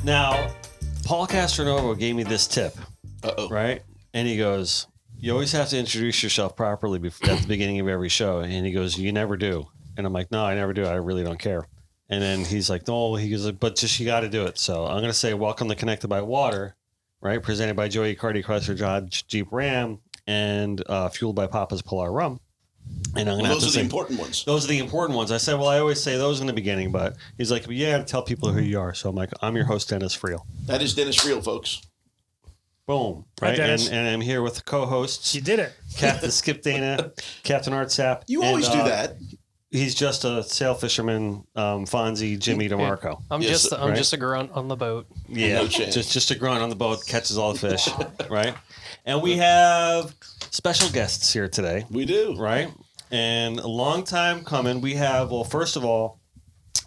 Now, Paul Castronovo gave me this tip. Right? And he goes, you always have to introduce yourself properly at the beginning of every show. And he goes, you never do. And I'm like, no, I never do. I really don't care. And then he's like, no, he goes, but just you got to do it. So I'm going to say, welcome to Connected by Water, right? Presented by Joey Cardi, Chrysler Dodge Jeep Ram, and fueled by Papa's Pilar Rum. And I'm gonna those are the important ones. Those are the important ones. I said, well, I always say those in the beginning, but he's like, well, yeah, tell people who you are. So I'm like, I'm your host, Dennis Friel. That is Dennis Friel, folks. Boom. Hi, Right. And I'm here with the co-hosts. You did it. Captain Skip Dana, Captain Art Sapp. You always do that. He's just a sail fisherman, Fonzie, Jimmy DeMarco. I'm just a grunt on the boat. Yeah, No chance. just a grunt on the boat, catches all the fish, right? And we have special guests here today. We do. Right? And a long time coming. We have, well, first of all,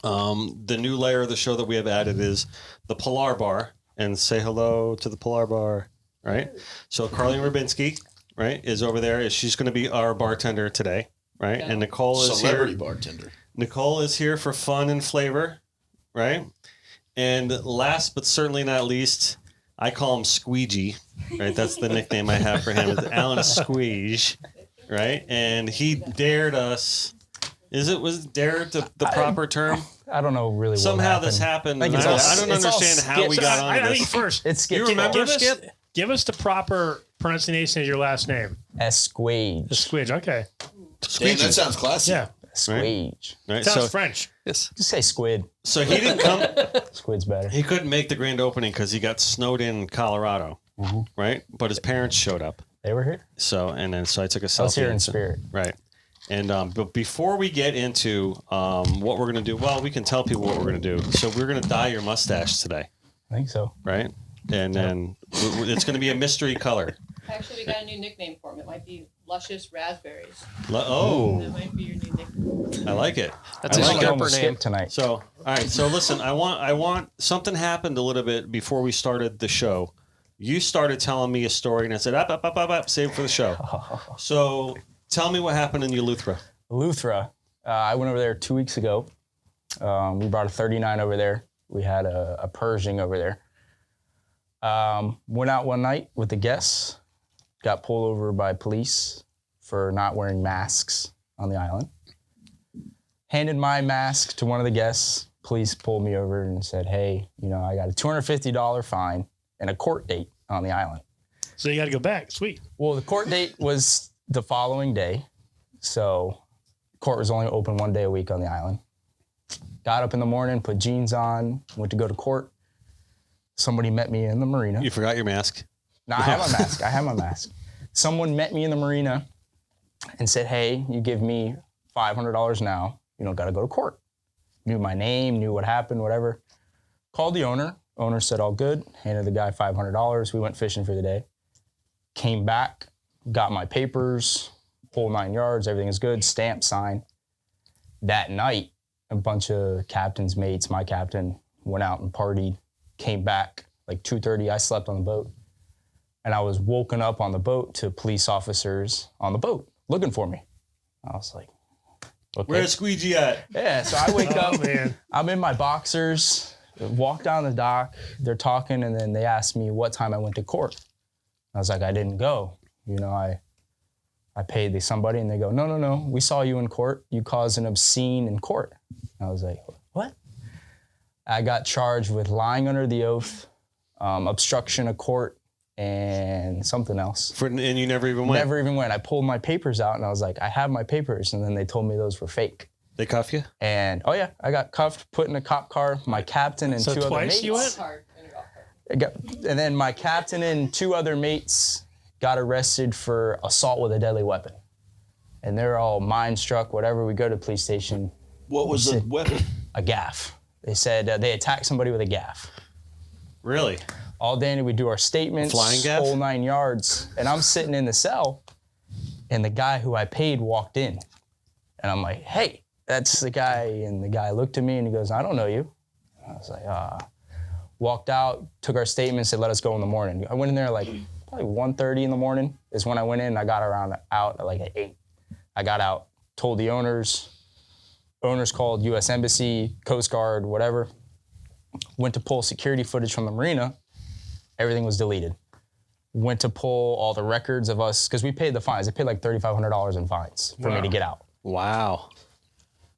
the new layer of the show that we have added is the Pilar Bar. And say hello to the Pilar Bar, right? So Karlene Rybinski, right, is over there. She's going to be our bartender today, right? Yeah. And Nicole is Celebrity here. bartender. Nicole is here for fun and flavor, right? And last but certainly not least, I call him Squeegee, right? That's the nickname I have for him. It's Alan Squeegee, right? And he dared us. Was dare the proper term? I don't know really. Somehow this happened. I don't understand how we got on this. I think first, it's Skip. You remember Skip? Give us the proper pronunciation of your last name. Esquage. Esquage. Okay. Damn, that sounds classy. Yeah. Squeege. Right. Sounds French. Yes. Just say squid. So he didn't come. Squid's better. He couldn't make the grand opening because he got snowed in Colorado, right? But his parents showed up. They were here. So I took a selfie. I was here in spirit. Right. And but before we get into what we're going to do, well, we can tell people what we're going to do. So we're going to dye your mustache today. I think so. Right? And then it's going to be a mystery color. Actually, we got a new nickname for him. It might be Luscious Raspberries. Oh. That might be your new nickname. I like it. That's a skipper name tonight. So, all right. So listen, I want something happened a little bit before we started the show. You started telling me a story, and I said, up, save for the show. So tell me what happened in Eleuthera. Eleuthera. I went over there 2 weeks ago. We brought a 39 over there. We had a Pershing over there. Went out one night with the guests. Got pulled over by police for not wearing masks on the island. Handed my mask to one of the guests. Police pulled me over and said, hey, I got a $250 fine and a court date on the island. So you got to go back. Sweet. Well, the court date was the following day. So court was only open 1 day a week on the island. Got up in the morning, put jeans on, went to go to court. Somebody met me in the marina. You forgot your mask? No, I have my mask. Someone met me in the marina and said, hey, you give me $500 now. You don't got to go to court. Knew my name, knew what happened, whatever. Called the owner. Owner said, all good. Handed the guy $500. We went fishing for the day. Came back, got my papers, whole 9 yards, everything is good, stamp, sign. That night, a bunch of captain's mates, my captain, went out and partied, came back like 2:30. I slept on the boat. And I was woken up on the boat to police officers on the boat looking for me. I was like, okay. Where's Squeegee at? Yeah, so I wake up, man. I'm in my boxers, walk down the dock, they're talking, and then they asked me what time I went to court. I was like, I didn't go. I paid somebody, and they go, no, we saw you in court. You caused an obscene in court. I was like, what? I got charged with lying under the oath, obstruction of court, and something else. And you never even went? Never even went. I pulled my papers out, and I was like, I have my papers, and then they told me those were fake. They cuff you? And, oh yeah, I got cuffed, put in a cop car, my captain and two other mates. So twice you went? And then my captain and two other mates got arrested for assault with a deadly weapon. And they're all mind struck, whatever. We go to the police station. What was the weapon? A gaff. They said they attacked somebody with a gaff. Really? All day we do our statements, flying gaff? whole 9 yards. And I'm sitting in the cell, and the guy who I paid walked in. And I'm like, hey, that's the guy. And the guy looked at me and he goes, I don't know you. I was like, Walked out, took our statements, said, let us go in the morning. I went in there like probably 1:30 in the morning is when I went in. And I got out at like at 8. I got out, told the owners called U.S. Embassy, Coast Guard, whatever. Went to pull security footage from the marina. Everything was deleted. Went to pull all the records of us, because we paid the fines. I paid like $3,500 in fines for me to get out. Wow.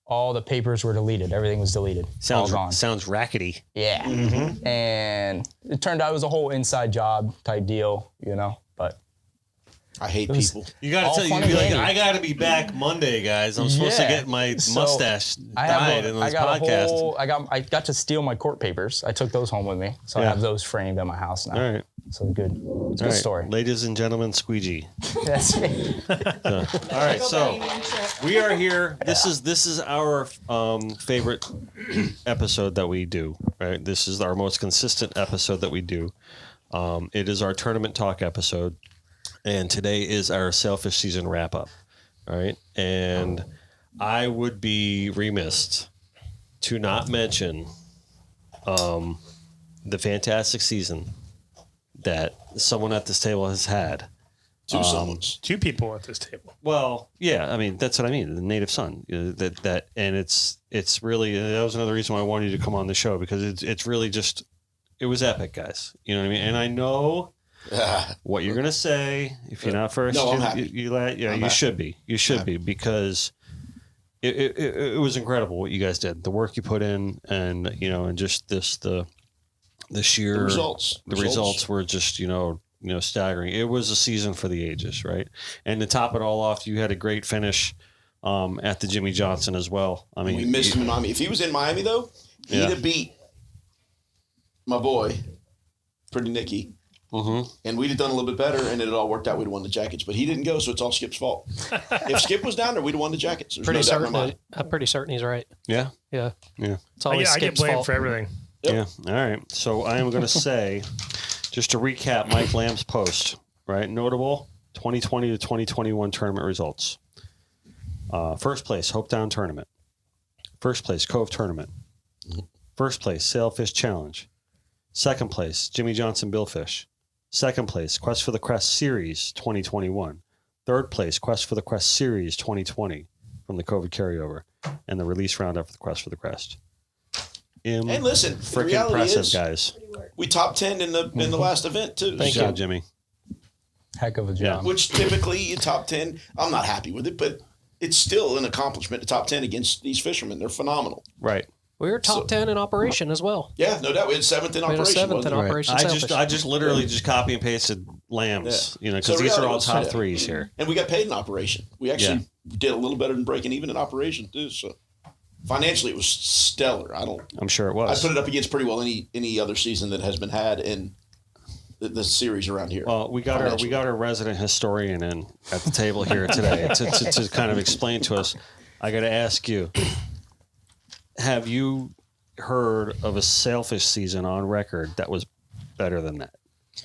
All the papers were deleted. Everything was deleted. Sounds all gone. Sounds rackety. Yeah. Mm-hmm. And it turned out it was a whole inside job type deal, you know, but. I hate people. You got to tell you, be like, I got to be back Monday, guys. I'm supposed to get my mustache dyed in this podcast. I got to steal my court papers. I took those home with me. So I have those framed at my house now. All right. So good. It's a good story. Ladies and gentlemen, Squeegee. That's me. All right, so we are here. This is our favorite episode that we do. Right, this is our most consistent episode that we do. It is our tournament talk episode, and today is our Sailfish season wrap up. All right, and I would be remiss to not mention the fantastic season that someone at this table has had. Two people at this table. Well, yeah, I mean, that's what I mean. The native son, and it's really, that was another reason why I wanted you to come on the show, because it's really just, it was epic, guys. You know what I mean? And I know what you're going to say. If you're not first, no, I'm happy. You should be. You should be, because it was incredible what you guys did. The work you put in, and, you know, and just the sheer results. The results were just, staggering. It was a season for the ages, right? And to top it all off, you had a great finish at the Jimmy Johnson as well. I mean, we missed him in Miami. If he was in Miami, though, he'd have beat my boy, Pretty Nicky. Mm-hmm. And we'd have done a little bit better, and it all worked out. We'd have won the jackets. But he didn't go, so it's all Skip's fault. If Skip was down there, we'd have won the jackets. There's no doubt in my mind. I'm pretty certain he's right. Yeah? Yeah. It's I always get Skip's blamed fault. for everything. Yep. Yeah. All right. So I am going to say, just to recap Mike Lamb's post, right? Notable 2020 to 2021 tournament results. First place, Hope Down Tournament. First place, Cove Tournament. First place, Sailfish Challenge. Second place, Jimmy Johnson Billfish. Second place, Quest for the Crest Series 2021. Third place, Quest for the Crest Series 2020 from the COVID carryover. And the release roundup for the Quest for the Crest. And listen, the freaking reality impressive, is, guys. we top 10 in the last event too. Thank you, Jimmy. Heck of a job. Which typically you top 10. I'm not happy with it, but it's still an accomplishment to top 10 against these fishermen. They're phenomenal. Right. We were top 10 in operation as well. Yeah, no doubt. We had 7th in We had a operation. 7th in operation. I just literally just copy and pasted Lambs, because So these are all reality top was, threes here. And we got paid in operation. We actually did a little better than breaking even in operation too. So financially, it was stellar. I'm sure it I was. put it up against pretty well any other season that has been had in the series around here. Well, we got our resident historian in at the table here today to kind of explain to us. I got to ask you: have you heard of a Sailfish season on record that was better than that?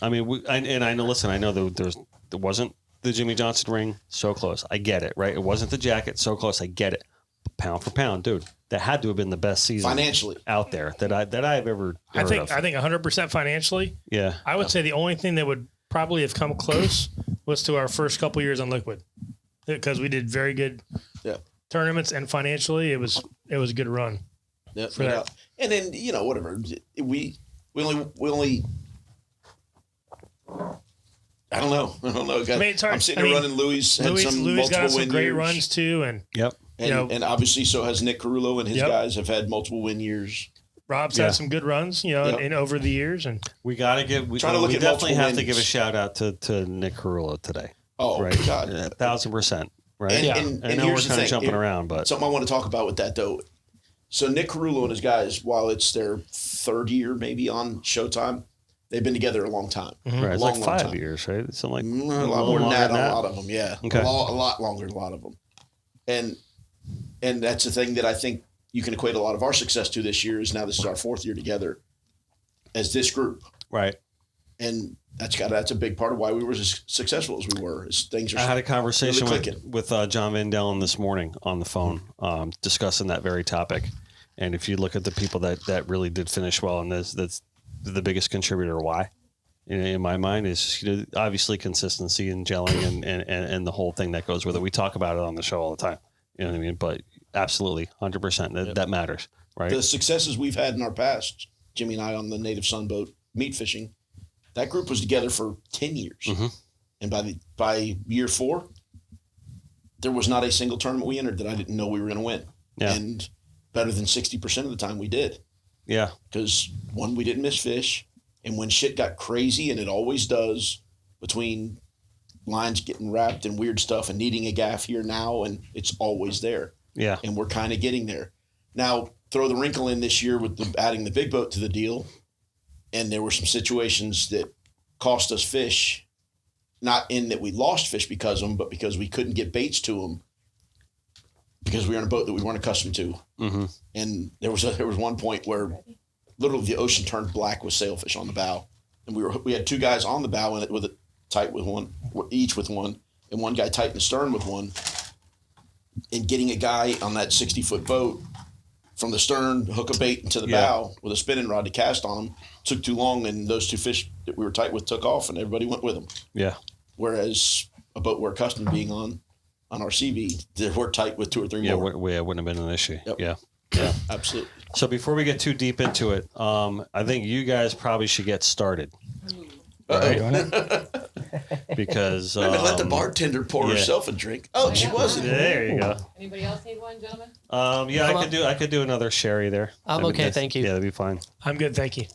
I mean, I know. Listen, I know there wasn't the Jimmy Johnson ring, so close. I get it, right? It wasn't the jacket, so close. I get it. But pound for pound, dude, that had to have been the best season financially out there that I've ever heard of. I think 100% financially. Yeah, I would say the only thing that would probably have come close was to our first couple years on Liquid, because we did very good tournaments, and financially it was a good run. Yeah, for that. And then whatever we only. I don't know. I'm sitting here running Louis. Louis got some great runs too, and and obviously so has Nick Carullo, and his guys have had multiple win years. Rob's had some good runs, in over the years, and we got to give. We definitely have to give a shout out to Nick Carullo today. Oh, right, God, 1,000%. Right. And I know here's we're kind the of jumping around, but something I want to talk about with that though. So Nick Carullo and his guys, while it's their third year maybe on Showtime, they've been together a long time. Mm-hmm. Right, it's like 5 years, right? It's something like a lot more than that on a lot of them. Yeah, okay. a lot longer than a lot of them. And that's the thing that I think you can equate a lot of our success to this year. Is now this is our 4th year together as this group, right? And that's a big part of why we were as successful as we were. I had a conversation with John Van Dellen this morning on the phone, discussing that very topic. And if you look at the people that really did finish well, and that's the biggest contributor. Why, in my mind, is obviously consistency and gelling and the whole thing that goes with it. We talk about it on the show all the time. You know what I mean? But absolutely, 100%. That matters, right? The successes we've had in our past Jimmy and I on the native sun boat meat fishing. That group was together for 10 years. Mm-hmm. And by year 4, there was not a single tournament we entered that I didn't know we were going to win. Yeah. And better than 60% of the time we did. Yeah. Because, one, we didn't miss fish. And when shit got crazy, and it always does, between lines getting wrapped and weird stuff and needing a gaff here now, and it's always there. Yeah. And we're kind of getting there. Now, throw the wrinkle in this year with adding the big boat to the deal. And there were some situations that cost us fish, not in that we lost fish because of them, but because we couldn't get baits to them because we were on a boat that we weren't accustomed to. Mm-hmm. And there was one point where literally the ocean turned black with sailfish on the bow. And we had 2 guys on the bow with it tight with one, each with one, and one guy tight in the stern with one. And getting a guy on that 60-foot boat from the stern, hook a bait into the bow with a spinning rod to cast on them took too long, and those 2 fish that we were tight with took off, and everybody went with them. Yeah. Whereas a boat we're accustomed to being on our CV, we're tight with 2 or 3 more. Yeah, it wouldn't have been an issue. Yep. Yeah. Yeah, absolutely. So before we get too deep into it, I think you guys probably should get started. Right? Because let the bartender pour herself a drink. Oh, she wasn't. There you go. Anybody else need one, gentlemen? Yeah, I could do another sherry there. I'm okay, thank you. Yeah, that'd be fine. I'm good, thank you.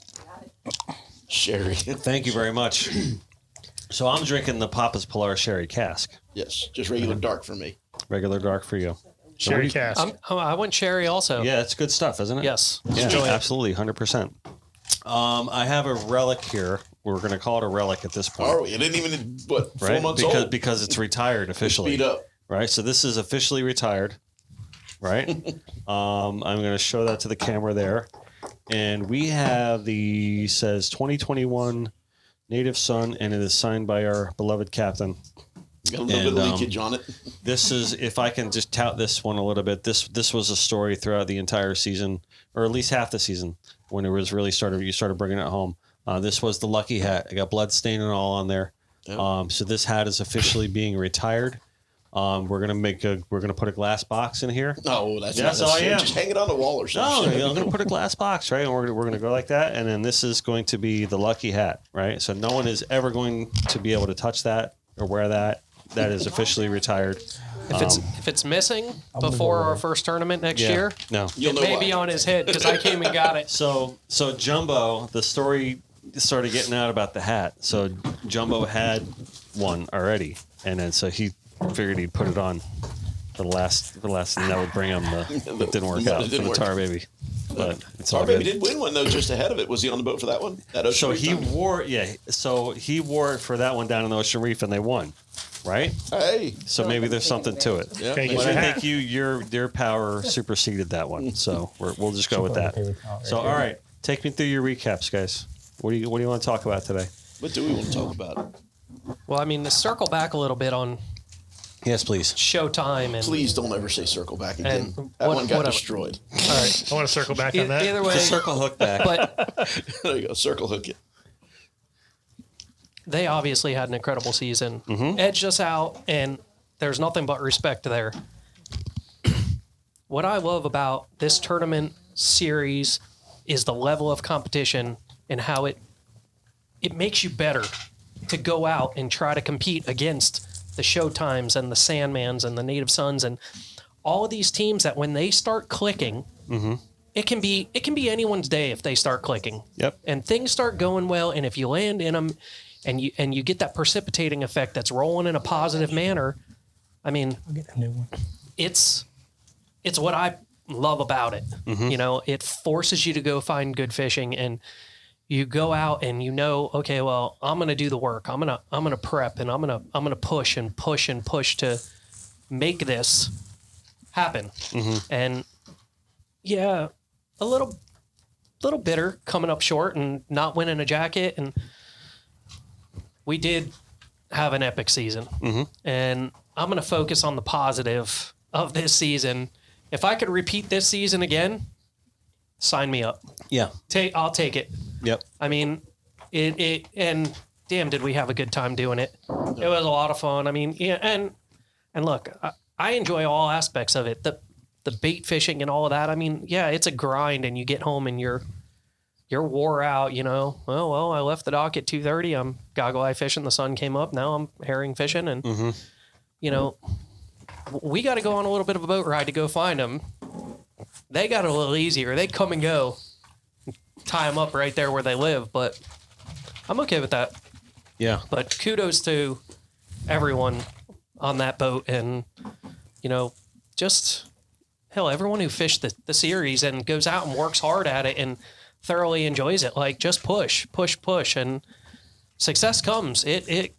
Sherry. Thank you very much. So I'm drinking the Papa's Pilar Sherry cask. Yes, just regular dark for me. Regular dark for you. Sherry cask. I went sherry also. Yeah, it's good stuff, isn't it? Yes. Yeah, absolutely, 100%. I have a relic here. We're going to call it a relic at this point. Are we? It didn't even, 4 months old? Because it's retired officially. Speed up. Right, so this is officially retired, right? I'm going to show that to the camera there. And we have says 2021 Native Son, and it is signed by our beloved captain. Got a little bit of leakage on it. This is, if I can just tout this one a little bit, this was a story throughout the entire season, or at least half the season, when it was really you started bringing it home. This was the lucky hat. I got blood stain and all on there. Yep. So this hat is officially being retired. We're gonna put a glass box in here. No, that's all I am. Just hang it on the wall or something. No, I'm gonna put a glass box, right? And we're gonna go like that, and then this is going to be the lucky hat, right? So no one is ever going to be able to touch that or wear that. That is officially retired. If it's missing before our first tournament next year, no, it may be on his head because I came and got it. So Jumbo, the story started getting out about the hat. So Jumbo had one already, and then so he figured he'd put it on for the last thing that would bring him that didn't work out for the Tar Baby. But it's all Tar Baby good. did win one though, just ahead of it. Was he on the boat for that one? So he wore it for that one down in the Ocean Reef, and they won. Right? Hey. So maybe there's something to it. Yeah. But I think your power superseded that one. So we'll just go with that. So all right, take me through your recaps, guys. What do you want to talk about today? What do we want to talk about? Well, I mean, to circle back a little bit on Yes, please. Showtime and Please don't ever say circle back again. That one got destroyed. All right. I want to circle back on that. Either way, Circle hook back. But There you go. Circle hook it. they obviously had an incredible season. Edged us out, and there's nothing but respect there. What I love about this tournament series is the level of competition and how it makes you better to go out and try to compete against the Showtimes and the Sandmans and the Native Sons and all of these teams that when they start clicking, it can be anyone's day if they start clicking. Yep. And things start going well, and if you land in them and you get that precipitating effect that's rolling in a positive manner, I mean, I'll get a new one. it's what I love about it. You know, it forces you to go find good fishing, and you go out and you know, okay, well, I'm going to do the work. I'm going to prep, and I'm going to push and push and push to make this happen. And yeah, a little bitter coming up short and not winning a jacket, and we did have an epic season. And I'm going to focus on the positive of this season. If I could repeat this season again, sign me up. Yeah. I'll take it. Yep. I mean, it and damn, did we have a good time doing it. It was a lot of fun. I mean, yeah, and look, I enjoy all aspects of it. The bait fishing and all of that. I mean, yeah, it's a grind, and you get home and you're you're wore out, you know. Well, I left the dock at 2:30. I'm goggle eye fishing. The sun came up. Now I'm herring fishing, and you know, we got to go on a little bit of a boat ride to go find them. They got it a little easier. They come and go, tie them up right there where they live. But I'm okay with that. Yeah. But kudos to everyone on that boat, and you know, just hell, everyone who fished the series and goes out and works hard at it and thoroughly enjoys it. Like, just push, and success comes.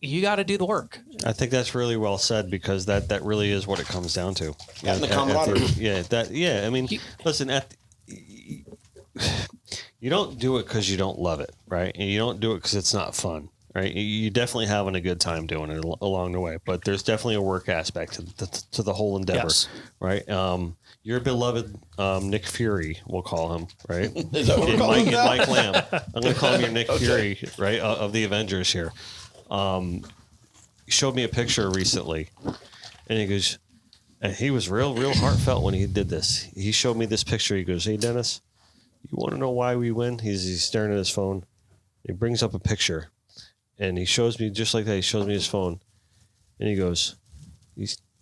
You got to do the work. I think that's really well said, because that really is what it comes down to. And the camaraderie. I mean, listen, you don't do it because you don't love it, right? And you don't do it because it's not fun, right? You're definitely having a good time doing it along the way, but there's definitely a work aspect to the whole endeavor, Yes. right? Your beloved Nick Fury, we'll call him, right? Is that what we're calling him now? Mike Lamb. I'm going to call him your Nick Fury, right, of the Avengers here. He showed me a picture recently, and he goes, and he was real heartfelt when he did this. He showed me this picture. He goes, "Hey, Dennis, you want to know why we win?" He's staring at his phone. He brings up a picture, and he shows me, just like that, he shows me his phone, and he goes,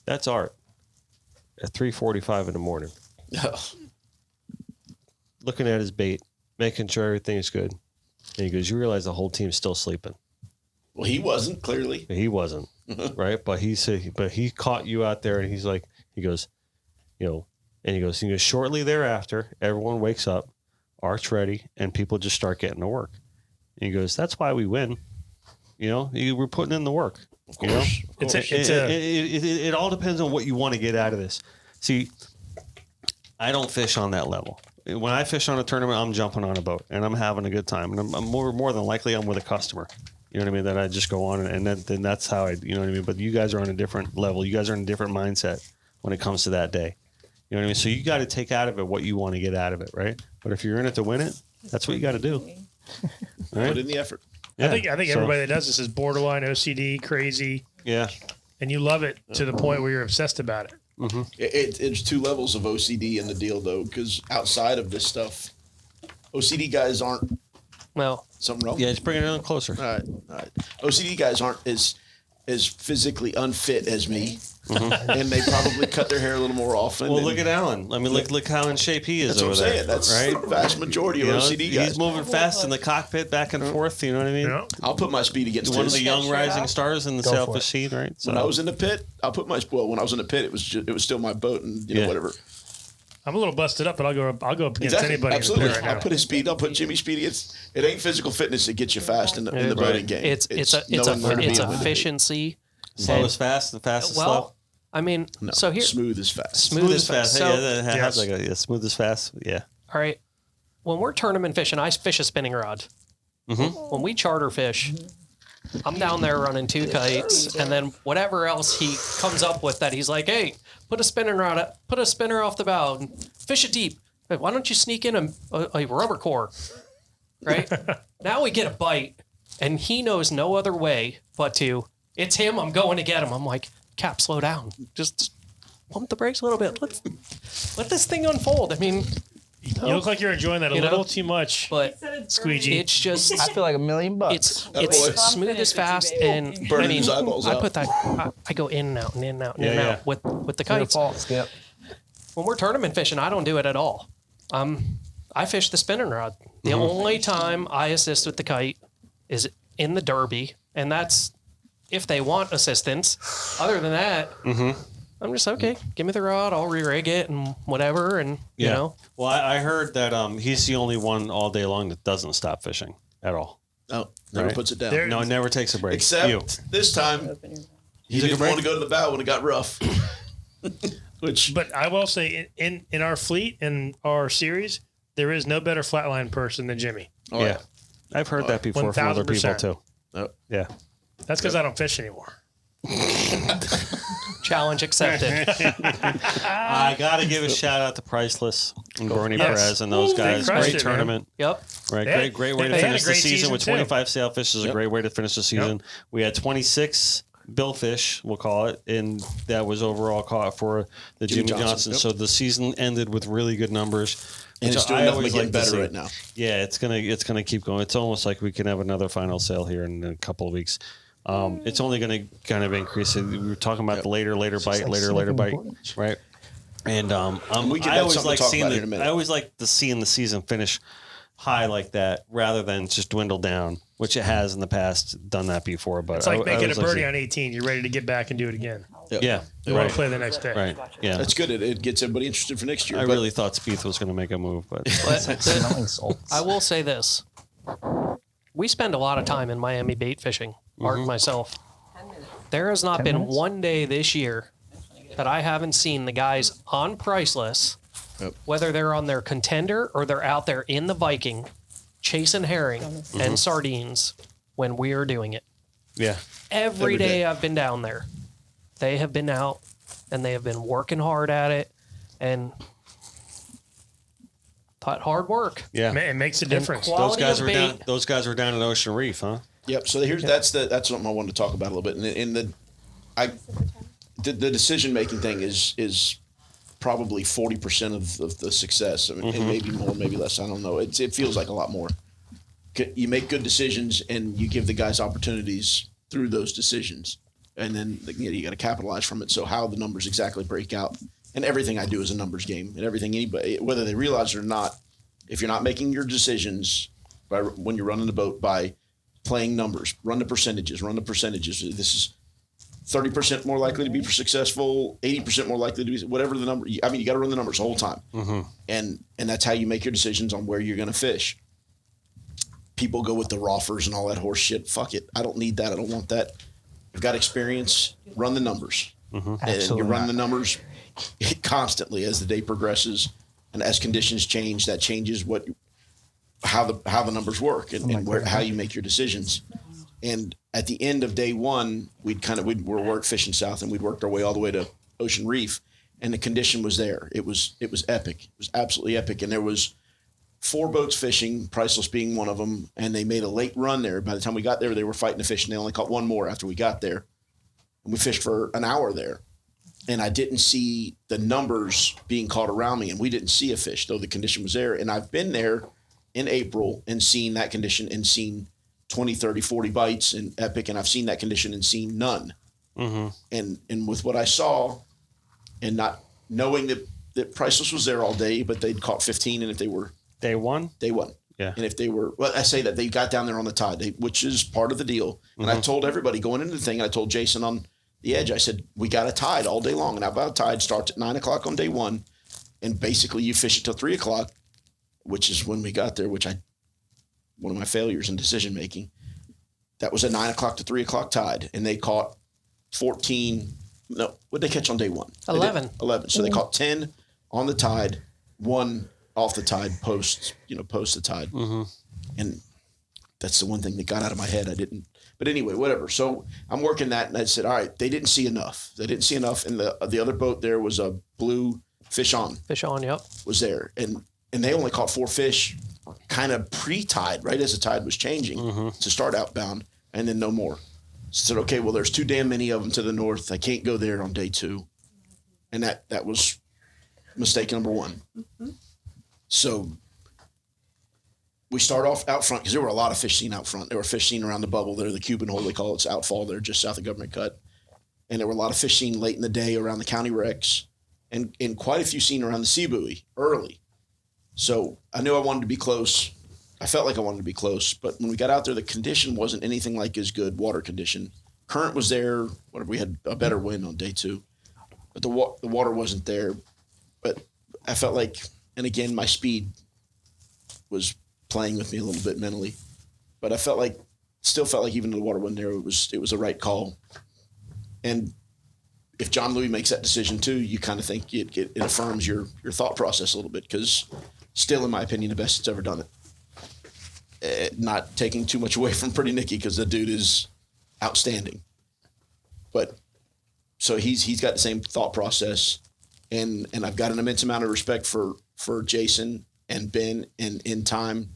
"That's art." At 3:45 in the morning, looking at his bait, making sure everything is good. And he goes, "You realize the whole team's still sleeping." Well, he wasn't, clearly. He wasn't, right? But he caught you out there, and he's like, he goes, you know, and he goes, shortly thereafter, everyone wakes up, art's ready, and people just start getting to work. And he goes, "That's why we win. You know, we're putting in the work." Of course. You know? It all depends on what you want to get out of this. See, I don't fish on that level. When I fish on a tournament, I'm jumping on a boat and I'm having a good time, and I'm more than likely I'm with a customer. You know what I mean? That I just go on, and then that's how you know what I mean? But you guys are on a different level. You guys are in a different mindset when it comes to that day. You know what I mean? So you got to take out of it what you want to get out of it, right? But if you're in it to win it, that's what you got to do. Right? Put in the effort. I think everybody that does this is borderline OCD, crazy. Yeah. And you love it to the point where you're obsessed about it. Mm-hmm. It's two levels of OCD in the deal, though, because outside of this stuff, OCD guys aren't. Well, Something wrong? Yeah, just bring it in closer. All right. OCD guys aren't as physically unfit as me, and they probably cut their hair a little more often. Well, look at Alan. I mean, look how in shape he is. That's what I'm saying. That's right? the vast majority of OCD guys. He's moving fast in the cockpit, back and forth. You know what I mean? Yeah. I'll put my speed against One of his. the young rising stars in the Sailfish scene, right? So When I was in the pit, when I was in the pit, it was still my boat, and whatever. I'm a little busted up, but I'll go up against anybody. Absolutely. In the pit right now. I'll put his speed. I'll put Jimmy's speed. It ain't physical fitness that gets you fast in the boating game. it's knowing where to be and when to be. efficiency. slow is fast, and fast is slow. Well, I mean, No, so here, smooth is fast. smooth is fast. So, Has like smooth is fast. Yeah. all right, when we're tournament fishing, I fish a spinning rod. When we charter fish, I'm down there running 2 kites, and then whatever else he comes up with that he's like, "Hey, put a spinning rod up, put a spinner off the bow, and fish it deep. Hey, why don't you sneak in a rubber core?" Right? Now we get a bite, and he knows no other way but to, "It's him, I'm going to get him." I'm like, "Cap, slow down. Just pump the brakes a little bit. Let this thing unfold." I mean, You look like you're enjoying that a little too much, but Squeegee. it's just I feel like $1 million. it's boy. smooth as fast, and Burning his eyeballs I out. put that. I go in and out and in and out and in Yeah, and yeah. out with the Your kites. fault, Skip. When we're tournament fishing, I don't do it at all. I fish the spinning rod. The only time I assist with the kite is in the derby, and that's if they want assistance. Other than that, I'm just okay. Give me the rod. I'll re-rig it and whatever, and you know. Well, I heard that he's the only one all day long that doesn't stop fishing at all. No, never Right. puts it down. There- No, never takes a break. Except You. this time, he took a didn't break? want to go to the bow when it got rough. Which But I will say, in our fleet and our series, there is no better flatline person than Jimmy. Yeah. I've heard that before from other people 1000%. too. oh, Yeah. That's because I don't fish anymore. Challenge accepted. I got to give a shout out to Priceless and Bernie Yes. Perez and those Ooh, they guys. crushed Great it, man. tournament. Yep. Right. They Great way to had a finish the great season season, with too. 25 sailfish is a great way to finish the season. We had 26 billfish, we'll call it, and that was overall caught for the Jimmy Johnson. Yep. So the season ended with really good numbers. And it's doing nothing but getting better right now. Yeah, it's gonna keep going. It's almost like we can have another final sale here in a couple of weeks. It's only going to kind of increase. We were talking about the later bite, later bite, right? And I always like seeing the season finish high like that rather than just dwindle down, which it has in the past done that before. But it's like making a birdie on 18. You're ready to get back and do it again. Yeah, you want to play the next day. Right. Yeah, that's good. It gets everybody interested for next year. I really thought Spieth was going to make a move, but I will say this: we spend a lot of time in Miami bait fishing. Mark and myself. There has not been one day this year that I haven't seen the guys on Priceless, whether they're on their Contender or they're out there in the Viking, chasing herring and sardines when we are doing it. Yeah. Every day I've been down there. They have been out and they have been working hard at it and thought hard work. Yeah. It makes a difference. Those guys were down at Ocean Reef, huh? Yep. So that's something I wanted to talk about a little bit. And the decision making thing is probably 40% of the success. I mean, and maybe more, maybe less. I don't know. It feels like a lot more. You make good decisions and you give the guys opportunities through those decisions, and then you got to capitalize from it. So how the numbers exactly break out, and everything I do is a numbers game, and everything anybody, whether they realize it or not, if you're not making your decisions when you're running the boat by playing numbers, run the percentages. This is 30% more likely to be successful, 80% more likely to be whatever the number. I mean, you got to run the numbers the whole time, and that's how you make your decisions on where you're going to fish. People go with the roffers and all that horse shit. Fuck it, I don't need that. I don't want that. You've got experience. Run the numbers, and you run the numbers constantly as the day progresses, and as conditions change, that changes how the numbers work and how you make your decisions. And at the end of day one, we're work fishing south, and we'd worked our way all the way to Ocean Reef, and the condition was there. It was epic. It was absolutely epic. And there was 4 boats fishing, Priceless being one of them, and they made a late run there. By the time we got there, they were fighting the fish, and they only caught one more after we got there. And we fished for an hour there. And I didn't see the numbers being caught around me, and we didn't see a fish, though the condition was there. And I've been there in April and seen that condition and seen 20, 30, 40 bites in epic, and I've seen that condition and seen none. And with what I saw, and not knowing that Priceless was there all day, but they'd caught 15, and if they were day one, yeah. And if they were, well, I say that they got down there on the tide, which is part of the deal. And I told everybody going into the thing, I told Jason on the edge, I said, we got a tide all day long, and our tide starts at 9 o'clock on day one, and basically you fish it till 3 o'clock, which is when we got there, one of my failures in decision making. That was a 9 o'clock to 3 o'clock tide, and they caught 14. No, what did they catch on day one? 11. 11. So they caught 10 on the tide, 1 off the tide post the tide. And that's the one thing that got out of my head. I didn't. But anyway, whatever. So I'm working that, and I said, all right, they didn't see enough. And the other boat there was a blue Fish On. Fish On, yep. Was there, and they only caught 4 fish, kind of pre-tide, right as the tide was changing to start outbound, and then no more. So I said, okay, well, there's too damn many of them to the north. I can't go there on day 2, and that was mistake number 1. So we start off out front because there were a lot of fish seen out front. There were fish seen around the bubble there, the Cuban hole they call it. It's outfall there, just south of Government Cut, and there were a lot of fish seen late in the day around the county wrecks, and quite a few seen around the sea buoy early. So I knew I wanted to be close. I felt like I wanted to be close, but when we got out there, the condition wasn't anything like as good. Water condition, current was there. We had a better wind on day 2, but the water wasn't there. But I felt like, and again, my speed was playing with me a little bit mentally, but I still felt like even though the water wasn't there, it was the right call. And if John Louis makes that decision too, you kind of think it affirms your thought process a little bit, because still, in my opinion, the best that's ever done it. Not taking too much away from Pretty Nicky, because the dude is outstanding. But so he's got the same thought process, and I've got an immense amount of respect for Jason and Ben, and in time,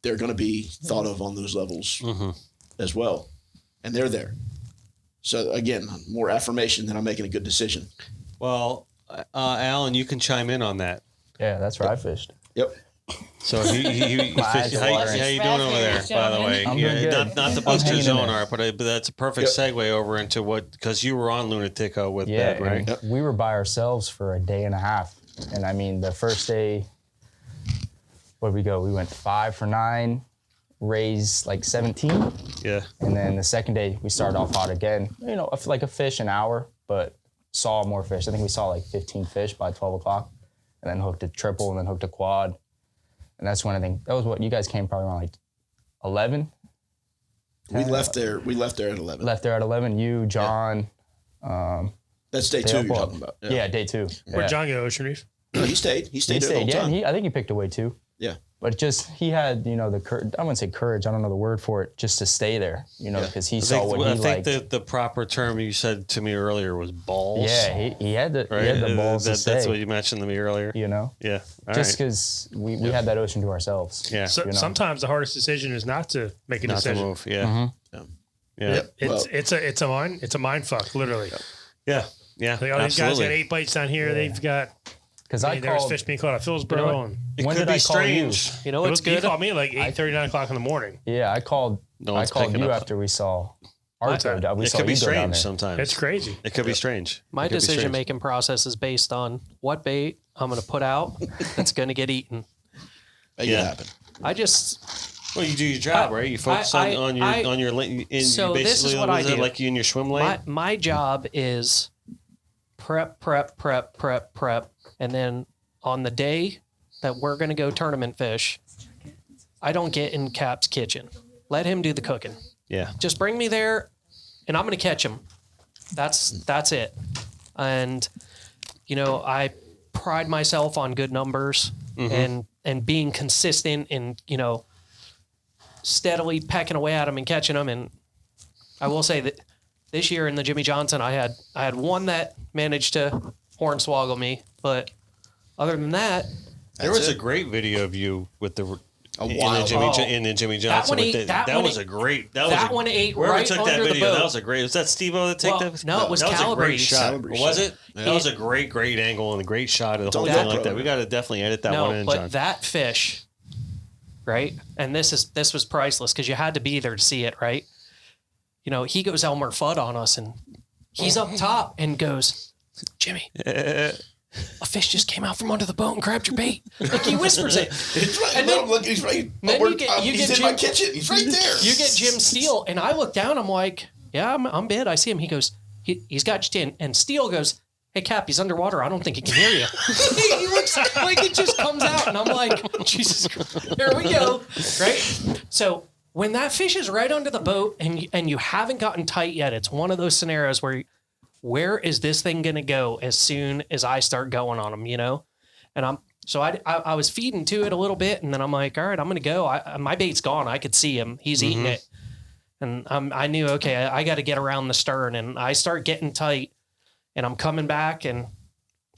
they're going to be thought of on those levels as well, and they're there. So again, more affirmation than I'm making a good decision. Well, Alan, you can chime in on that. Yeah, that's where I fished. Yep. So he eyes how are you watering. doing over there, by the way? I'm doing good. Not to I'm bust your hanging in zone there. art, but that's a perfect segue over into because you were on Lunatico with Yeah, Ben, right? and we were by ourselves for a day and a half. And I mean, the first day, where'd we go? We went 5 for 9, raised like 17. Yeah. And then the second day, we started off hot again. You know, like a fish an hour, but saw more fish. I think we saw like 15 fish by 12 o'clock. And then hooked a triple and then hooked a quad. And that's when I think, that was what, you guys came probably around like 11? We left there at 11. Left there at 11. You, John. That's day 2 you're talking about. Yeah, day 2. Where'd John go, Ocean Reef? No, he stayed. He stayed He there the whole stayed, time. I think he picked away too. Yeah. But just, he had, you know, I wouldn't say courage, I don't know the word for it, just to stay there, you know, because he saw what he liked. I think the proper term you said to me earlier was balls. Yeah, he had the balls to stay. That's what you mentioned to me earlier. You know? Yeah. All just right. because we had that ocean to ourselves. Yeah. So, you know? sometimes the hardest decision is not to make a Not to decision. move. Yeah. Yeah. It's a mind fuck, literally. Yeah. Yeah. Like, all these guys absolutely. got 8 bites down here. They've got. Because There was fish being caught at Phillsboro. And It when could did be I call you? strange. You know he what's good? called me at like 8:30, 9 o'clock in the morning. Yeah, I called one's you picking up. after we saw Arto. We It saw could be you go down strange there. sometimes. It's crazy. It could be strange. My It could be strange. decision making process is based on what bait I'm going to put out that's going to get eaten. Make it happen. I just Well, you do your job, right? You focus on your lane. So this is what I do. Like you in your swim lane. my job is prep, and then on the day that we're going to go tournament fish, I don't get in Cap's kitchen. Let him do the cooking. Yeah. Just bring me there, and I'm going to catch him. That's it. And you know, I pride myself on good numbers and being consistent and, you know, steadily pecking away at them and catching them. And I will say that this year in the Jimmy Johnson, I had one that managed to hornswoggle me, but other than that, There was a great video of you with the in the Jimmy Johnson. That one ate- with the, that that one was ate- a great. that one ate whoever right took that under the video. That boat. was a great. Was that Steve-O that took Well, that? no, it was that was a great Calabrese. shot. Calabrese Was shot. it? That was a great angle and a great shot of the whole on thing GoPro. like that. We got to definitely edit that one in, but John. that fish, right? And this was priceless because you had to be there to see it, right? You know, he goes Elmer Fudd on us, and he's up top and goes, "Jimmy, a fish just came out from under the boat and grabbed your bait." Like he whispers it. He's right. And Let then- him look. He's right. then you get He's in Jim- my kitchen. He's right there. You get Jim Steele, and I look down. I'm like, "Yeah, I'm bid." I see him. He goes, "He's got you in." And Steele goes, "Hey, Cap, he's underwater. I don't think he can hear you." He looks like it just comes out, and I'm like, "Jesus Christ, here we go." Right. So when that fish is right under the boat, and you haven't gotten tight yet, it's one of those scenarios where is this thing gonna go as soon as I start going on him, you know? And I was feeding to it a little bit, and then I'm like, all right, I'm gonna go. My bait's gone. I could see him. He's eating it, and I knew, okay, I got to get around the stern, and I start getting tight, and I'm coming back and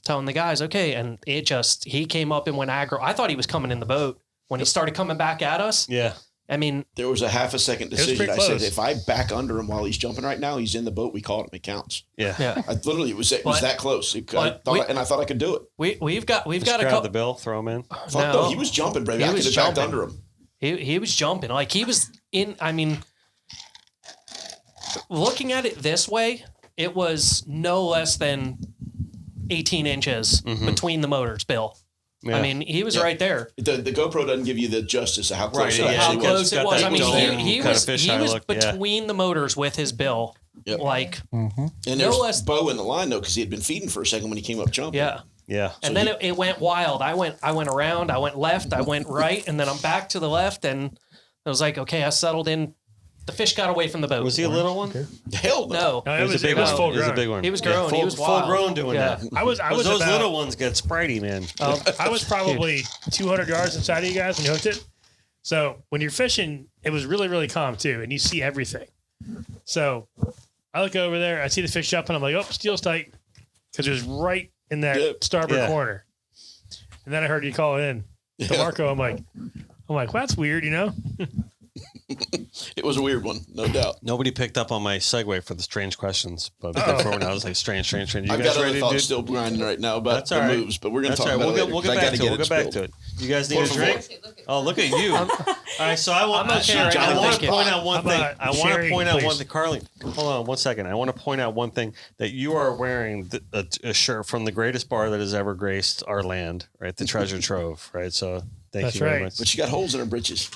telling the guys, okay, and he came up and went aggro. I thought he was coming in the boat when he started coming back at us. Yeah. I mean, There was a half a second was decision. pretty I said, close. if I back under him while he's jumping right now, he's in the boat. We caught him. It counts. Yeah. yeah, I literally it was But- that close. I but thought I could do it. we've got Just a grab couple. the bill, throw him in. Fuck No. no, he was jumping, baby. He I could was have backed jumping. under him. He was jumping like he was in. I mean, looking at it this way, it was no less than 18 inches between the motors, Bill. Yeah. I mean, he was right there. The GoPro doesn't give you the justice of how close Right, it yeah, How actually got- was. close it got was. that I mean, dome he kind of was fisheye look, yeah. between the motors with his bill, Yep. like And no there's less- Bo in the line though, because he had been feeding for a second when he came up jumping. yeah. Yeah. And then it went wild. I went around, I went left, I went right, and then I'm back to the left, and I was like, okay, I settled in. The fish got away from the boat. Was he a little one? Hell no. No, No, It was a big one. full It was a grown. big one. He was Yeah, grown. He was full wild. grown doing Yeah. that. I was Those about, little ones get spritey, man. I was probably 200 yards inside of you guys when you hooked it. So when you're fishing, it was really, really calm too, and you see everything. So I look over there, I see the fish jumping. I'm like, oh, steel's tight, because it was right in that Yep. starboard Yeah. corner. And then I heard you call it in to Marco. I'm like, well, that's weird, you know. It It was a weird one, no doubt. Nobody picked up on my segue for the strange questions, but before when I was like strange. You I've guys got other ready thoughts to still grinding right now about That's the all right. moves, but we're going to That's talk all right. about it We'll later. get back to it. We'll get back to it. You guys need a drink? Oh, look at you. All right, so I want to point out one thing. I want to point out one thing. Karlene, hold on 1 second. I want to point out one thing, that you are wearing a shirt from the greatest bar that has ever graced our land, right? The Treasure Trove, right? So thank you very much. But she got holes in her britches.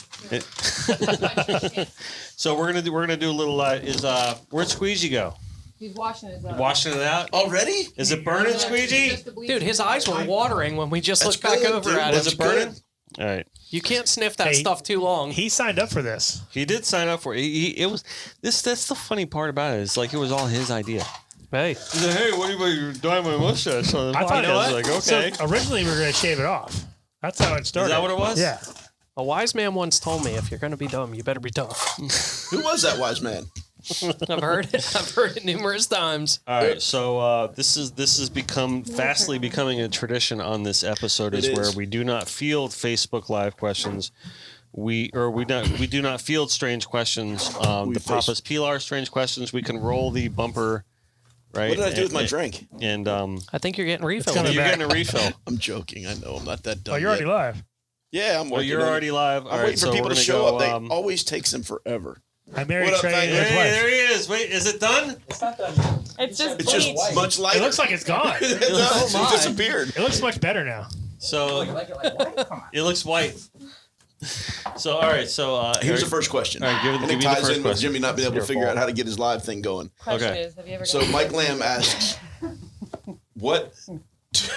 So we're gonna do a little. Where'd Squeegee go? He's washing his Washing it out. Already? Is it burning, Squeegee? Dude, his eyes were watering when we just looked back good, over dude. at it. Is it burning? All right. You can't sniff that stuff too long. He signed up for this. He did sign up for it. It was this. That's the funny part about it. It's like it was all his idea. Hey. He said, "Hey, what do you dyeing my mustache?" On the I thought, podcast? I was like, okay. So originally we were going to shave it off. That's how it started. Is that what it was? Yeah. A wise man once told me, if you're going to be dumb, you better be tough. Who was that wise man? I've heard it. I've heard it numerous times. All right, so this is fastly becoming a tradition on this episode, where we do not field Facebook Live questions. We do not field strange questions. The Papa's Pilar strange questions. We can roll the bumper. Right. What did I do with my drink? And I think you're getting refilled. you're getting a refill. I'm joking. I know I'm not that dumb. Oh, you're already live. Yeah, I'm working. You're already live. I'm waiting for people to show up. They always takes them forever. I married What up, Trey. Fang? and his Hey, wife. there he is. Wait, is it done? It's not done yet. It's just It's just bleach. much lighter. It looks like it's gone. It does. It disappeared. It looks much better now. So Like white? Come on. it looks white. So all right. So Here's the first question. All right, give and me it the ties first in with question. Jimmy not being able to figure out how to get his live thing going. Question Okay. is, have you ever So done Mike Lamb asks, what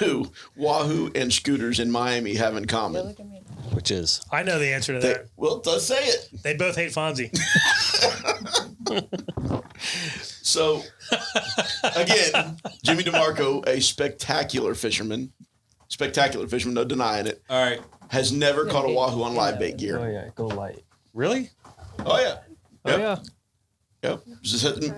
do Wahoo and Scooters in Miami have in common? Look at me. Which is I know the answer to They, that. well, let's say it. They both hate Fonzie. So, again, Jimmy DeMarco, a spectacular fisherman, no denying it, all right. has never caught a Wahoo on live bait Oh gear. yeah, go light. Really? Oh, yeah. Oh, Yep. yeah. Yep.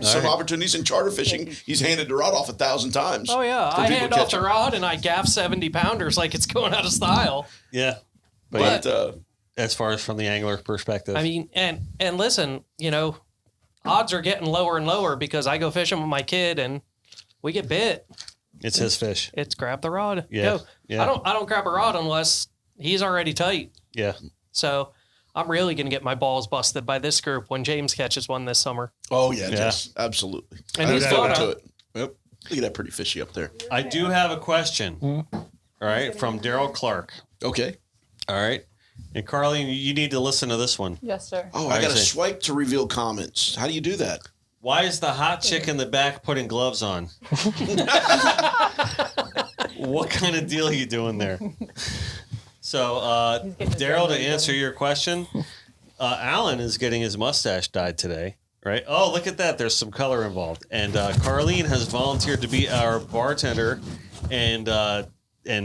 Some opportunities in charter fishing. He's handed the rod off 1,000 times. Oh, yeah. Till I people hand catch off the him. rod and I gaff 70-pounders like it's going out of style. Yeah. But As far as from the angler perspective, I mean, and listen, odds are getting lower and lower because I go fishing with my kid and we get bit. it's his fish. It's grab the rod. Yeah. Go. Yeah. I don't grab a rod unless he's already tight. Yeah. So I'm really gonna get my balls busted by this group when James catches one this summer. oh, yeah, Jess, absolutely. And he's Look got to a, it. Yep. Look at that pretty fishy up there. I do have a question. All right, from Daryl Clark. Okay. All right, and Karlene, you need to listen to this one. Yes, sir. Oh, I got to see. swipe to reveal comments. How do you do that? Why is the hot chick in the back putting gloves on? What kind of deal are you doing there? So, Daryl, to answer your question, Alan is getting his mustache dyed today, right? Oh, look at that. There's some color involved. And Karlene has volunteered to be our bartender and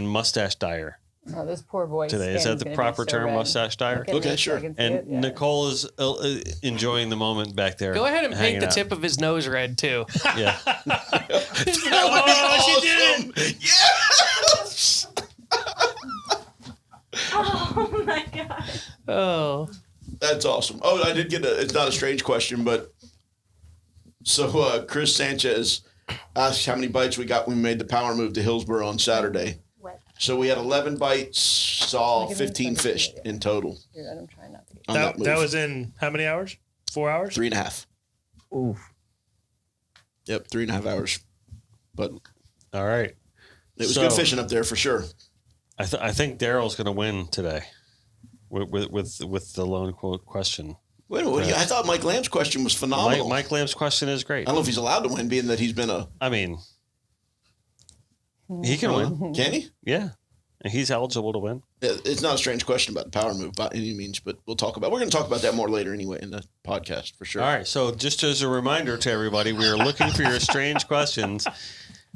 mustache dyer Oh, this poor boy. today. Is that the proper term, mustache dyer? Okay, sure. And Nicole is enjoying the moment back there. go ahead and paint hanging the out. tip of his nose red too. Yeah. Oh, she did it! Yes! Oh my god. Oh, That's awesome. Oh, I did get it's not a strange question, but so Chris Sanchez asked how many bites we got when we made the power move to Hillsborough on Saturday. What? So we had 11 bites, saw 15 fish in total Dude, I'm trying not to get. on that move. That was in how many hours? 4 hours? 3.5. Oof. Yep, 3.5 hours. But All right. it was So- good fishing up there for sure. I think Daryl's going to win today with the lone quote question. Wait a minute, I thought Mike Lamb's question was phenomenal. Mike Lamb's question is great. I don't know if he's allowed to win, being that he's been a. I mean, he can win. Can he? Yeah. And he's eligible to win. It's not a strange question about the power move by any means, but we're going to talk about that more later anyway in the podcast for sure. All right. So just as a reminder to everybody, we are looking for your strange questions.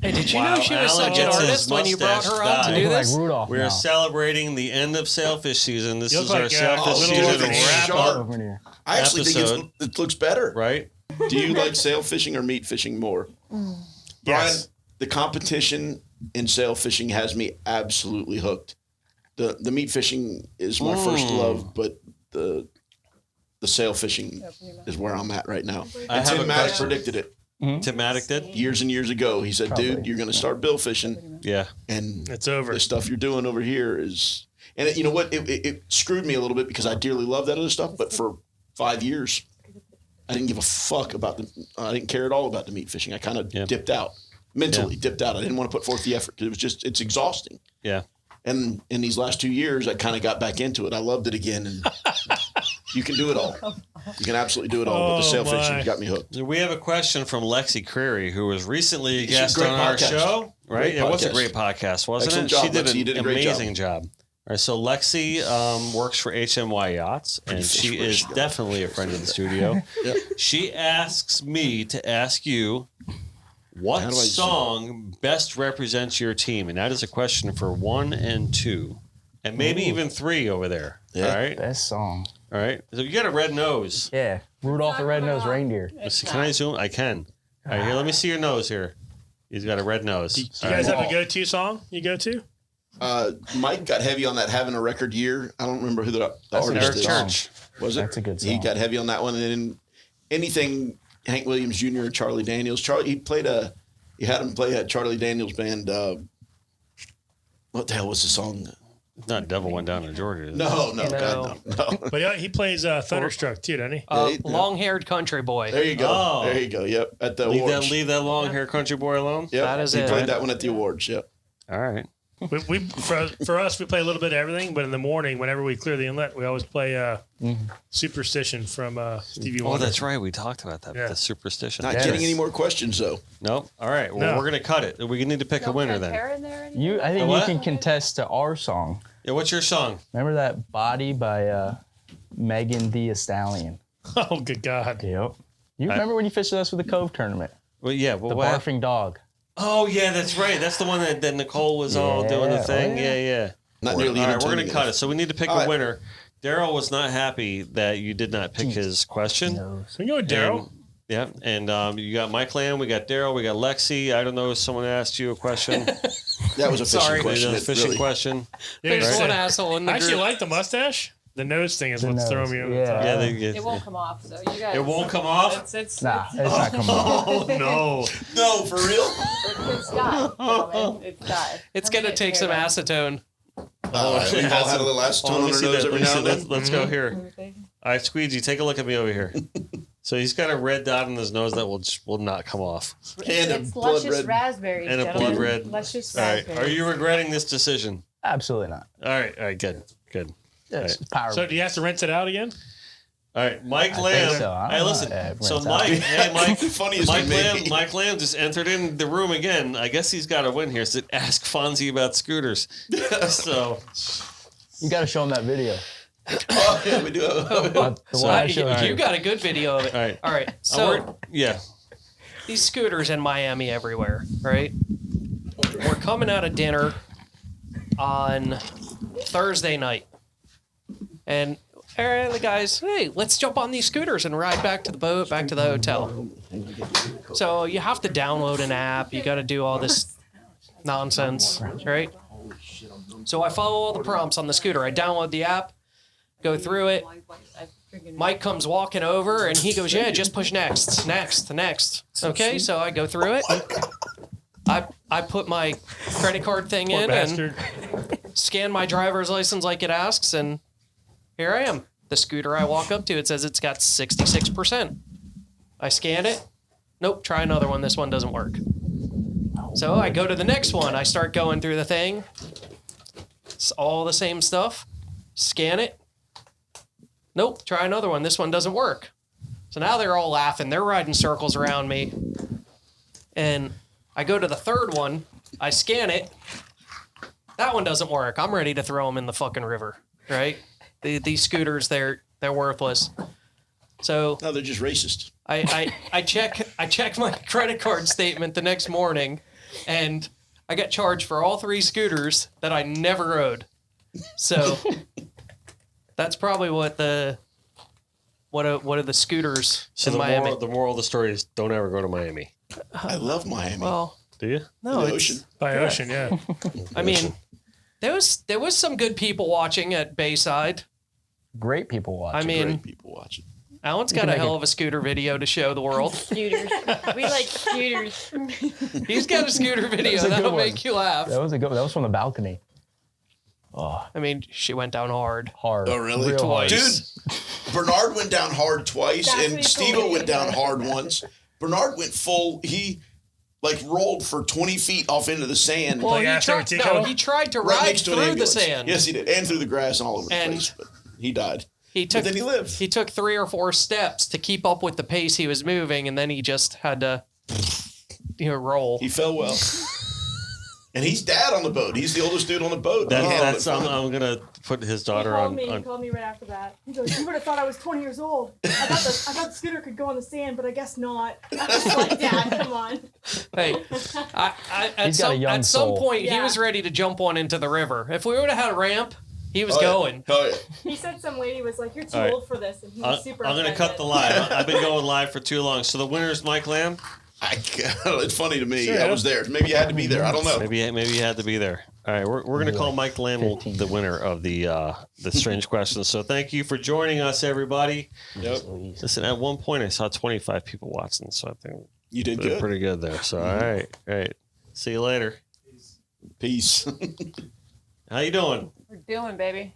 hey, did you Wow, know she was Alan such an gets his artist when you brought her on to mustache do Look like this? Rudolph We are now. celebrating the end of Sailfish season. This You is look our like, Sailfish oh, season look at wrap sharp. up, Over here. I actually episode. think it looks better. right? Do you like sail fishing or meat fishing more? Brian, Yes. the competition in sail fishing has me absolutely hooked. The meat fishing is my first love, but the the sail fishing is where I'm at right now. I And have Tim a Maddox question. predicted it Tim Maddox did? years and years ago. He said, dude, you're going to start bill fishing. Yeah. And It's over. the stuff you're doing over here is, and you know what? It screwed me a little bit because I dearly love that other stuff. But for 5 years, I didn't give a fuck about I didn't care at all about the meat fishing. I kind of dipped out mentally, dipped out. I didn't want to put forth the effort because it's exhausting. Yeah. And in these last 2 years, I kind of got back into it. I loved it again. And you can do it all. You can absolutely do it all. But the sail fishing got me hooked. We have a question from Lexi Creary, who was recently a guest great on our podcast. show. Right? Great It was a podcast. great podcast, wasn't Excellent it? job, She did Lexi. You an did a great amazing job. All right, so Lexi works for HMY Yachts, and she is definitely a friend of the studio. Yep. She asks me to ask you, what How do I song best represents your team? And that is a question for 1 and 2, and maybe even 3 over there. Yeah. All right, Best song. all right. So you got a red nose. Yeah. Rudolph the Red-Nosed Reindeer. Can I zoom? I can. All right, here. Let me see your nose here. He's got a red nose. Do you All guys right. have a go-to song you go to? Mike got heavy on that having a record year. I don't remember who the That's an artist Eric is. Church. Was it? That's a good He song. got heavy on that one. And then anything Hank Williams Jr. or Charlie Daniels. He had him play at Charlie Daniels band. What the hell was the song? Not Devil Went Down to Georgia. is it? No, know. God, no. But yeah, he plays Thunderstruck too, doesn't he? Long-haired country boy. There you go. Oh. There you go. Yep. At the Leave awards. that long hair country boy alone. Yep. That is he it. played that one at the awards. Yep. All right. For us, we play a little bit of everything, but in the morning, whenever we clear the inlet, we always play Superstition from Stevie Oh, Wonder. that's right. We talked about that. Yeah. The superstition. Not Yes. getting any more questions though. Nope. All right. Well, No. we're gonna cut it. We need to pick a winner then. I think you What? can contest to our song. Yeah. What's your song? Remember that Body by Megan Thee Stallion? Oh, good God. Yep. You remember when you fished with us with the Cove tournament? Well, yeah. Well, The what happened? barfing dog. Oh, yeah. That's right. That's the one that Nicole was all doing the Yeah, thing. oh, Yeah. yeah. Yeah. Not All nearly. right. even We're 10 gonna cut it. minutes. So we need to pick All a right. winner. Daryl was not happy that you did not pick his question. No. So we go with Daryl. Yeah, and you got Mike Lamb, we got Daryl, we got Lexi. I don't know if someone asked you a question. That was a fishing Sorry. question. Maybe It a fishing really- question. Yeah, There's just one said- asshole in the I actually group. like the mustache. The nose thing is The what's nose, throwing me over yeah. the top. Yeah, It won't come off, so you guys. It won't come off? It's Nah, it's not coming off. Oh no! No, for real. It's done. gentlemen. It's done. It's going to take some acetone. We've all had a little acetone Oh, on let me our see nose that. every Let me now see and that. then. Let's go here. All right, Squeegee, take a look at me over here. So he's got a red dot on his nose that will not come off. And a It's blood luscious red. raspberries. And a blood gentlemen. red. Luscious All right. raspberries. Are you regretting this decision? Absolutely not. All right. Good. It's power. So do you have to rinse it out again? All right, Mike I Lamb. think so. I don't Hey, know. listen. Yeah, So rinse out. Mike, hey Mike, Funniest Mike thing, Lamb, maybe. Mike Lamb just entered in the room again. I guess he's got to win here. So ask Fonzie about scooters. So You got to show him that video. Oh, yeah, we do. The So- one I You, showed you. got a good video of it. all right. All right. So Yeah. these scooters in Miami everywhere, right? We're coming out of dinner on Thursday night. And the guys, hey, let's jump on these scooters and ride back to the boat, back to the hotel. So you have to download an app. You got to do all this nonsense, right? So I follow all the prompts on the scooter. I download the app, go through it. Mike comes walking over and he goes, yeah, just push next. Okay, so I go through it. I put my credit card thing Poor in bastard. and scan my driver's license like it asks, and here I am. The scooter I walk up to, it says it's got 66%. I scan it. Nope, try another one. This one doesn't work. So I go to the next one. I start going through the thing. It's all the same stuff. Scan it. Nope, try another one. This one doesn't work. So now they're all laughing. They're riding circles around me. And I go to the third one. I scan it. That one doesn't work. I'm ready to throw them in the fucking river, right? These scooters, they're worthless. So No, they're just racist. I check my credit card statement the next morning, and I got charged for all 3 scooters that I never owed. So that's probably what are the scooters So in Miami. the moral of the story is don't ever go to Miami. I love Miami. Well, Do you? no, the it's, ocean. By ocean, yeah. I mean, there was some good people watching at Bayside. Great people watch. I mean, Great people watching. Alan's got a hell of a scooter video to show the world. Scooters. We like scooters. He's got a scooter video That's a good that'll one. make you laugh. That was from the balcony. I mean, she went down hard. Hard. Oh, really? Real hard. Twice. Dude, Bernard went down hard twice, That's what and he Steve told me. went down hard once. Bernard went full. He rolled for 20 feet off into the sand. Like after Tico? he tried to right ride next to an through the ambulance. sand. Yes, he did, and through the grass and all over the And- place. But he died. He took, then he lived. He took 3 or 4 steps to keep up with the pace he was moving, and then he just had to, roll. He fell well. And he's dad on the boat. He's the oldest dude on the boat. That's I'm gonna put his daughter on. He called me right after that. He goes, "You would have thought I was 20 years old. I thought the scooter could go on the sand, but I guess not." I was like, "Dad, come on." Hey, at He's got a young some soul. point, he Yeah. was ready to jump one into the river. If we would have had a ramp, he was going. Oh, yeah. He said some lady was like, "You're too All right. old for this," and he was super. I'm gonna offended. cut the live. I've been going live for too long. So the winner is Mike Lamb. It's funny to me. Sure, I yeah. was there. Maybe you had to be there. I don't know. Maybe you had to be there. All right, we're gonna call Mike Lamb 15. the winner of the strange questions. So thank you for joining us, everybody. Yep. Listen, at one point I saw 25 people watching, so I think You did we're good. pretty good there. So all right. See you later. Peace. How you doing? We're doing, baby.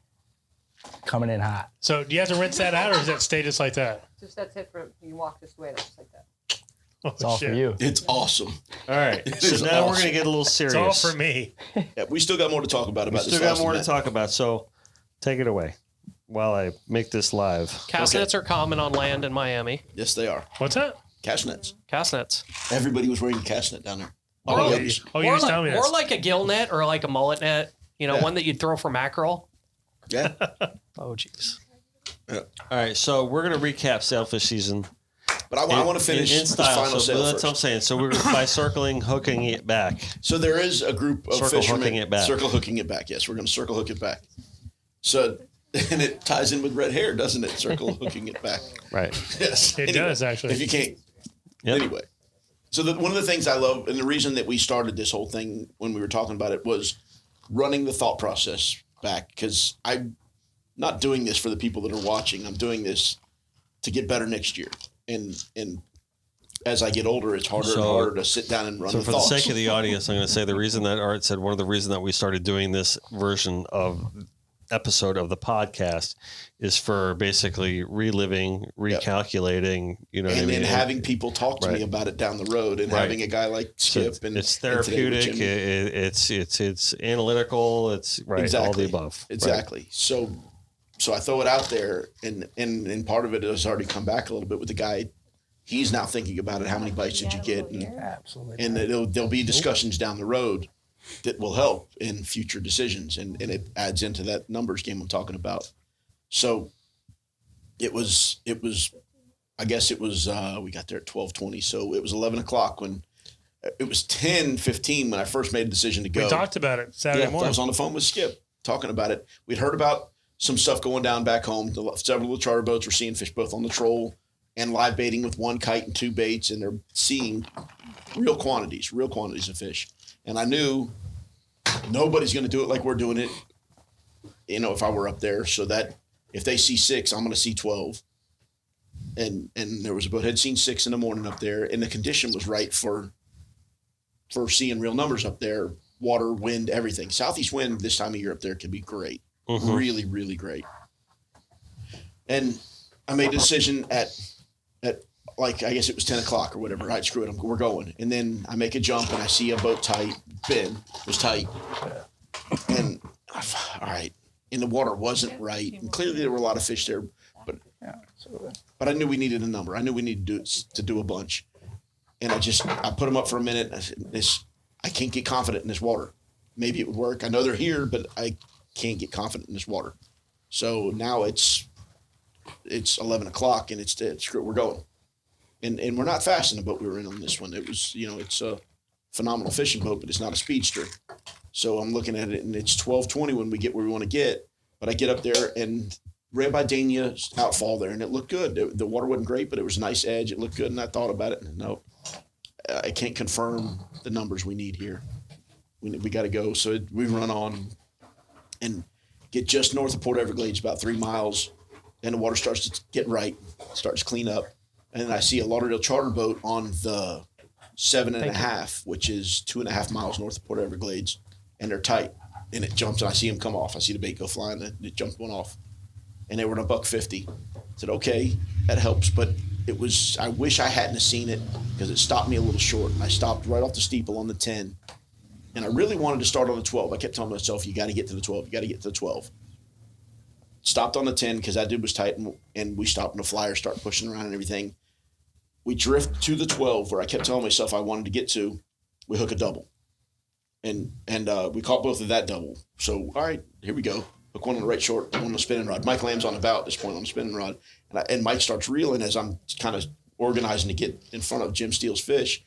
Coming in hot. So do you have to rinse that out, or does that stay just like that? Just that's it for you walk this way, just like that. Oh, It's all for you. It's awesome. All right. It So is now we're awesome. gonna get a little It's serious. all for me. Yeah, we still got more to talk about We this. still got last more to event. talk about. So take it away while I make this live. Cast nets are common on land in Miami. Yes, they are. What's that? Cast nets. Cast nets. Everybody was wearing a cast net down there. Oh, All the you others. just telling me Or this. like a gill net or like a mullet net, Yeah. one that you'd throw for mackerel. Yeah. Oh, jeez. All right. So we're gonna recap Sailfish season. But I want to finish in this style. final So sale that's first. what I'm saying. So we're by circling, hooking it back. So there is a group of Circle fishermen hooking it back. circle hooking it back. Yes, we're going to circle hook it back. So, and it ties in with red hair, doesn't it? Circle hooking it back. Right. Yes, It does, actually. If you can't, Yep. anyway. So one of the things I love, and the reason that we started this whole thing when we were talking about it, was running the thought process back, because I'm not doing this for the people that are watching. I'm doing this to get better next year, and as I get older, it's harder and So- harder to sit down and run So the for thoughts. the sake of the audience, I'm going to say the reason that Art said one of the reasons that we started doing this version of episode of the podcast is for basically reliving, recalculating, you know what I and mean? then having people talk to Right. me about it down the road, and Right. having a guy like So Skip and it's and today with therapeutic. Jimmy. It's analytical. It's right. All Exactly. the above. Right. Exactly. So I throw it out there, and part of it has already come back a little bit with the guy. He's now thinking about it. How many bites did you get? Absolutely. And there'll be discussions down the road that will help in future decisions, and it adds into that numbers game I'm talking about. So it was I guess it was we got there at 12:20, so it was 11 o'clock when it was 10:15 when I first made a decision to go. We talked about it Saturday I morning. was on the phone with Skip talking about it. We'd heard about some stuff going down back home. Several of the charter boats were seeing fish both on the troll and live baiting with 1 kite and 2 baits, and they're seeing real quantities of fish. And I knew nobody's going to do it like we're doing it, if I were up there, so that if they see 6, I'm going to see 12. And there was a boat had seen 6 in the morning up there, and the condition was right for seeing real numbers up there. Water, wind, everything. Southeast wind this time of year up there can be great. Mhm. Really, really great. And I made a decision at like, I guess it was 10 o'clock or whatever. Right, screw it, we're going. And then I make a jump and I see a boat tight. Ben was tight. And all right. And the water wasn't right. And clearly there were a lot of fish there, but I knew we needed a number. I knew we needed to do a bunch. And I put them up for a minute. And I said, I can't get confident in this water. Maybe it would work. I know they're here, but I can't get confident in this water. So now it's 11 o'clock and we're going. And we're not fast in the boat we were in on this one. It was, it's a phenomenal fishing boat, but it's not a speedster. So I'm looking at it and it's 12:20 when we get where we want to get. But I get up there and Rabbi Dania's outfall there, and it looked good. The water wasn't great, but it was a nice edge. It looked good, and I thought about it. And no, I can't confirm the numbers we need here. We got to go. So we run on and get just north of Port Everglades, about 3 miles, and the water starts to get right, starts to clean up. And then I see a Lauderdale charter boat on the 7.5, which is 2.5 miles north of Port Everglades, and they're tight. And it jumps, and I see them come off. I see the bait go flying, and it jumped one off. And they were in $1.50. I said, okay, that helps. But I wish I hadn't have seen it because it stopped me a little short. I stopped right off the steeple on the 10. And I really wanted to start on the 12. I kept telling myself, you got to get to the 12. You got to get to the 12. Stopped on the 10 because that dude was tight, and we stopped, and the flyer started pushing around and everything. We drift to the 12 where I kept telling myself I wanted to get to. We hook a double. And we caught both of that double. So, all right, here we go. Hook one on the right short, one on the spinning rod. Mike Lamb's on the bow at this point on the spinning rod. And Mike starts reeling as I'm kind of organizing to get in front of Jim Steele's fish.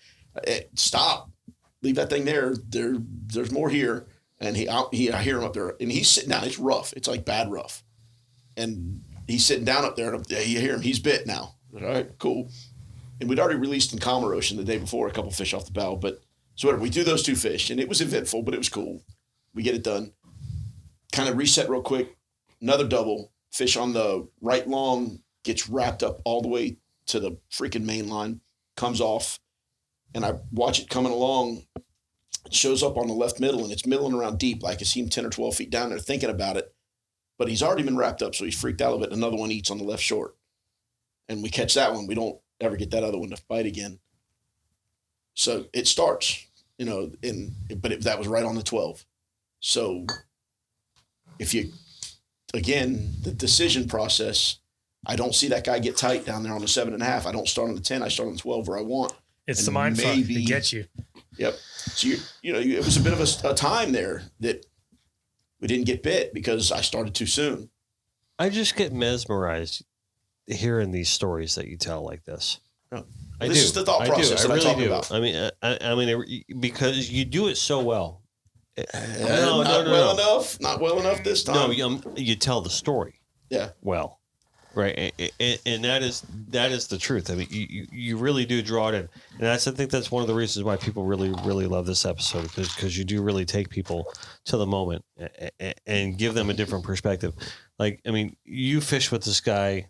Stop. Leave that thing there. There's more here. And I hear him up there. And he's sitting down. It's rough. It's like bad rough. And he's sitting down up there. And you hear him. He's bit now. All right, cool. And we'd already released in Calmer Ocean the day before a couple fish off the bow. But so whatever, we do those 2 fish. And it was eventful, but it was cool. We get it done. Kind of reset real quick. Another double. Fish on the right long gets wrapped up all the way to the freaking main line. Comes off. And I watch it coming along. It shows up on the left middle, and it's middling around deep. Like I see him 10 or 12 feet down there thinking about it. But he's already been wrapped up, so he's freaked out of it. Another one eats on the left short. And we catch that one. We don't ever get that other one to bite again. So it starts, that was right on the 12. So the decision process, I don't see that guy get tight down there on the 7.5. I don't start on the 10. I start on the 12 where I want. It's the mind fuck that gets you. Yep. So it was a bit of a time there that we didn't get bit because I started too soon. I just get mesmerized hearing these stories that you tell like this. Oh. This is the thought process that I talk about. I mean, because you do it so well. Not well enough this time. No, you tell the story. Yeah. Well, right, and that is the truth. I mean, you really do draw it in, and I think that's one of the reasons why people really, really love this episode because you do really take people to the moment and give them a different perspective. Like, I mean, you fish with this guy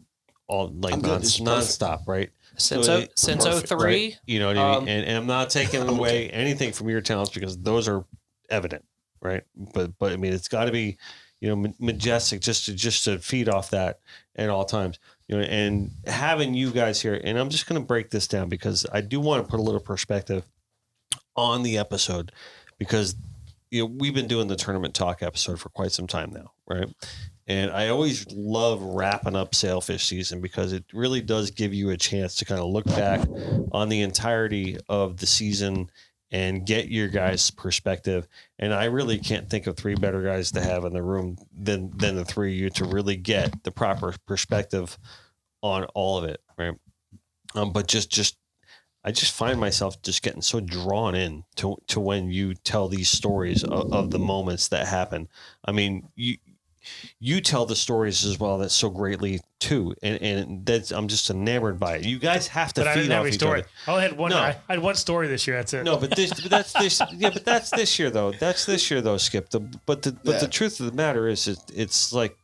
all nonstop, right? Since 03, right? You know what I mean? And I'm not taking away anything from your talents because those are evident, right? But I mean, it's got to be, majestic just to feed off that at all times, and having you guys here. And I'm just going to break this down because I do want to put a little perspective on the episode because, we've been doing the tournament talk episode for quite some time now, right? And I always love wrapping up Sailfish season because it really does give you a chance to kind of look back on the entirety of the season and get your guys' perspective. And I really can't think of 3 better guys to have in the room than the 3 of you to really get the proper perspective on all of it, right? But I just find myself just getting so drawn in to when you tell these stories of the moments that happen. I mean, you tell the stories as well that so greatly too, and that's I'm just enamored by it. You guys have to feed off each other. I only had one. No. I had one story this year. That's it. No, but that's this. Yeah, but that's this year though. That's this year though, Skip. The truth of the matter is, it's like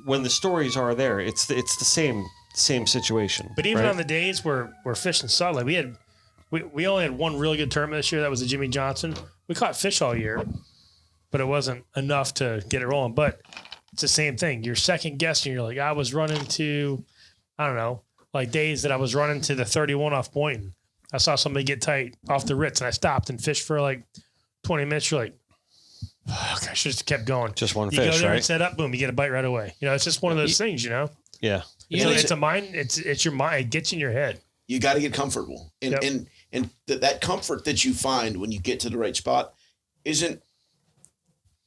when the stories are there, it's the same situation. But even right? on the days where we're fishing solid, we only had one really good tournament this year. That was the Jimmy Johnson. We caught fish all year, but it wasn't enough to get it rolling. But it's the same thing. You're second guessing. You're like, I was running to, I don't know, like days that I was running to the 31 off Boynton. I saw somebody get tight off the Ritz, and I stopped and fished for like 20 minutes. You're like, oh, I should have kept going. Just one you fish, go there right? and set up, boom, you get a bite right away. It's just one of those things, Yeah. It's a mind. It's your mind. It gets in your head. You got to get comfortable, and that comfort that you find when you get to the right spot isn't.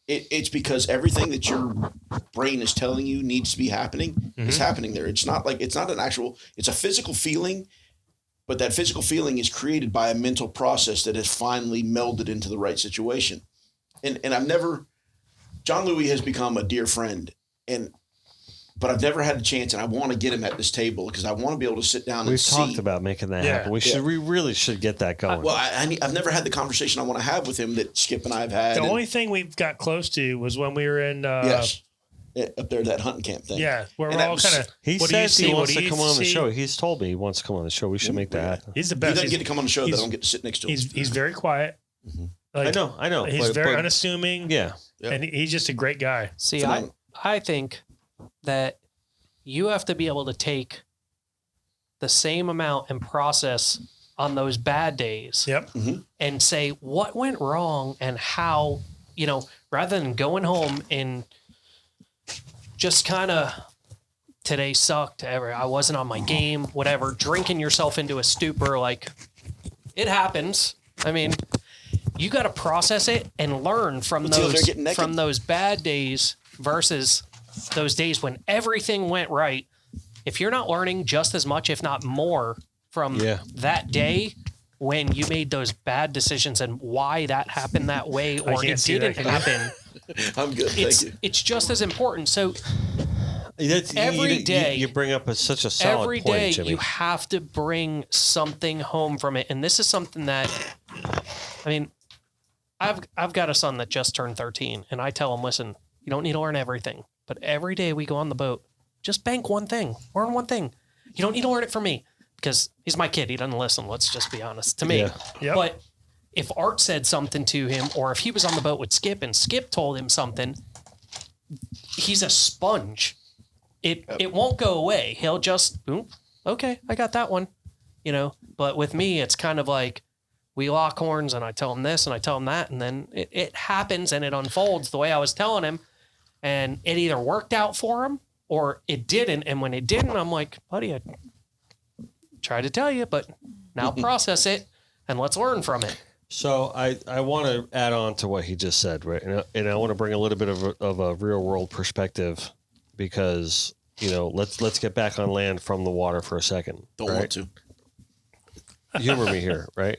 It's because everything that your brain is telling you needs to be happening is happening there. It's not an actual. It's a physical feeling, but that physical feeling is created by a mental process that has finally melded into the right situation. And John Louis has become a dear friend, but I've never had the chance, and I want to get him at this table because I want to be able to sit down and see. We've talked about making that happen. We really should get that going. I've never had the conversation I want to have with him that Skip and I have had. The only thing we've got close to was when we were in up there, that hunting camp thing. Yeah, where And we're that all was- kind of. He What do you says see? he What wants do to you come on the see? show. He's told me he wants to come on the show. We should make that happen. He's the He best. doesn't get to come on the show that I he's- don't get to sit next to him. He's very quiet. Like, I know. He's but- very but- unassuming. Yeah. Yeah. And he's just a great guy. See, Phenomenal. I think that you have to be able to take the same amount and process on those bad days Yep. and say what went wrong and how, rather than going home and just kind of today sucked, I wasn't on my game, whatever, drinking yourself into a stupor. Like, it happens. I mean, you got to process it and learn from Until they're getting naked. those bad days versus those days when everything went right. If you're not learning just as much, if not more, from that day when you made those bad decisions and why that happened that way or can't it see didn't that. happen, I'm good. Thank you. it's just as important. So Every day- you bring up such a solid every point, day Jimmy. you have to bring something home from it. And this is something that, I mean, I've got a son that just turned 13 and I tell him, listen, you don't need to learn everything, but every day we go on the boat, just bank one thing, learn one thing. You don't need to learn it from me because he's my kid. He doesn't listen. Let's just be honest to me. Yeah. Yep. But if Art said something to him, or if he was on the boat with Skip and Skip told him something, he's a sponge. It won't go away. He'll just, okay, I got that one, But with me, it's kind of like we lock horns, and I tell him this, and I tell him that, and then it happens and it unfolds the way I was telling him, and it either worked out for him or it didn't. And when it didn't, I'm like, buddy, I tried to tell you, but now process it and let's learn from it. So I want to add on to what he just said, right? And I want to bring a little bit of a real world perspective because, let's get back on land from the water for a second. Don't right? want to. Humor me here, right?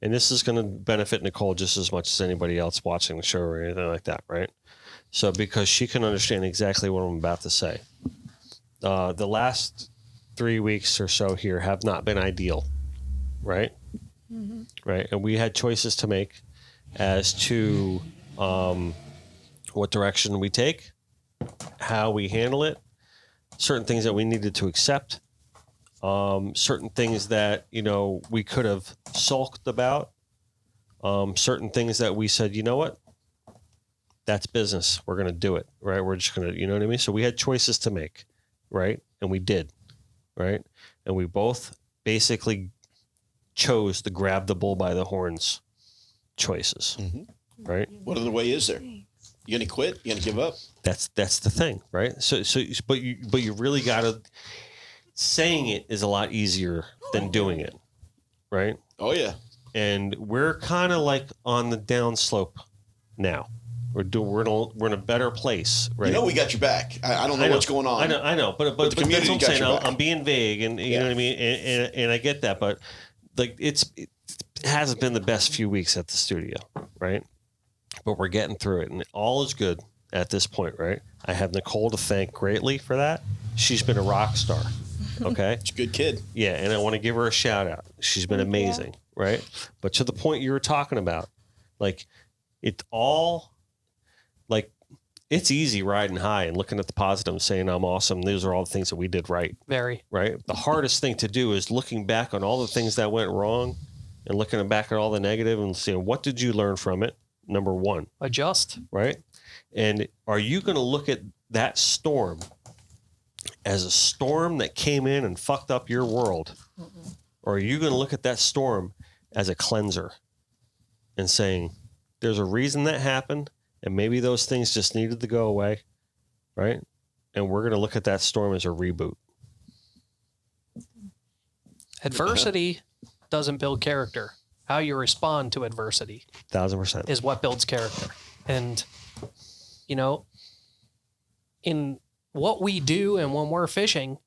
And this is going to benefit Nicole just as much as anybody else watching the show or anything like that, right? So because she can understand exactly what I'm about to say. The last 3 weeks or so here have not been ideal, right? Mm-hmm. Right. And we had choices to make as to what direction we take, how we handle it, certain things that we needed to accept, certain things that, we could have sulked about, certain things that we said, you know what? That's business. We're going to do it, right? We're just going to, you know what I mean? So we had choices to make, right? And we did, right? And we both basically chose to grab the bull by the horns choices, right? What other way is there? You gonna quit? You gonna give up? That's the thing, right? So but you really gotta, saying it is a lot easier than doing it, right? Oh yeah. And we're kind of like on the downslope now. We're in a better place, right? We got your back. I don't know what's going on. I know, but the that's community what I'm got saying. your back. I'm being vague, and you know what I mean, and I get that, but like it hasn't been the best few weeks at the studio, right? But we're getting through it, and all is good at this point, right? I have Nicole to thank greatly for that. She's been a rock star, okay? She's a good kid. Yeah, and I want to give her a shout out. She's been amazing, right? But to the point you were talking about, like it all, like it's easy riding high and looking at the positive and saying I'm awesome. These are all the things that we did right. Very. Right? The hardest thing to do is looking back on all the things that went wrong and looking back at all the negative and saying, what did you learn from it? Number one. Adjust. Right? And are you going to look at that storm as a storm that came in and fucked up your world? Or are you going to look at that storm as a cleanser and saying, there's a reason that happened and maybe those things just needed to go away, right? And we're going to look at that storm as a reboot. Adversity doesn't build character. How you respond to adversity 1,000% is what builds character. And, in what we do and when we're fishing,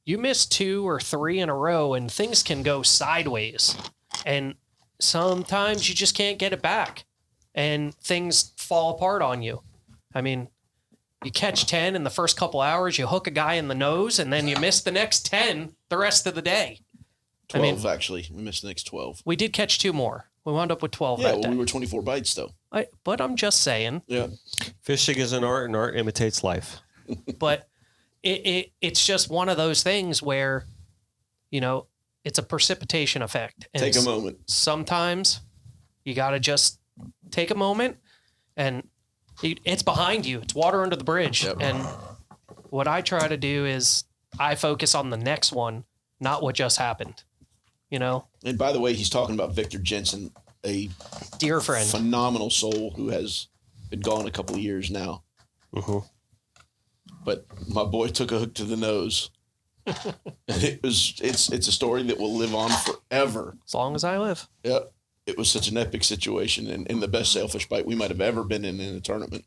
you miss 2 or 3 in a row and things can go sideways. And sometimes you just can't get it back and things fall apart on you. I mean, you catch 10 in the first couple hours, you hook a guy in the nose, and then you miss the next 10 the rest of the day. 12, actually. We missed the next 12. We did catch 2 more. We wound up with 12 Yeah, that well, day. we were 24 bites, though. But I'm just saying. Yeah. Fishing is an art, and art imitates life. But it's just one of those things where, you know, it's a precipitation effect. And Take a moment. Sometimes you got to just take a moment, and it's behind you. It's water under the bridge. Yep. And what I try to do is I focus on the next one, not what just happened, you know? And by the way, he's talking about Victor Jensen, a Dear friend. phenomenal soul who has been gone a couple of years now. Mm-hmm. But my boy took a hook to the nose. And it's a story that will live on forever. As long as I live. Yeah. It was such an epic situation and the best sailfish bite we might have ever been in a tournament.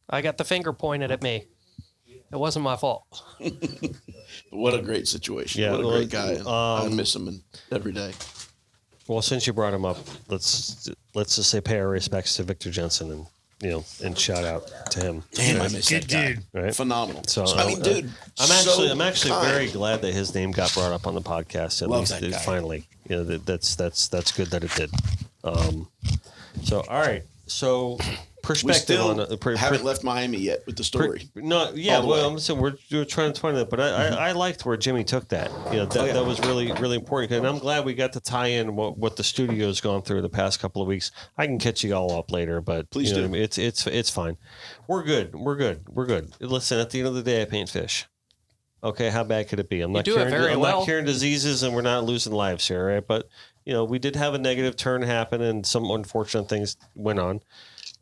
I got the finger pointed at me. It wasn't my fault. What a great situation. Yeah, what a great guy. I um, miss him every day. Well, since you brought him up, let's just say pay our respects to Victor Jensen and, you know, and shout out to him. Damn, I miss Good that guy. dude. Right? Phenomenal. So, I mean, dude, I'm actually very glad that his name got brought up on the podcast. At Love least that guy. finally, you know, that's good that it did. So all right, so We perspective still on haven't left Miami yet with the story. No, yeah, All the well, way. I'm saying we're trying to find that, but I liked where Jimmy took that. You know, that was really important, and I'm glad we got to tie in what the studio's gone through the past couple of weeks. I can catch you all up later, but Please you know do. what I mean? It's fine. We're good. Listen, at the end of the day, I paint fish. Okay, how bad could it be? I'm not do it very I'm well. not curing diseases, and we're not losing lives here, right? But you know, we did have a negative turn happen, and some unfortunate things went on,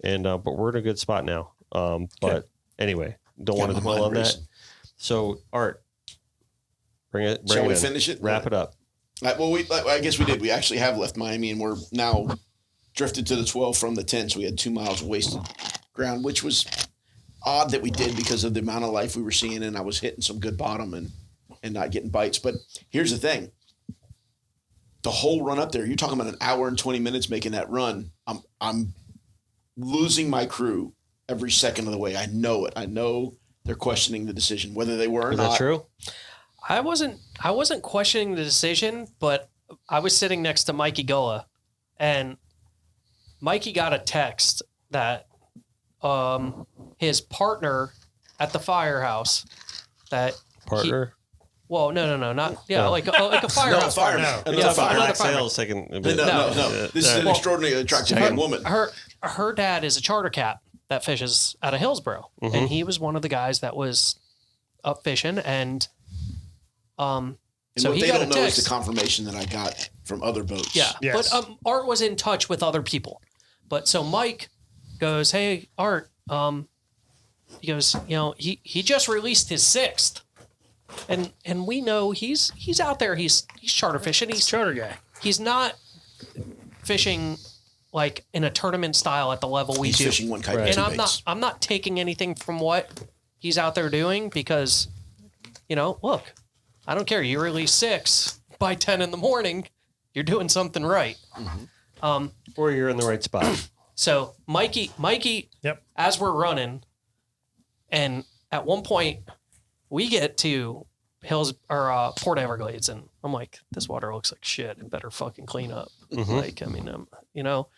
and but we're in a good spot now. But anyway, don't want to my dwell mind on that. racing. So, Art, bring Shall we in. finish it? Wrap it up. I guess we did. We actually have left Miami, and we're now drifted to the 12 from the 10. So we had 2 miles of wasted ground, which was odd that we did because of the amount of life we were seeing, and I was hitting some good bottom and not getting bites. But here's the thing. The whole run up there, you're talking about an hour and 20 minutes making that run. I'm losing my crew every second of the way. I know it. I know they're questioning the decision, whether they were or Is not. that true? I wasn't questioning the decision, but I was sitting next to Mikey Gullah, and Mikey got a text that his partner at the firehouse Partner? well, no, not like a firehouse fireman. partner. No, Yeah, fireman. another Max fireman. Sales taking a No. bit. This is an Well, extraordinarily attractive young woman. Her dad is a charter cap that fishes out of Hillsboro, and he was one of the guys that was up fishing, and And so what he they got don't a know is text. the confirmation that I got from other boats. Yeah, Yes. but Art was in touch with other people. But so Mike goes, "Hey, Art," he goes, "You know, he just released his 6th, and we know he's out there. He's charter fishing. He's Charter guy. He's not fishing like in a tournament style at the level we He's do. fishing one kite Right. with And two I'm baits. not taking anything from what he's out there doing because, you know, look, I don't care. You release 6 by 10 in the morning, you're doing something right. Or you're in the right spot. So Mikey, Yep. as we're running, and at one point we get to Hills or Port Everglades, and I'm like, this water looks like shit. It better fucking clean up. Like, I mean, you know,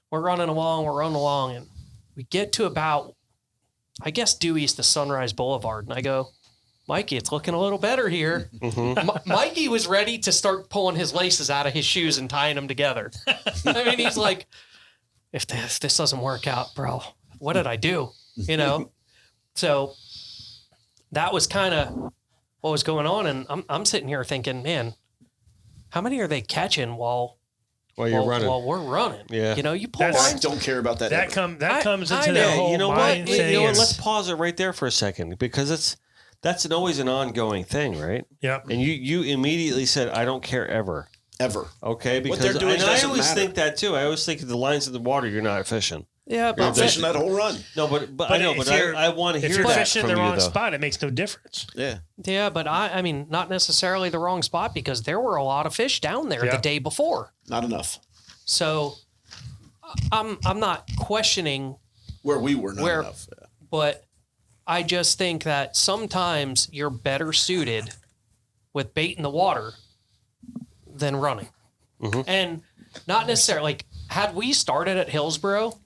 we're running along, and we get to about, I guess, due east of Sunrise Boulevard, and I go, Mikey, it's looking a little better here. Mikey was ready to start pulling his laces out of his shoes and tying them together. I mean, he's like, if this doesn't work out, bro, what did I do? You know? So that was kind of what was going on. And I'm sitting here thinking, man, how many are they catching while You're running. while we're running? Yeah. You know, you pull That's- I lines. don't care about that. That ever. comes I into know. the whole you know what? mind thing. You know what? is- Let's pause it right there for a second because that's always an ongoing thing, right? Yep. And you immediately said, "I don't care ever." Ever. Okay, because they're doing and I doesn't always matter. think that too. I always think the lines in the water, you're not fishing. Yeah, I'm but fishing that whole run. No, but I know, if but you're- I want to If hear you're that fishing from in the you, wrong though. spot, it makes no difference. Yeah. yeah, but I mean, not necessarily the wrong spot because there were a lot of fish down there Yeah. the day before. Not enough. So I'm not questioning, Where we were, not Where- enough. Yeah. but I just think that sometimes you're better suited with bait in the water than running. And not necessarily like had we started at Hillsboro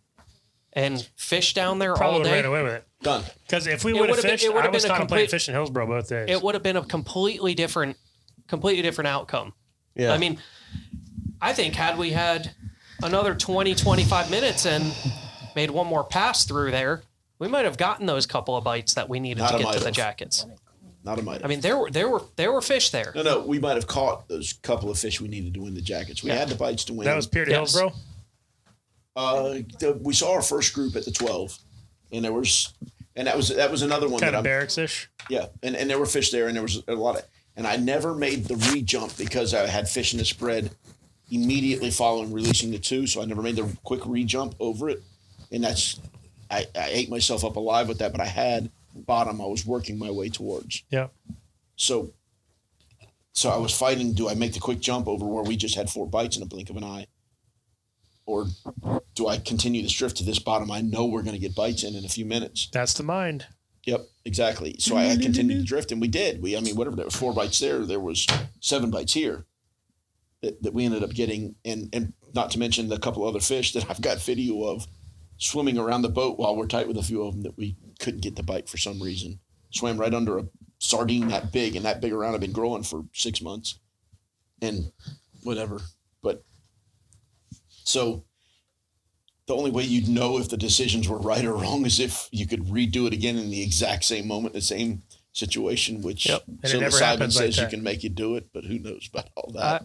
and fish down there Probably all would have ran day. away with it. Done. Because if we It would have would've been- fished, it would've I was been a contemplating complete- fishing Hillsborough both days. It would have been a completely different outcome. Yeah. I mean, I think had we had another 20, 25 minutes and made one more pass through there, we might have gotten those couple of bites that we needed Not to a get might to the have. jackets. Not a might. I mean, there were fish there. No, we might have caught those couple of fish we needed to win the jackets. We had the bites to win. That was Pier to Yes. Hillsborough? We saw our first group at the 12, and that was another one Kind that of barracks-ish. yeah, and there were fish there, and there was a lot of, and I never made the re-jump because I had fish in the spread immediately following releasing the 2, so I never made the quick re-jump over it, and that's I ate myself up alive with that, but I had bottom I was working my way towards. Yeah. So I was fighting, do I make the quick jump over where we just had 4 bites in a blink of an eye? Or do I continue this drift to this bottom? I know we're going to get bites in a few minutes. That's the mind. Yep, exactly. So I continued to drift, and we did. Whatever, there was 4 bites there was 7 bites here that we ended up getting, and not to mention the couple other fish that I've got video of swimming around the boat while we're tight with a few of them that we couldn't get the bite for some reason. Swam right under a sardine that big, and that big around. I've been growing for 6 months, and whatever. But so the only way you'd know if the decisions were right or wrong is if you could redo it again in the exact same moment, the same situation, which Yep. And it Simon never Simon happens like says you that. can make you do it, but who knows about all that.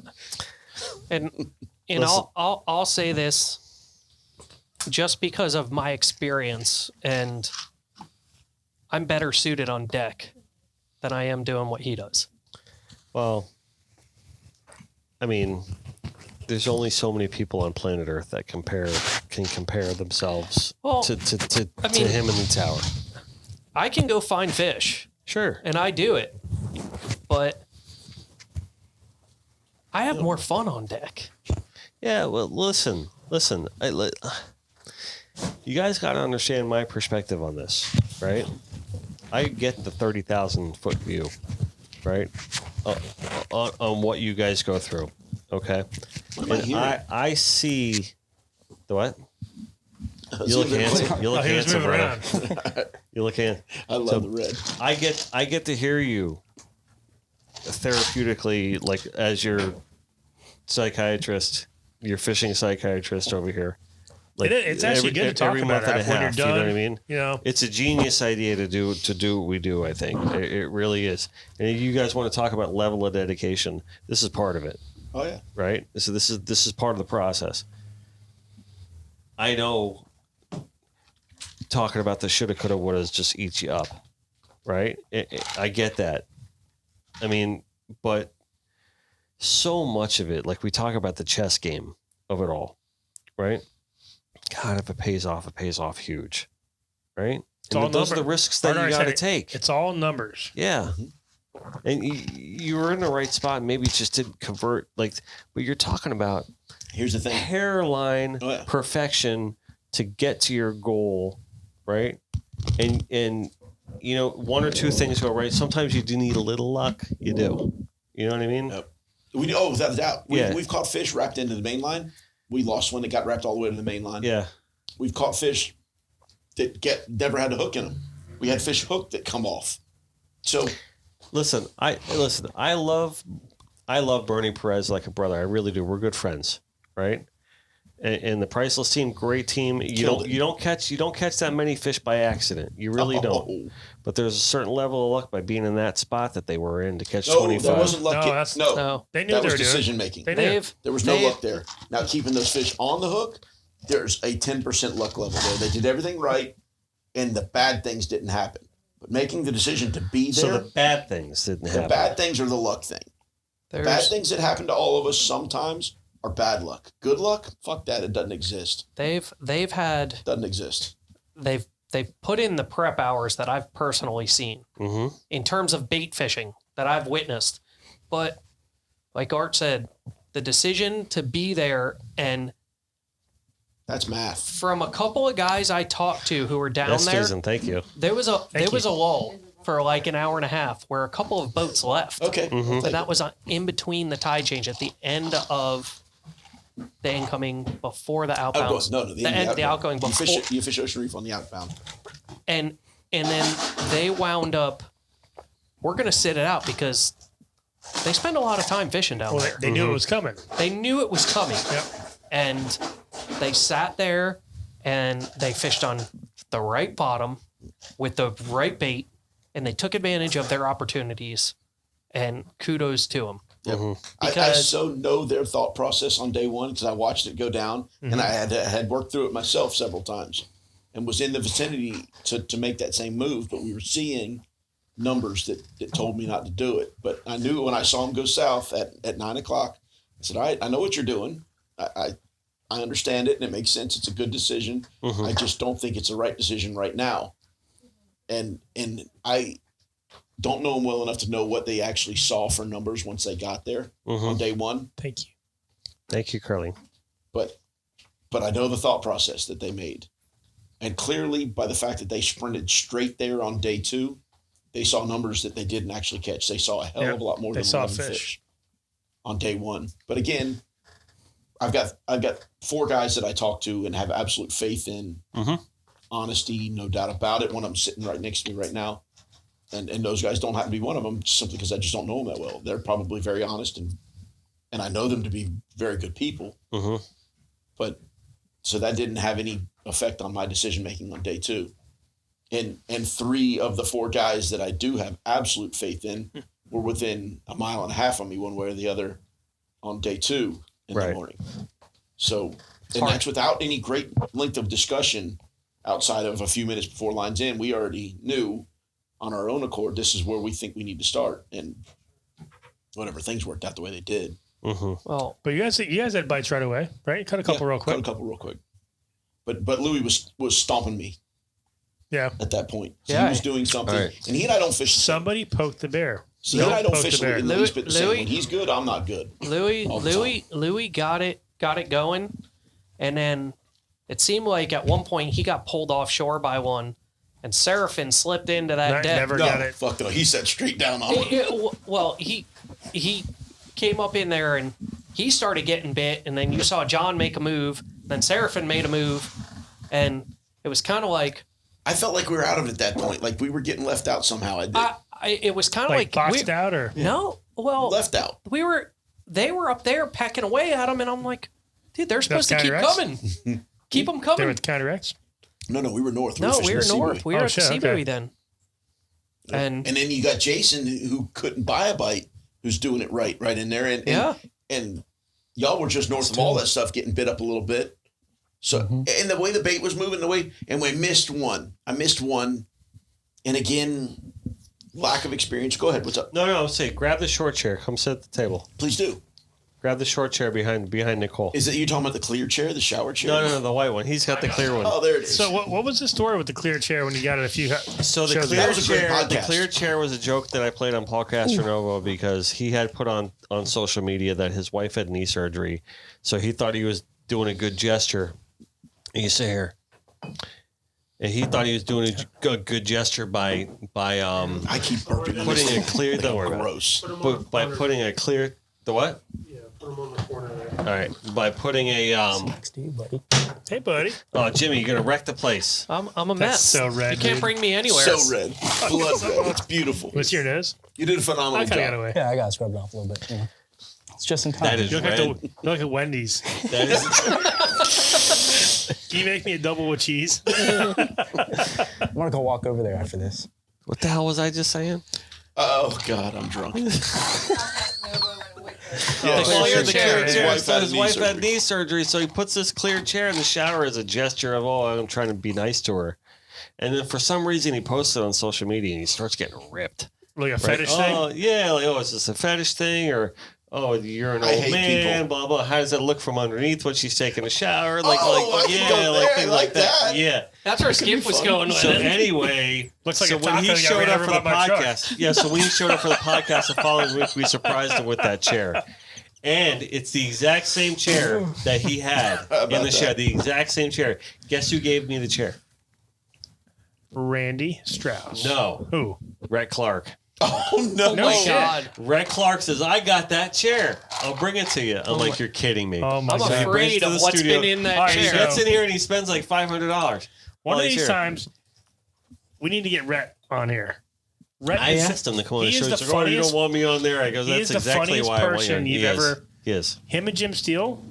And Listen. I'll say this, just because of my experience, and I'm better suited on deck than I am doing what he does. Well, I mean, there's only so many people on planet Earth that can compare themselves Well, to I mean- him in the tower. I can go find fish, Sure. and I do it, but I have more fun on deck. Yeah. Well, listen. You guys got to understand my perspective on this, right? I get the 30,000 foot view, right? On what you guys go through. Okay. What am I And hearing? I see the what? You See look if they're handsome. playing. You look Oh, he was handsome, moving brother. around. You look handsome. I love the red. I get to hear you therapeutically, like as your psychiatrist, your fishing psychiatrist over here. Like It's actually good to talk every about month and a it when you're half. done. You know what I mean? You know, It's a genius idea to do what we do. I think it really is. And if you guys want to talk about level of dedication, this is part of it, Oh yeah. right? So this is part of the process. I know talking about the shoulda, coulda, wouldas just eats you up, right? I get that. I mean, but so much of it, like we talk about the chess game of it all, right? God, if it pays off huge, right? all And those are the number. risks that you Already got to said it. take. It's all numbers. Yeah. And you were in the right spot. Maybe it just didn't convert. Like, but you're talking about Here's the thing. hairline Oh, yeah. perfection to get to your goal, right? And you know, 1 or 2 things go right. Sometimes you do need a little luck. You do. You know what I mean? Yep. Without a doubt. We've caught fish wrapped into the main line. We lost one that got wrapped all the way to the main line. Yeah. We've caught fish that never had a hook in them. We had fish hooked that come off. So Listen, I love Bernie Perez like a brother. I really do. We're good friends, right? And the Priceless team, great team. You don't catch that many fish by accident. You really don't. But there's a certain level of luck by being in that spot that they were in to catch No, 25. that wasn't luck. No, that's- No. They knew that they was were doing. decision making. They knew. There was no luck there. Now keeping those fish on the hook, there's a 10% luck level there. They did everything right, and the bad things didn't happen. But making the decision to be So there, the bad things didn't the happen. bad things are the luck thing. Bad There's things that happen to all of us sometimes are bad luck. Good luck, fuck that. It doesn't exist. they've Doesn't exist. they've put in the prep hours that I've personally seen Mm-hmm. in terms of bait fishing that I've witnessed. But like Art said, the decision to be there, and That's math. from a couple of guys I talked to who were down Yes, there, Susan, thank you. there was a Thank you. lull for like an hour and a half where a couple of boats left. Okay. Mm-hmm. But that was in between the tide change at the end of the incoming before the outbound. The outgoing before. You fish Ocean Reef on the outbound. And then they wound up, we're going to sit it out because they spend a lot of time fishing down there. They knew it was coming. They knew it was coming. Yep. And they sat there and they fished on the right bottom with the right bait, and they took advantage of their opportunities, and kudos to them. Yep. I so know their thought process on day one because I watched it go down, and I had worked through it myself several times and was in the vicinity to make that same move, but we were seeing numbers that told me not to do it. But I knew when I saw them go south at 9 o'clock, I said, all right, I know what you're doing. I understand it, and it makes sense. It's a good decision. I just don't think it's the right decision right now. And I don't know them well enough to know what they actually saw for numbers once they got there on day one. Thank you. Thank you, Karlene. But I know the thought process that they made. And clearly, by the fact that they sprinted straight there on day two, they saw numbers that they didn't actually catch. They saw a hell of a lot more than 11 fish on day one. But again, I've got 4 guys that I talk to and have absolute faith in. Honesty, no doubt about it. One of them sitting right next to me right now. And those guys don't happen to be one of them simply because I just don't know them that well. They're probably very honest and I know them to be very good people. But so that didn't have any effect on my decision making on day two. And 3 of the 4 guys that I do have absolute faith in were within a mile and a half of me one way or the other on day 2 in the morning. So, and that's without any great length of discussion outside of a few minutes before lines in. We already knew on our own accord, this is where we think we need to start. And whatever, things worked out the way they did. Well, but you guys had bites right away, right? Cut a couple real quick. Cut a couple real quick. But Louis was stomping me. Yeah. At that point. So he was doing something. Right. And he and I don't fish. Somebody poked the bear. So he and I don't fish in the least bit the same. When he's good, I'm not good. Louis got it going. And then it seemed like at one point he got pulled offshore by one, and Seraphin slipped into that deck. Never got it. Fuck no. He sat straight down on it. Well, he came up in there and he started getting bit, and then you saw John make a move, then Seraphin made a move, and it was kind of like, I felt like we were out of it at that point. Like we were getting left out somehow. It was kind of like boxed out or no, well, left out. They were up there pecking away at them, and I'm like, dude, they're supposed to keep coming. Keep them coming. They were at the Counter X? No, we were north. We were north. We were at the Seabury then. And then you got Jason who couldn't buy a bite, who's doing it right in there. And y'all were just north of all that stuff, getting bit up a little bit. So, and the way the bait was moving, and we missed one. I missed one. And again, lack of experience. Go ahead. What's up? No. Say, grab the short chair. Come sit at the table. Please do. Grab the short chair behind Nicole. Is it you talking about the clear chair, the shower chair? No, the white one. He's got the clear one. Oh, there it is. So what was the story with the clear chair when you got it a few? So the clear chair was a joke that I played on Paul Castronovo because he had put on social media that his wife had knee surgery, so he thought he was doing a good gesture. And you say here, and he thought he was doing a good gesture by I keep burping. Putting a clear. Don't worry about gross. But by putting a clear the what? Put them on the corner there. All right, by putting a Next to you, buddy. Hey, buddy. Oh, Jimmy, you're gonna wreck the place. I'm a That's mess. so red. You can't dude. bring me anywhere. So red, blood red. It's beautiful. What's your nose? You did a phenomenal I kind of got job. away. Yeah, I got scrubbed off a little bit. Yeah. It's just in time. That is You look like a Wendy's. That is. Can you make me a double with cheese? I want to go walk over there after this. What the hell was I just saying? Oh God, I'm drunk. His wife had knee surgery, so he puts this clear chair in the shower as a gesture of, I'm trying to be nice to her. And then for some reason he posted on social media and he starts getting ripped. Like a fetish thing? Yeah, is this a fetish thing? Or, you're an old man, blah, blah. How does it look from underneath when she's taking a shower? Like that. Yeah. That's where Skip was going with So it. anyway, Looks like when he showed up for the podcast, so when he showed up for the podcast the following week, we surprised him with that chair. And it's the exact same chair that he had in the shed. The exact same chair. Guess who gave me the chair? Randy Strauss. No. Who? Rhett Clark. Oh no! No my shit. God. Red Clark says, I got that chair. I'll bring it to you. I'm like, you're kidding me. Oh my I'm God. he brings afraid to of the what's studio. been in that All right, He chair. gets in here and he spends like $500. One of Holy these shit. times, we need to get Rhett on here. Rhett I is- asked him to come on the he show. is He's the like, oh, you funniest- don't want me on there. I goes, he that's is the exactly funniest why I want person you. you've He is. ever- He is. Him and Jim Steele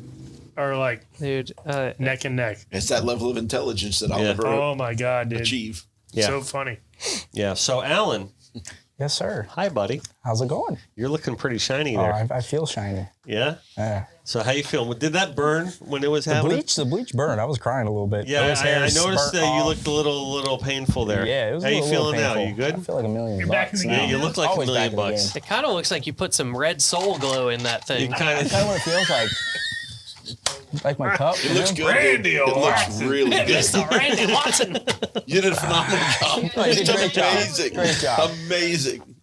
are like Dude, neck and neck. It's that level of intelligence that I'll Yeah. never Oh my God, dude. achieve. Yeah. So funny. Yeah. So, Alan, Yes, sir. hi, buddy. How's it going? You're looking pretty shiny Oh, there. I feel shiny. Yeah? Yeah. So, how you feeling? Did that burn when it was The happening? bleach burned. I was crying a little bit. Yeah, Those I hairs noticed burnt that you off. looked a little painful there. Yeah, it was How a you little feeling now? painful. You good? I feel like $1 million. You're back in the now. game. Yeah, you look like Always $1 million back in the bucks. game. it kind of looks like you put some red soul glow in that You thing. kind That's kind of what it feels like. Like my cup. It looks good. Dude. It looks really good. Mr. Randy Watson. You did a phenomenal job. Oh, you did a great job. Amazing. Great job. Amazing.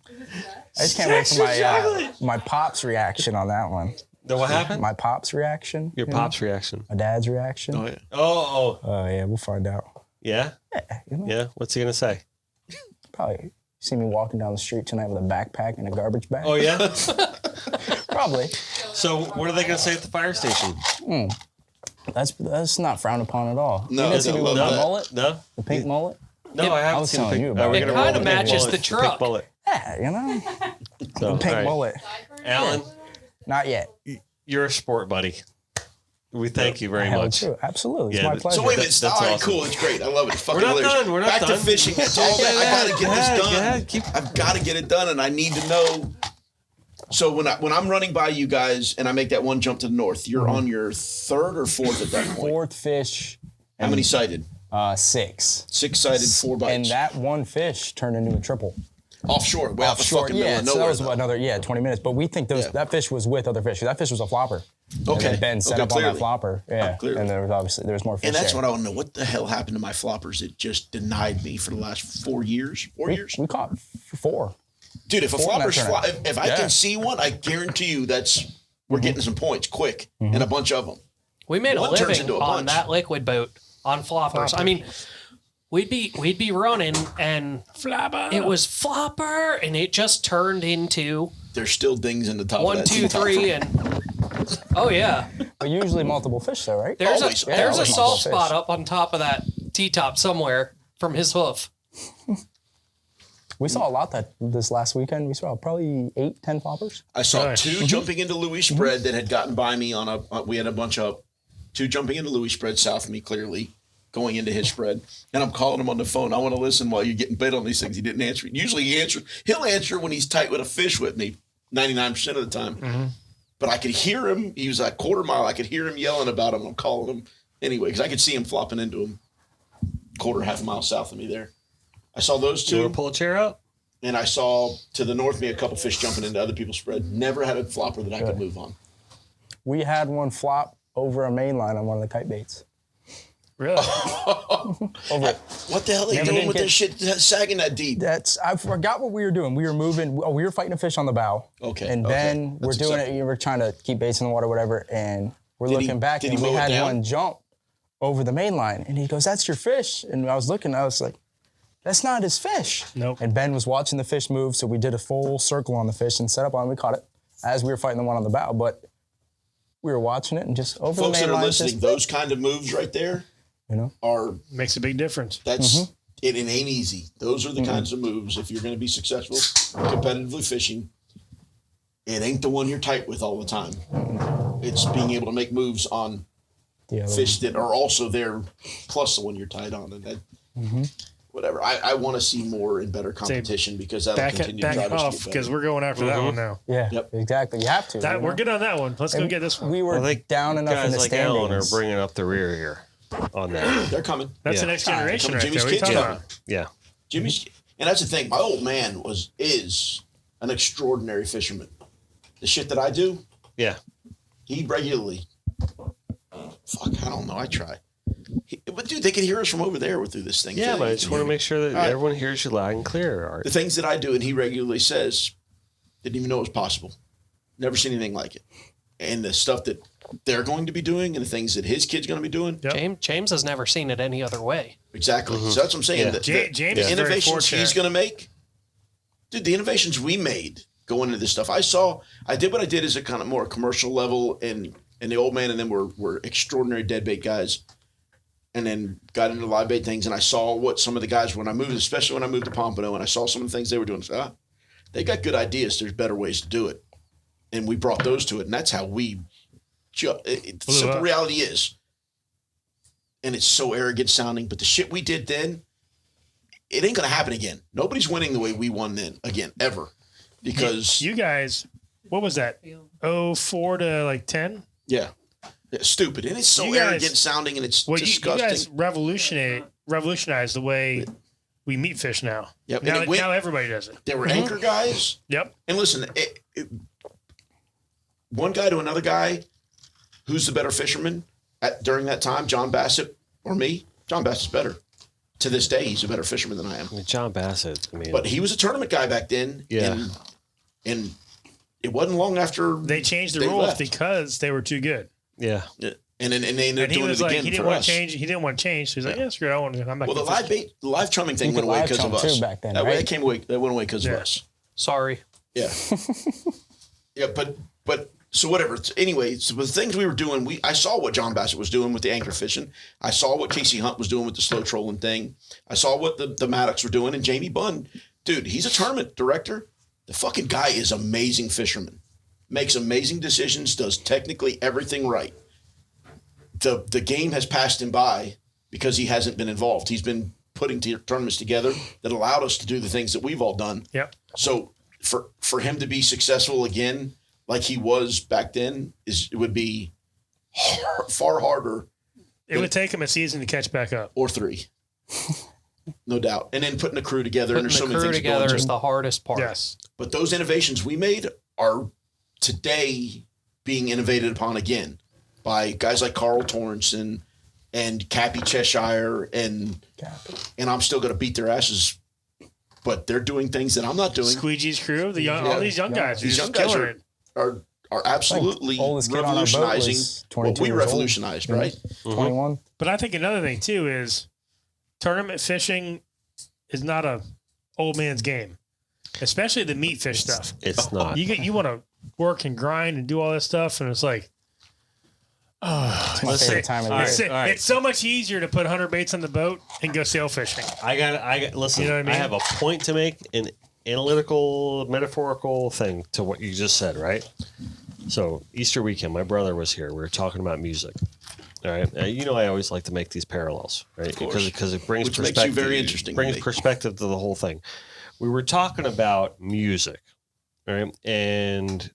I just can't wait for my pop's reaction on that one. What happened? My pop's reaction. Your you know? pop's reaction. My dad's reaction. Oh yeah. Oh, Oh yeah, we'll find out. yeah? You know, Yeah? What's he going to say? probably see me walking down the street tonight with a backpack and a garbage bag. Oh, yeah? Probably. So, what are they going to say at the fire station? That's not frowned upon at all. No, you didn't see me I with love my that. mullet, No? the pink mullet. No, I haven't was seen the telling pink. you about we're it. gonna It roll kinda the pink matches bullet, the pink truck. bullet. Yeah, you know, So, pink all right. mullet. Alan, Not yet. you're a sport buddy. We thank you very Hell, much. too. Absolutely, it's Yeah, my but- pleasure. So wait a minute. That's All right, awesome. cool. It's great. I love it. It's fucking We're not hilarious. done. We're not Back done. to fishing. That's all that. I gotta get Go ahead, this go done. ahead. Keep- I've got to get it done, and I need to know. So when I'm running by you guys and I make that one jump to the north, you're on your third or fourth at that point. Fourth fish, How many sighted? 6. 6-sided, 4 bites. And that one fish turned into a triple. Offshore, way out the Offshore, fucking middle yeah. of So nowhere. that was though. another 20 minutes. But we think Yeah. that fish was with other fish. That fish was a flopper. And Okay. then Ben set Okay, up on clearly. that flopper. Yeah. Clearly. And there was more fish. And that's there. what I want to know. What the hell happened to my floppers? It just denied me for the last 4 years. 4 years? we caught 4. Dude, if a Four in that flopper's fly, tournament. if I Yeah. can see one, I guarantee you we're getting some points quick and a bunch of them. We made a One turns living into a on bunch. that liquid boat on floppers. I mean, we'd be running and Flabber. it was flopper and it just turned into There's still dings in the top. 1, of that 2, 3 and oh yeah. But usually multiple fish, though, right? There's Always, a there's a always. soft Fish. spot up on top of that T-top somewhere from his hoof. We saw a lot this last weekend. We saw probably 8, 10 floppers. I saw Nice. 2 jumping into Louis spread that had gotten by me on we had a bunch of 2 jumping into Louis spread south of me clearly going into his spread. And I'm calling him on the phone. I want to listen while you're getting bait on these things. He didn't answer. Usually he'll answer when he's tight with a fish with me 99% of the time. But I could hear him. He was a quarter mile. I could hear him yelling about him. I'm calling him anyway because I could see him flopping into him half a mile south of me there. I saw those You want 2. to pull a chair out? And I saw to the north of me a couple fish jumping into other people's spread. Never had a flopper that I could move on. We had one flop over a main line on one of the kite baits. Really? Over it. What the hell are they Never doing did with get- this shit sagging that deep? I forgot what we were doing. We were moving. We were fighting a fish on the bow. Okay, And okay. then we're That's doing acceptable. it. We're trying to keep baits in the water, whatever. And we're Did he- looking back, did and he we mow it had down? one jump over the main line. And he goes, "That's your fish." And I was looking. I was like, "That's not his fish." Nope. And Ben was watching the fish move, so we did a full circle on the fish and set up on it. We caught it as we were fighting the one on the bow, but we were watching it and just over Folks the that main are line. listening, Just, those kind of moves right there are Makes a big difference. that's it ain't easy. Those are the kinds of moves if you're going to be successful competitively fishing. It ain't the one you're tight with all the time. It's being able to make moves on yeah, fish that are also there, plus the one you're tied on, and that. Whatever. I want to see more and better competition because that'll Back continue to back drive us off to get because better. we're going after that one now. Yeah, Yep. exactly. You have to. That you we're know? good on that one. Let's go get this one. We were I think down enough in guys the like Alan are standings. bringing up the rear here on that. They're coming. That's Yeah. the next generation right Jimmy's there. What are you kids talking coming. about? Yeah. Jimmy's, and that's the thing. My old man is an extraordinary fisherman. The shit that I do, Yeah. he regularly. Fuck, I don't know. I try. But dude, they can hear us from over there through this thing. Yeah, too. but I just want to make sure that All right. everyone hears you loud and clear. Art. The things that I do, and he regularly says, didn't even know it was possible. Never seen anything like it. And the stuff that they're going to be doing, and the things that his kid's going to be doing, Yep. James has never seen it any other way. exactly. So that's what I'm saying. Yeah. The James is very innovations fortunate. he's going to make, dude, the innovations we made going into this stuff. I did what I did as a kind of more commercial level, and the old man and them were extraordinary deadbait guys. And then got into live bait things, and I saw what some of the guys, when I moved, especially when I moved to Pompano, and I saw some of the things they were doing. So, they got good ideas. There's better ways to do it. And we brought those to it, and that's how we the simple reality is, and it's so arrogant sounding, but the shit we did then, it ain't going to happen again. Nobody's winning the way we won then again, ever. Because you guys, what was that? 04 to like 10? Yeah. Stupid, and it's so arrogant sounding, and it's disgusting. You guys revolutionized the way we meat fish now. Yep. Now everybody does it. There were anchor guys. Yep. And listen, one guy to another guy, who's the better fisherman during that time, John Bassett or me? John Bassett's better. To this day, he's a better fisherman than I am. John Bassett, but he was a tournament guy back then. Yeah. And it wasn't long after they changed the rules because they were too good. Yeah. And they ended up doing it again he didn't want to change. He didn't want to change. So he's like, yeah, screw it. I want to come back. Well, the live chumming thing went away because of us. Back then, that went away because of us. Sorry. Yeah. Yeah, but so whatever. Anyway, so the things we were doing, I saw what John Bassett was doing with the anchor fishing. I saw what Casey Hunt was doing with the slow trolling thing. I saw what the Maddocks were doing, and Jamie Bunn, dude, he's a tournament director. The fucking guy is amazing fisherman. Makes amazing decisions, does technically everything right. The game has passed him by because he hasn't been involved. He's been putting tournaments together that allowed us to do the things that we've all done. Yep. So for him to be successful again, like he was back then, it would be far harder. It would take him a season to catch back up, or 3, no doubt. And then putting a crew together. And there's so many things together is the hardest part. Yes. But those innovations we made are today being innovated upon again by guys like Carl Torrance and Cappy Cheshire and I'm still going to beat their asses, but they're doing things that I'm not doing. Squeegee's crew, all these young guys, these young guys are absolutely revolutionizing what we revolutionized, right? 21. But I think another thing too is tournament fishing is not a old man's game, especially the meat fish stuff. It's not. You want to work and grind and do all this stuff, and it's like, It's my favorite time of the year. It's so much easier to put 100 baits on the boat and go sail fishing. I got. Listen, You know what I mean? I have a point to make, an analytical, metaphorical thing to what you just said, right? So Easter weekend, my brother was here. We were talking about music. All right, I always like to make these parallels, right? Because it brings Which perspective. makes you very interesting. Brings perspective to the whole thing. We were talking about music, right? And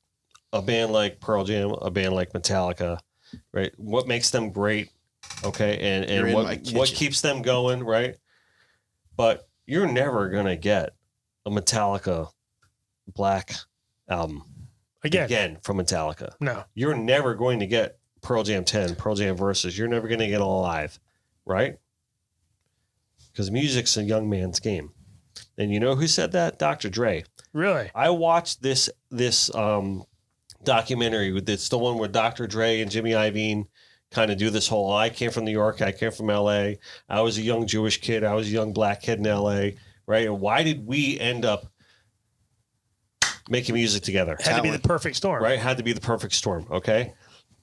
a band like Pearl Jam, a band like Metallica, right? What makes them great, okay? And what keeps them going, right? But you're never gonna get a Metallica Black album again from Metallica. No, you're never going to get Pearl Jam 10, Pearl Jam Versus. You're never going to get Alive, right? Because music's a young man's game. And you know who said that? Dr. Dre. Really? I watched this documentary. It's the one where Dr. Dre and Jimmy Iovine kind of do this whole, I came from New York, I came from LA, I was a young Jewish kid, I was a young black kid in LA, right? And why did we end up making music together? Had to be the perfect storm. Right? Had to be the perfect storm, okay?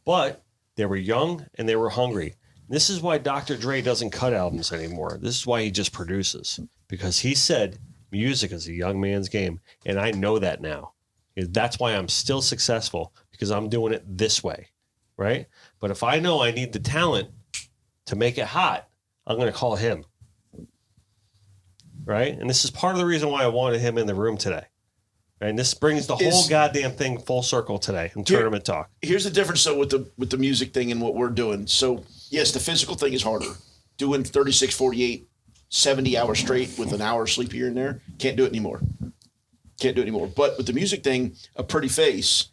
But they were young and they were hungry. This is why Dr. Dre doesn't cut albums anymore. This is why he just produces. Because he said music is a young man's game. And I know that now. That's why I'm still successful, because I'm doing it this way, right? But if I know I need the talent to make it hot, I'm going to call him, right? And this is part of the reason why I wanted him in the room today. Right? And this brings the whole goddamn thing full circle today in tournament talk. Here's the difference, though, with the music thing and what we're doing. So, yes, the physical thing is harder. Doing 36, 48, 70 hours straight with an hour sleep here and there, can't do it anymore. But with the music thing, a pretty face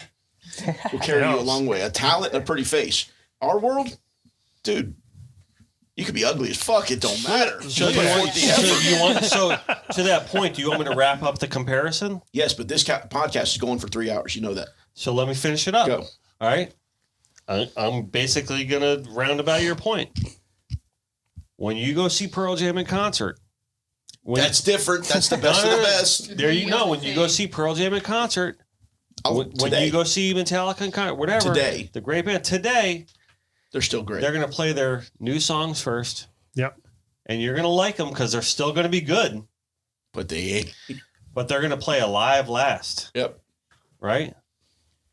will carry you a long way. A talent and a pretty face. Our world, dude, you could be ugly as fuck. It don't matter. So to that point, do you want me to wrap up the comparison? Yes, but this podcast is going for 3 hours. You know that. So let me finish it up. Go. All right. I'm basically going to round about your point. When you go see Pearl Jam in concert, That's different. That's the best of the best. There you go. When you go see Pearl Jam in concert, when you go see Metallica in concert, whatever. Today. The great band. Today. They're still great. They're going to play their new songs first. Yep. And you're going to like them because they're still going to be good. But they're going to play Alive last. Yep. Right?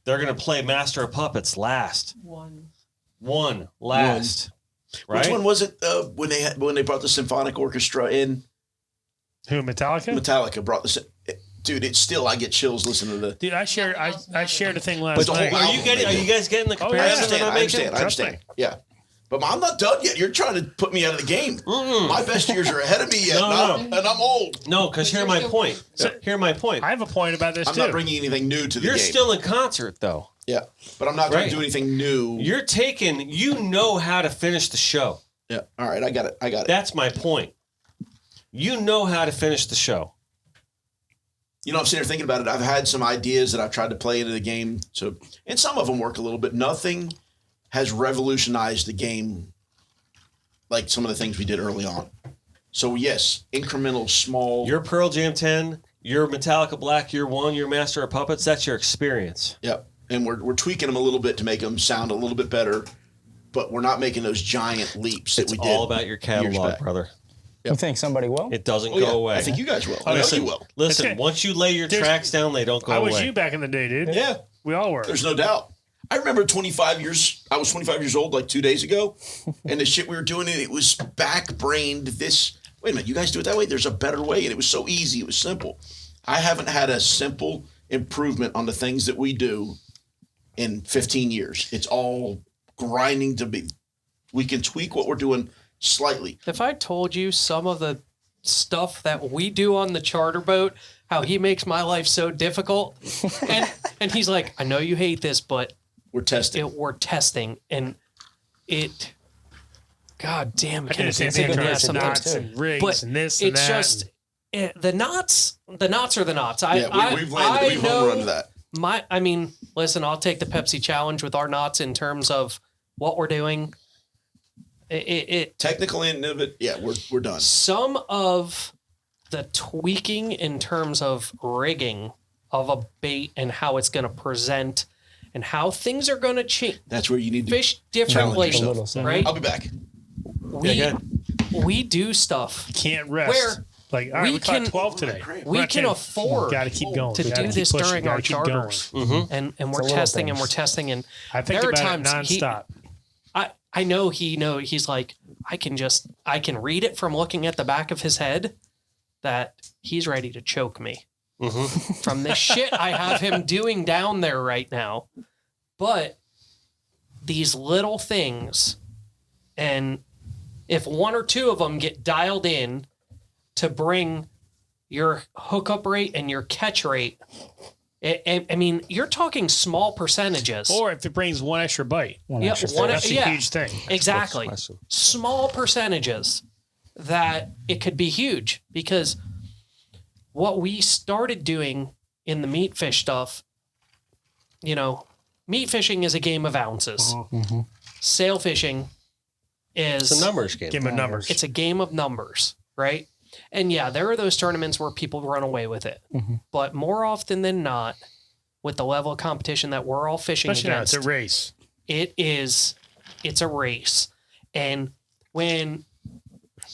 They're going to play Master of Puppets last. One last. Right? Which one was it when they brought the symphonic orchestra in? Who, Metallica? Metallica brought the... Dude, it's still, I get chills listening to the... Dude, I shared a thing last night. Are you guys getting the comparison I understand. Yeah. But I'm not done yet. You're trying to put me out of the game. My best years are ahead of me yet, and I'm old. No, because here's my point. I have a point about this, I'm too. not bringing anything new to the game. You're still in concert, though. Yeah, but I'm not going to do anything new. You know how to finish the show. Yeah, all right, I got it. That's my point. You know how to finish the show. You know, I'm sitting here thinking about it. I've had some ideas that I've tried to play into the game, and some of them work a little bit. Nothing has revolutionized the game like some of the things we did early on. So yes, incremental, small. Your Pearl Jam 10, your Metallica Black Year 1, your Master of Puppets, that's your experience. Yep. And we're tweaking them a little bit to make them sound a little bit better, but we're not making those giant leaps that we did. It's all about your catalog, brother. You think somebody will? It doesn't go away. I think you guys will. I know you will. Listen, once you lay your tracks down, they don't go away. I was you back in the day, dude. Yeah. We all were. There's no doubt. I remember 25 years. I was 25 years old like 2 days ago, and the shit we were doing, it was back-brained. Wait a minute, you guys do it that way? There's a better way, and it was so easy. It was simple. I haven't had a simple improvement on the things that we do in 15 years. It's all grinding to be. We can tweak what we're doing slightly. If I told you some of the stuff that we do on the charter boat, how he makes my life so difficult, and he's like, I know you hate this, but we're testing. We're testing, and it. God damn it! I can say knots and rigs and this and that. It's just the knots. The knots are the knots. We've home run to that. I mean, listen, I'll take the Pepsi challenge with our knots in terms of what we're doing. Technical end of it, yeah, we're done. Some of the tweaking in terms of rigging of a bait and how it's going to present and how things are going to change. That's where you need to fish differently, right? I'll be back. We do stuff. You can't rest. Where like, all right, we caught 12 today. We can afford to keep going. To do this during our charters. And we're testing and we're testing. And I think there are about times it nonstop. I know he's like, I can read it from looking at the back of his head that he's ready to choke me from the shit I have him doing down there right now. But these little things, and if one or two of them get dialed in to bring your hookup rate and your catch rate, I mean, you're talking small percentages. Or if it brings one extra bite. That's a huge thing. Exactly. Small percentages that it could be huge, because what we started doing in the meat fish stuff, meat fishing is a game of ounces. Sail fishing is a numbers game. Game of numbers. It's a game of numbers, right? And yeah, there are those tournaments where people run away with it. But more often than not, with the level of competition that we're all fishing against, it's a race. It's a race. And when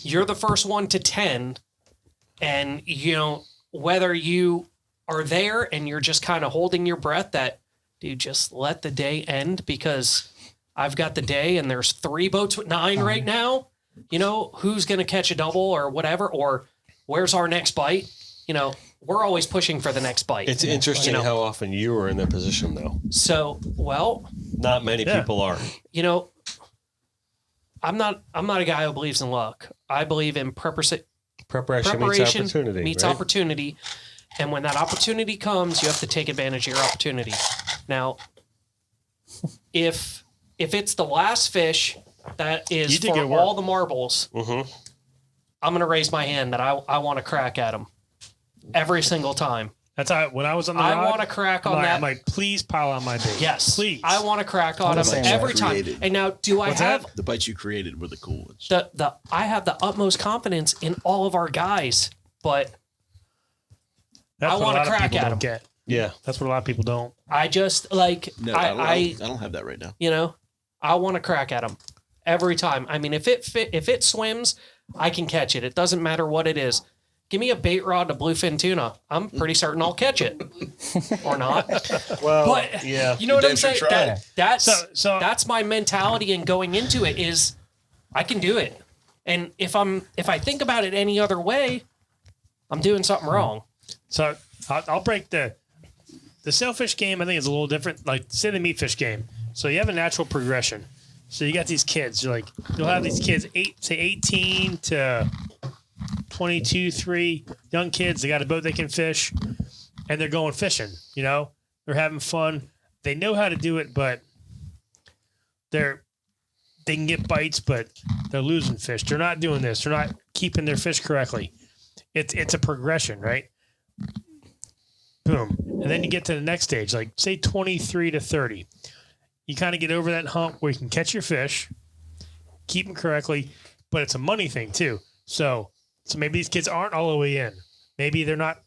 you're the first one to 10, and whether you are there and you're just kind of holding your breath that, dude, just let the day end because I've got the day and there's 3 boats with 9 right now. Who's going to catch a double or whatever, or where's our next bite? We're always pushing for the next bite. It's interesting how often you were in that position, though. So, not many people are. I'm not a guy who believes in luck. I believe in preparation meets opportunity. And when that opportunity comes, you have to take advantage of your opportunity. Now, if it's the last fish that is for all the marbles, I'm going to raise my hand that I want to crack at them every single time. That's how, when I was on the rod, I want to crack on that. I'm like, please pile on my bait. Yes. Please. I want to crack on them every time. And now, the bites you created were the cool ones. I have the utmost confidence in all of our guys but That's I what a want lot to of crack people at don't them. get. Yeah. That's what a lot of people don't. I just like No, I don't have that right now. you know, I want to crack at them every time. I mean, if it swims, I can catch it. It doesn't matter what it is. Give me a bait rod, a bluefin tuna. I'm pretty certain I'll catch it, or not. Well, But yeah. you know what I'm damn sure saying? try. That's my mentality in going into it. Is I can do it, and if I think about it any other way, I'm doing something wrong. So I'll break the sailfish game. I think is a little different. Like say the meatfish game. So you have a natural progression. So you got these kids. You'll have these kids 18 to 22, 3 young kids. They got a boat they can fish, and they're going fishing. You know, they're having fun. They know how to do it, but they can get bites, but they're losing fish. They're not doing this. They're not keeping their fish correctly. It's a progression, right? Boom. And then you get to the next stage, like say 23 to 30. You kind of get over that hump where you can catch your fish, keep them correctly, but it's a money thing too. So maybe these kids aren't all the way in. Maybe they're not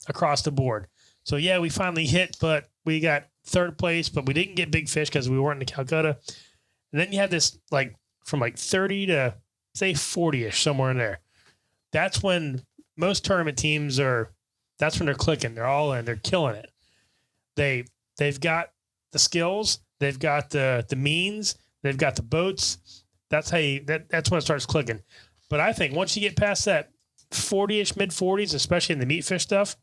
across the board. So yeah, we finally hit, but we got third place, but we didn't get big fish because we weren't in Calcutta. And then you have this from 30 to say 40-ish, somewhere in there. That's when most tournament teams that's when they're clicking. They're all in. They're killing it. They've got the skills. They've got the means. They've got the boats. That's how that's when it starts clicking. But I think once you get past that 40-ish, mid-40s, especially in the meat fish stuff,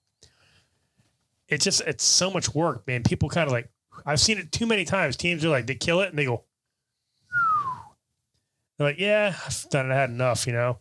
it's so much work, man. People kind of I've seen it too many times. Teams are they kill it and they go, they're like, yeah, I've done it. I had enough, you know?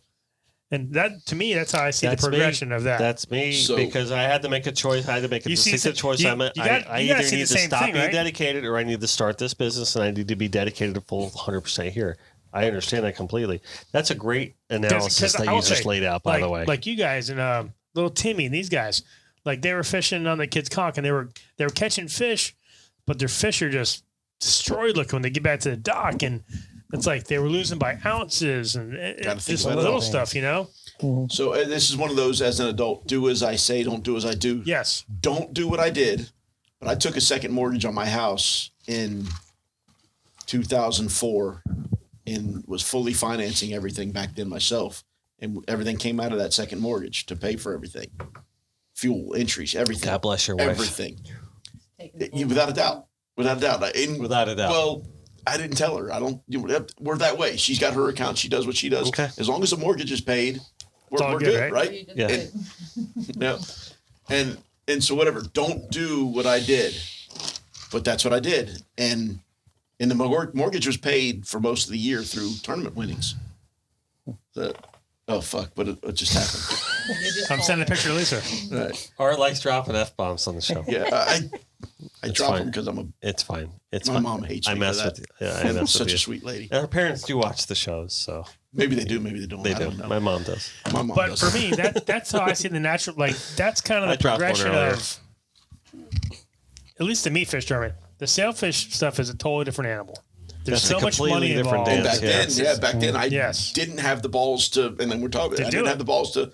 And that, to me, that's how I see the progression of that. That's me because I had to make a choice. I had to make a distinctive choice. I either need to stop being dedicated or I need to start this business and I need to be dedicated to full 100% here. I understand that completely. That's a great analysis that you just laid out, by the way. Like you guys and little Timmy and these guys, they were fishing on the kids' conch and they were catching fish, but their fish are just destroyed looking when they get back to the dock, and it's like they were losing by ounces and just little stuff, you know? So this is one of those, as an adult, do as I say, don't do as I do. Yes. Don't do what I did, but I took a second mortgage on my house in 2004 and was fully financing everything back then myself. And everything came out of that second mortgage to pay for everything. Fuel, entries, everything. God bless your wife. Everything. Without a doubt. Without a doubt. Without a doubt. Well, I didn't tell her. We're that way. She's got her account. She does what she does. Okay. As long as the mortgage is paid, we're good, right? Yeah. Yeah. And so whatever. Don't do what I did, but that's what I did. And the mortgage was paid for most of the year through tournament winnings. Oh fuck! But it just happened. I'm sending a picture to Lisa. Right. Art likes dropping F-bombs on the show. Yeah, I drop them because It's fine. It's my fine. mom hates me. I mess with you. Yeah, I mess Such with you. a sweet lady. And her parents do watch the shows, so Maybe they do. Maybe they don't. they I do. don't know. My mom does. My mom But does. for me, that's how I see the natural, that's kind of I the dropped one progression earlier. of, at least the meat fish tournament. The sailfish stuff is a totally different animal. There's That's a so much completely money different involved. dance. back then, I Yes. didn't have the balls to, and then we're talking. I didn't have the balls to.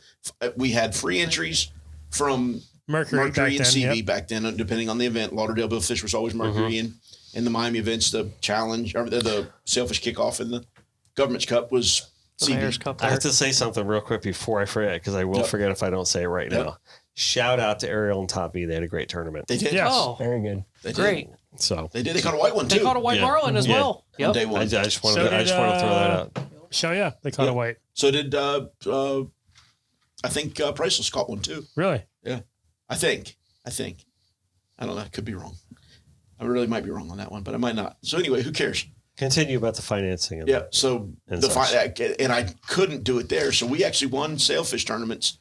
We had free entries from Mercury back and then, CV yep. back then, depending on the event. Lauderdale Bill Fish was always Mercury, and the Miami events, the challenge or the Sailfish kickoff and the Government's Cup was The Mayor's CV. Cup I there. have to say something real quick before I forget, because I will forget if I don't say it right now. Shout out to Ariel and Top V. They had a great tournament. They did. Yes. Oh, Very good. They did. great. So They did. They caught a white one too. They caught a white Yeah. marlin as Yeah. well. on Yep. day I one. just wanted So to throw that out. So yeah, they caught a white. So did I think Priceless caught one too. Really? Yeah, I think. I don't know. I could be wrong. I really might be wrong on that one, but I might not. So anyway, who cares? Continue about the financing. Yeah. So And and I couldn't do it there. So we actually won sailfish tournaments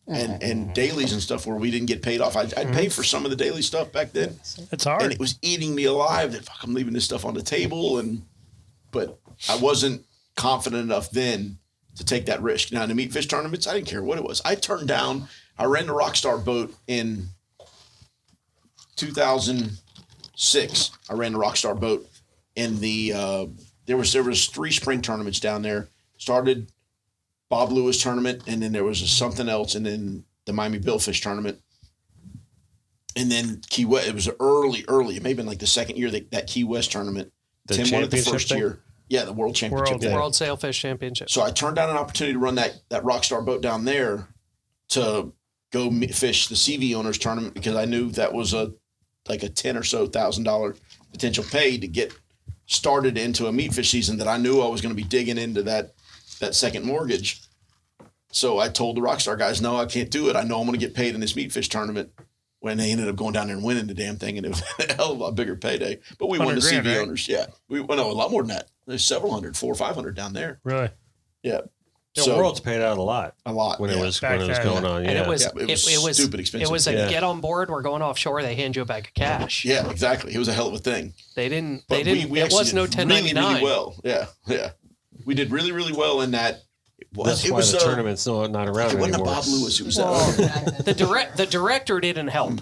and dailies and stuff where we didn't get paid off. I'd pay for some of the daily stuff back then, It's hard. and it was eating me alive. That fuck, I'm leaving this stuff on the table, but I wasn't confident enough then to take that risk. Now in the meat fish tournaments, I didn't care what it was. I turned down. I ran the Rockstar boat in 2006. I ran the Rockstar boat in the there was 3 spring tournaments down there. Started Bob Lewis tournament, and then there was something else, and then the Miami Billfish tournament. And then Key West, it was early. It may have been like the second year that Key West tournament. The Tim won it the first thing? year. Yeah, the World Championship. World Sailfish Championship. So I turned down an opportunity to run that Rockstar boat down there to go fish the CV Owners tournament because I knew that was like a $10,000 or so potential pay to get started into a meat fish season that I knew I was going to be digging into that second mortgage. So I told the Rockstar guys, no, I can't do it. I know I'm going to get paid in this meat fish tournament. When they ended up going down there and winning the damn thing, and it was a hell of a lot bigger payday. But we won the CV right? Owners. Yeah, we won a lot more than that. There's several hundred, 400 or 500 down there. Really? Yeah. The World's paid out a lot when it was Back when it was then. going on. Yeah. And it was stupid expensive. It was a get on board. We're going offshore. They hand you a bag of cash. Yeah, exactly. It was a hell of a thing. They didn't. But They didn't. We it actually was no did 1099. really well. Yeah. We did really, really well in that. That's why the tournament's not around It wasn't a anymore. Bob Lewis. It was The director didn't help.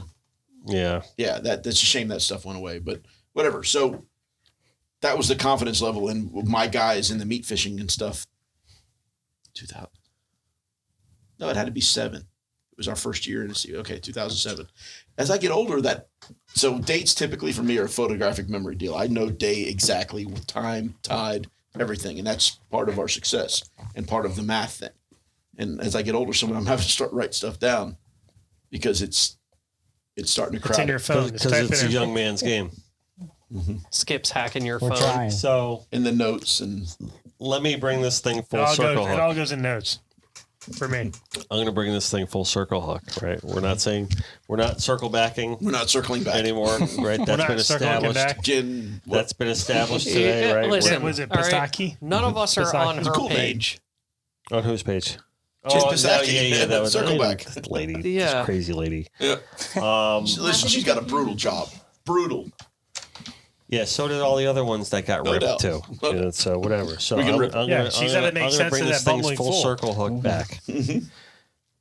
Yeah. Yeah, that's a shame that stuff went away, but whatever. So that was the confidence level in my guys in the meat fishing and stuff. 2000. No, it had to be 7. It was our first year in the sea. Okay, 2007. As I get older, so dates typically for me are a photographic memory deal. I know day exactly with time, tide, everything, and that's part of our success and part of the math thing. And as I get older, I'm having to start write stuff down because it's starting to It's in crowd. your phone. Because it's a young man's game. Skip's hacking your We're phone. trying. So In the notes and let me bring this thing It full all, circle. goes, it all goes in notes for me. I'm going to bring this thing full circle, Huck. Right? We're not circle backing we're not circling back anymore. Right? We're That's not been circling established. back. Gin, That's been established today, Yeah, right? listen. Was it All right. Pistaki? None of us are on It's her a cool name. page. On whose page? Just no, Pisaki. yeah, that was Circle back. lady. Yeah. This crazy lady. Yeah. Listen, she's got a brutal job. Brutal. Yeah, so did all the other ones that got No ripped doubt. too. No You know, so whatever. So We can rip. Yeah, she's gotta make sense bring of this that thing's bumbling full fool. circle hook back.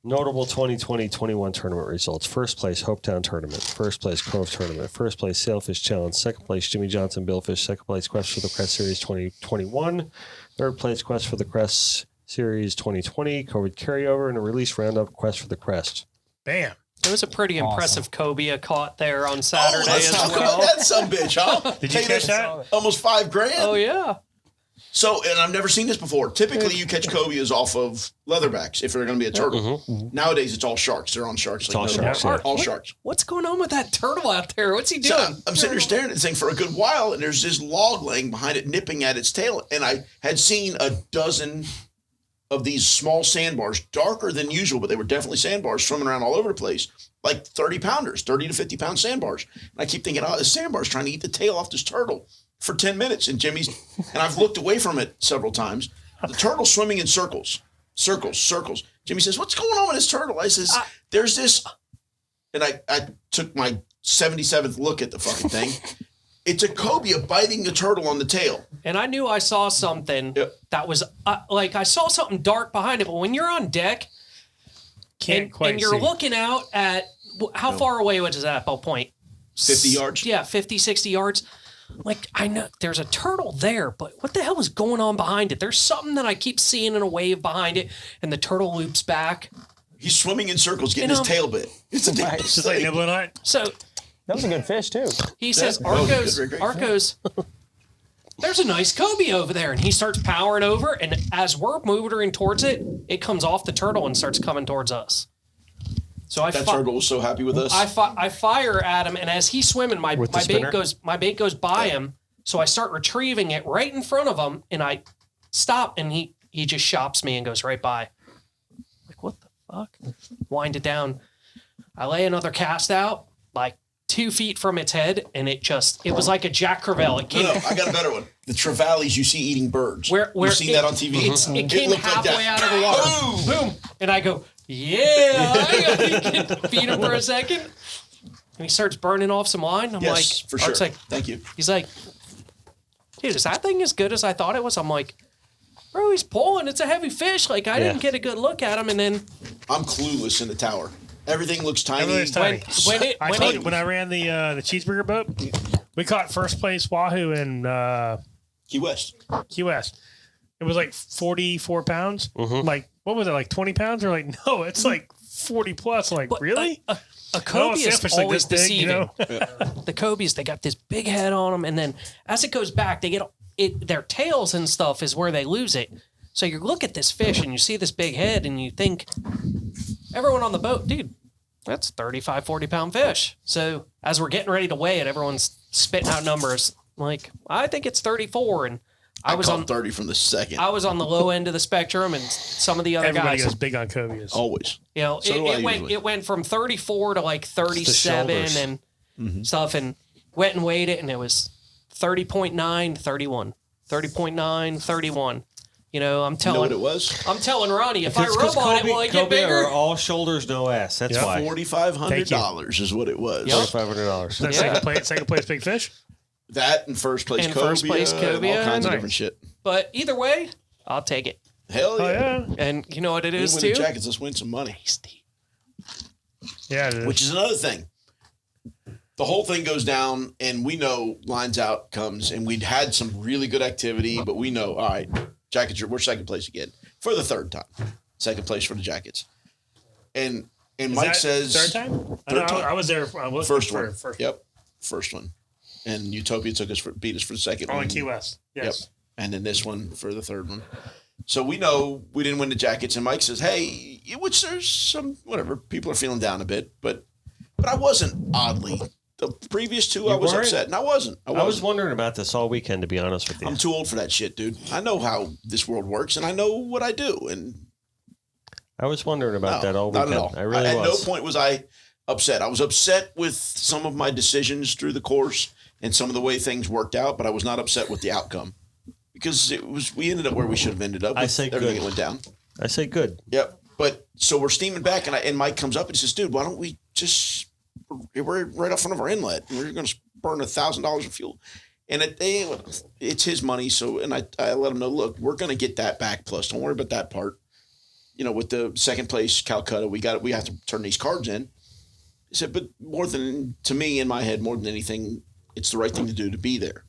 Notable 2020-21 tournament results. First place, Hopetown Tournament. First place, Cove Tournament. First place, Sailfish Challenge. Second place, Jimmy Johnson Billfish. Second place, Quest for the Crest Series 2021. Third place, Quest for the Crest Series 2020. COVID carryover and a release roundup, Quest for the Crest. Bam. It was a pretty Awesome. impressive cobia caught there on Saturday let's as talk well. about that some bitch, huh? Did you catch that? Almost $5,000. Oh yeah. So, and I've never seen this before. Typically, you catch cobias off of leatherbacks if they're going to be a turtle. Nowadays, it's all sharks. They're on sharks. It's all no sharks, more. yeah. All sharks. What's going on with that turtle out there? What's he So doing? I'm sitting there staring at this thing for a good while, and there's this log laying behind it, nipping at its tail. And I had seen a dozen of these small sandbars, darker than usual, but they were definitely sandbars swimming around all over the place, like 30-pounders, 30 to 50-pound sandbars. And I keep thinking, oh, this sandbar's trying to eat the tail off this turtle for 10 minutes. And I've looked away from it several times. The turtle's swimming in circles. Jimmy says, what's going on with this turtle? I says, there's this. And I took my 77th look at the fucking thing. It's a cobia biting the turtle on the tail. And I knew I saw something that was like I saw something dark behind it. But when you're on deck and you're looking out at how far away was that ball point? 50 yards? Yeah, 50, 60 yards. Like, I know there's a turtle there, but what the hell is going on behind it? There's something that I keep seeing in a wave behind it, and the turtle loops back. He's swimming in circles, getting his tail bit. It's a damn Just like nibbling on it. So That was a good fish too. he says, Oh, great. Arcos, there's a nice cobia over there. And he starts powering over, and as we're moving towards it, it comes off the turtle and starts coming towards us. So That turtle was so happy with us. I fire at him, and as he's swimming, my bait goes by him. So I start retrieving it right in front of him, and I stop, and he just shops me and goes right by. Like, what the fuck? Wind it down. I lay another cast out, like 2 feet from its head, and it was like a Jack Crevalle. It came, No, I got a better one. The trevallies you see eating birds. Where You've seen that on TV? It came looked like halfway that. out of the water. Boom. And I go, yeah. I gotta feed him for a second. And he starts burning off some line. I'm Yes, like, for sure. Art's like, Thank you. he's like, dude, is that thing as good as I thought it was? I'm like, bro, he's pulling. It's a heavy fish. Like, I didn't get a good look at him. And then I'm clueless in the tower. Everything looks tiny. Everything's tiny. I told you it, when I ran the cheeseburger boat, we caught first place wahoo in Key West. Key West. It was like 44 pounds, like what was it, like 20 pounds? Or like, no, it's like 40 plus. I'm like, But really? A Kobe is sailfish like always this big, you deceiving. know? The Kobe's, they got this big head on them, and then as it goes back, they get their tails and stuff is where they lose it. So you look at this fish and you see this big head, and you think, everyone on the boat, dude, that's 35, 40 pound fish. So as we're getting ready to weigh it, everyone's spitting out numbers. Like, I think it's 34, and I was called on 30 from the second. I was on the low end of the spectrum, and some of the other Everybody guys, goes big on Kobe's. Always. you know, So do I it usually. went from 34 to like 37 shoulders. and stuff, and went and weighed it, and it was 30.9, 31, 30.9, 31. You know, I'm You know what telling it was? I'm telling Ronnie, if I It's rub 'cause on it, will it get Kobe bigger? are all shoulders, no ass. That's Yeah. why. $4,500 is what it was. Yep. $4,500. That Yeah. second place big fish? That in first place, In Kobe, first place, and Kobe, all kinds of nice. different shit. But either way, I'll take it. Hell Oh, yeah. yeah. And you know what it We is win too? the jackets, let's win some money. Yeah, it is. Which is another thing. The whole thing goes down, and we know lines out comes, and we'd had some really good activity, but we know, all right, jackets, we're second place again for the third time. Second place for the jackets. And Is Mike that says third time? Third time. I was there. I was First for one. First. Yep. First one. And Utopia beat us for the second Oh, one. in Key West. Yes. Yep. And then this one for the third one. So we know we didn't win the jackets, and Mike says, hey, which there's some, whatever, people are feeling down a bit, but I wasn't oddly. The previous two, I was weren't? upset, and I wasn't. I was wondering about this all weekend, to be honest with you. I'm too old for that shit, dude. I know how this world works, and I know what I do, and I was wondering about that all not weekend. at all. I really at was. no point was I upset. I was upset with some of my decisions through the course and some of the way things worked out, but I was not upset with the outcome because we ended up where we should have ended up. I with say everything good. that went down. I say good. Yep. But so we're steaming back, and Mike comes up and says, "Dude, why don't we just we're right up front of our inlet, and we're going to burn $1,000 of fuel." And it's his money, so and I let him know, look, we're going to get that back. Plus, don't worry about that part. You know, with the second place Calcutta, we have to turn these cards in. He said, but to me in my head, more than anything, it's the right thing to do to be there.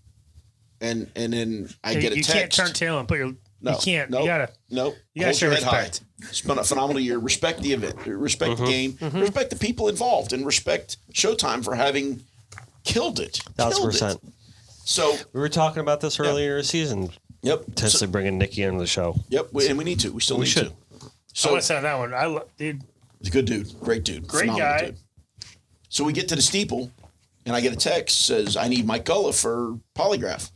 And then I get a you text. can't turn tail and put your. No, you can't. Nope, You gotta. Nope. You gotta Hold show your head high. respect. It's been a phenomenal year. Respect the event. Respect the game. Respect the people involved, and respect Showtime for having killed it. 1,000%. So We were talking about this earlier in the season, yep, potentially bringing Nikki into the show. yep, and we need to. We still We need should. to. I So want to say on that one. Dude, he's a good dude, great dude, Great phenomenal guy. dude. So we get to the steeple, and I get a text says, "I need Mike Gullah for polygraph."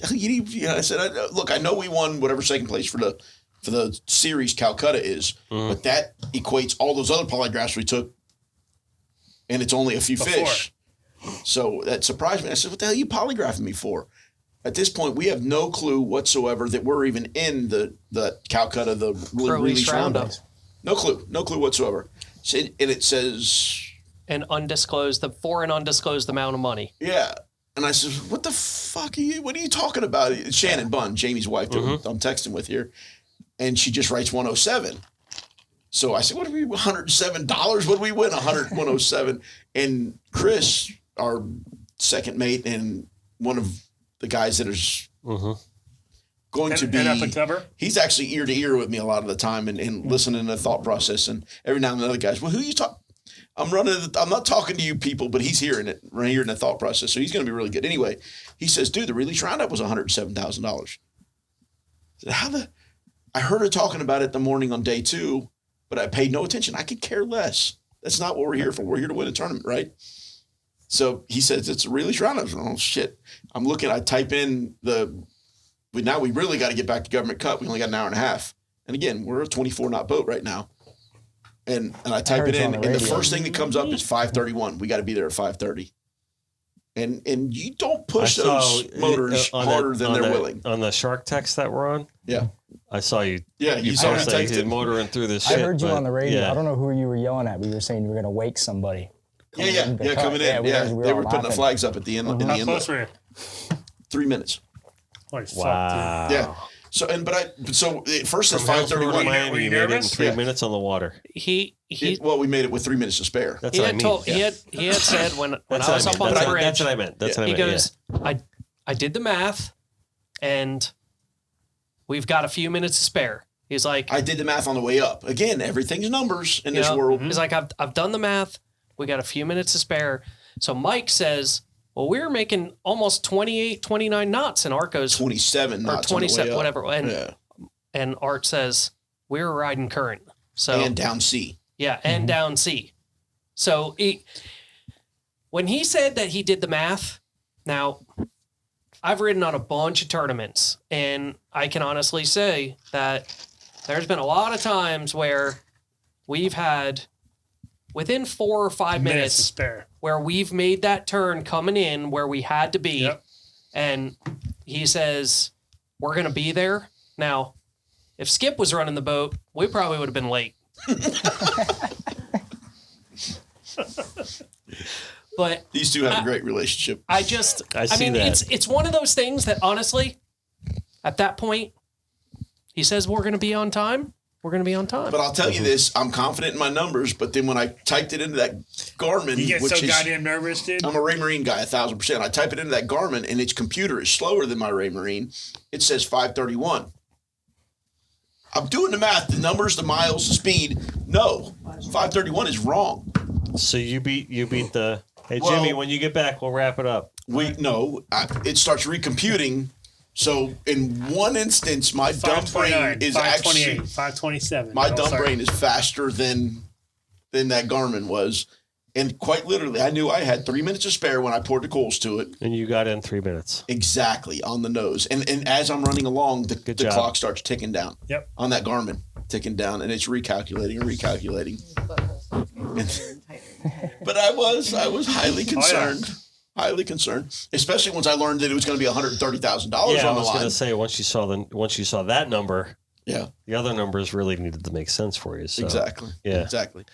I said, "Look, I know we won whatever second place for the series Calcutta is, but that equates all those other polygraphs we took, and it's only a few Before. fish." So that surprised me. I said, "What the hell are you polygraphing me for?" At this point, we have no clue whatsoever that we're even in the Calcutta, the release roundup. No clue whatsoever. And it says, And undisclosed, for an undisclosed amount of money. yeah. And I said, what the fuck what are you talking about? It's Shannon Bunn, Jamie's wife, that I'm texting with here. And she just writes 107. So I said, what are we, $107? What do we win? 107. And Chris, our second mate, and one of the guys that is going to be, and up and cover. he's actually ear to ear with me a lot of the time and listening to the thought process. And every now and then other guys, well, who you talk? I'm not talking to you people, but he's hearing it, right here in the thought process. So he's going to be really good. Anyway, he says, dude, the release roundup was $107,000. I said, I heard her talking about it the morning on day 2, but I paid no attention. I could care less. That's not what we're here for. We're here to win a tournament, right? So he says, it's a release roundup. Oh, shit. I'm looking, I type in now we really got to get back to Government Cup. We only got an hour and a half. And again, we're a 24 knot boat right now. And I type heard it you in, on the and the radio. first thing that comes up is 5:31. We got to be there at 5:30. And you don't push those motors harder than they're willing. On the shark text that we're on, Yeah. I saw you. Yeah, you saw me posted text it. motoring through this I shit. heard you but on the radio. yeah. I don't know who you were yelling at, but you were saying you were going to wake somebody. Yeah, coming in. we Yeah, heard we they all were putting the laughing. flags up at the end. In the How inlet. close were you? 3 minutes. Holy fuck, Wow. Yeah. So at first it's From Hillsborough to 5:31. Miami, Were you you made it in nervous? 3 Yeah. minutes on the water. He Well, we made it with 3 minutes to spare. That's he what I had mean. told he had said when That's I what was I up mean. on That's the what- bridge. That's what I meant. That's what I He meant. goes, I did the math, and we've got a few minutes to spare. He's like, I did the math on the way up. Again, everything's numbers in this know, world. He's like, I've done the math. We got a few minutes to spare. So Mike says, well, we were making almost 28, 29 knots, and Art goes 27 knots. Or 27, whatever. And, and Art says, we were riding current. So and down C. Yeah, and down C. So when he said that he did the math, now I've ridden on a bunch of tournaments, and I can honestly say that there's been a lot of times where we've had within 4 or 5 minutes to spare, where we've made that turn coming in where we had to be. Yep. And he says, we're going to be there. Now, if Skip was running the boat, we probably would have been late. But these two have a great relationship. I mean, that. it's one of those things that honestly, at that point, he says we're going to be on time. We're going to be on time. But I'll tell you this: I'm confident in my numbers. But then when I typed it into that Garmin, you get which so is, goddamn nervous, dude. I'm a Ray Marine guy, 1,000%. I type it into that Garmin, and its computer is slower than my Ray Marine. It says 5:31. I'm doing the math, the numbers, the miles, the speed. No, 5:31 is wrong. So you beat the. Hey Well, Jimmy, when you get back, we'll wrap it up. It starts recomputing. So in one instance, my dumb brain is actually 527. my dumb brain is faster than that Garmin was, and quite literally, I knew I had 3 minutes to spare when I poured the coals to it. And you got in 3 minutes. Exactly on the nose, and as I'm running along, the clock starts ticking down. Yep. On that Garmin, ticking down, and it's recalculating and recalculating. But I was highly concerned. Highly concerned, especially once I learned that it was going to be $130,000 on the line. Yeah, I was going to say once you saw that number, yeah, the other numbers really needed to make sense for you. So. Exactly. Yeah. Exactly.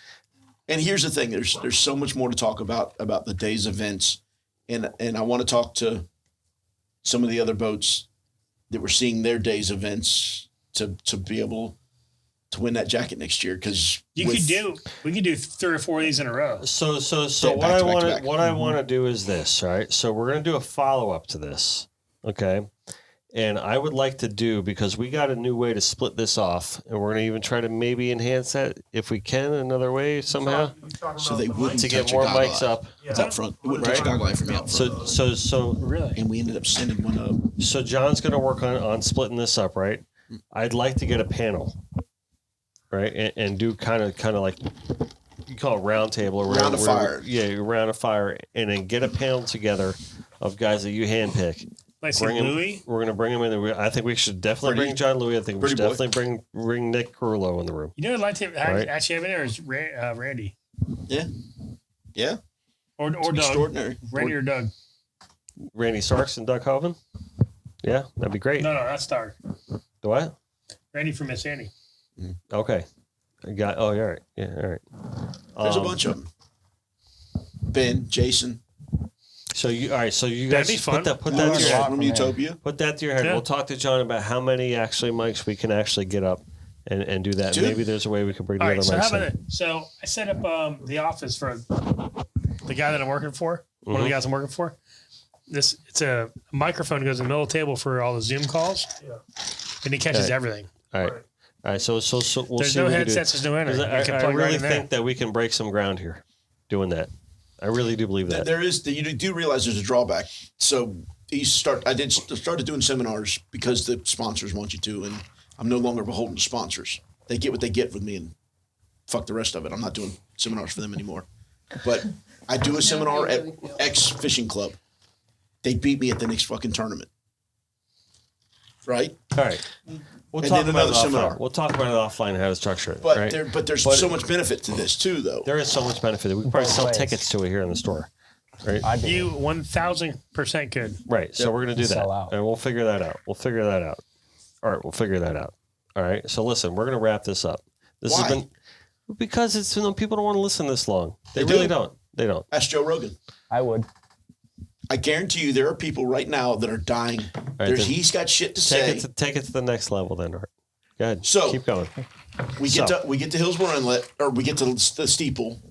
And here's the thing: there's so much more to talk about the day's events, and I want to talk to some of the other boats that were seeing their day's events to be able to win that jacket next year, because we could do 3 or 4 of these in a row. So Yeah, what I want to do is this, all right? So we're going to do a follow-up to this, okay? And I would like to do, because we got a new way to split this off, and we're going to even try to maybe enhance that if we can another way somehow. So they wouldn't To get touch more a goggle mics eye. up. It's up front. It wouldn't touch a goggle eye for me up front. So Really? And we ended up sending one up. So John's going to work on splitting this up, right? I'd like to get a panel, right? And do kind of like, you call it round table or Round of fire. Yeah, round of fire, and then get a panel together of guys that you handpick. Like Louis? We're going to bring him in. I think we should definitely bring John Louis. I think we should definitely bring Nick Carullo in the room. You know what I'd like to Right. actually have in there is Randy. Yeah. Yeah. Or Doug. Extraordinary. Randy or Doug. Randy Starks and Doug Hovind? Yeah, that'd be great. No, that's Stark. The what? Randy from Miss Annie. Okay. Yeah, all right. Yeah, all right. There's a bunch of them. Ben, Jason. So you guys That'd be fun. put that to your head. From Utopia. Put that to your head. Yeah. We'll talk to John about how many actually mics we can actually get up and do that. Two. Maybe there's a way we can bring the All other right, so how mics about in. it? So I set up the office for the guy that I'm working for. One of the guys I'm working for. It's a microphone goes in the middle of the table for all the Zoom calls, and he catches Okay. everything. All right. All right. So we'll There's see no what we can do. headsets, there's no internet. I, You can I plug right really in there. think that we can break some ground here doing that. I really do believe that. You do realize there's a drawback. So I started doing seminars because the sponsors want you to, and I'm no longer beholden to sponsors. They get what they get with me, and fuck the rest of it. I'm not doing seminars for them anymore. But I do a seminar at X Fishing Club. They beat me at the next fucking tournament. Right? All right. We'll And talk then about it another seminar. offline. We'll talk about it offline how to structure it. But right? there's so much benefit to this too, though. There is so much benefit. We can probably sell ways. tickets to it here in the store. Right? I'd be You 1,000% could. Right. So we're going to do that. Sell out. And we'll figure that out. All right. We'll figure that out. All right. So listen, we're going to wrap this up. This Why? has been because it's people don't want to listen this long. They They really do. don't. They don't. Ask Joe Rogan. I would. I guarantee you there are people right now that are dying. then He's got shit to Take say. it to the next level then, Art. Go ahead. So- keep going. We get to Hillsborough Inlet, or we get to the steeple,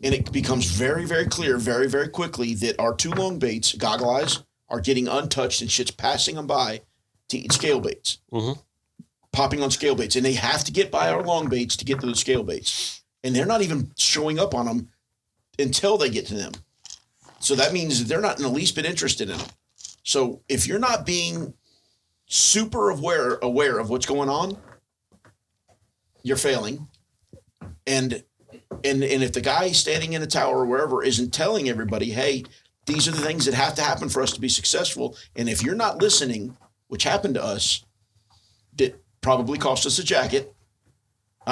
and it becomes very, very clear, very, very quickly that our two long baits, goggle eyes, are getting untouched and shit's passing them by to eat scale baits. Mhm. popping on scale baits, and they have to get by our long baits to get to the scale baits. And they're not even showing up on them until they get to them. So that means they're not in the least bit interested in them. So if you're not being super aware of what's going on, you're failing. And if the guy standing in the tower or wherever isn't telling everybody, hey, these are the things that have to happen for us to be successful. And if you're not listening, which happened to us, that probably cost us a jacket.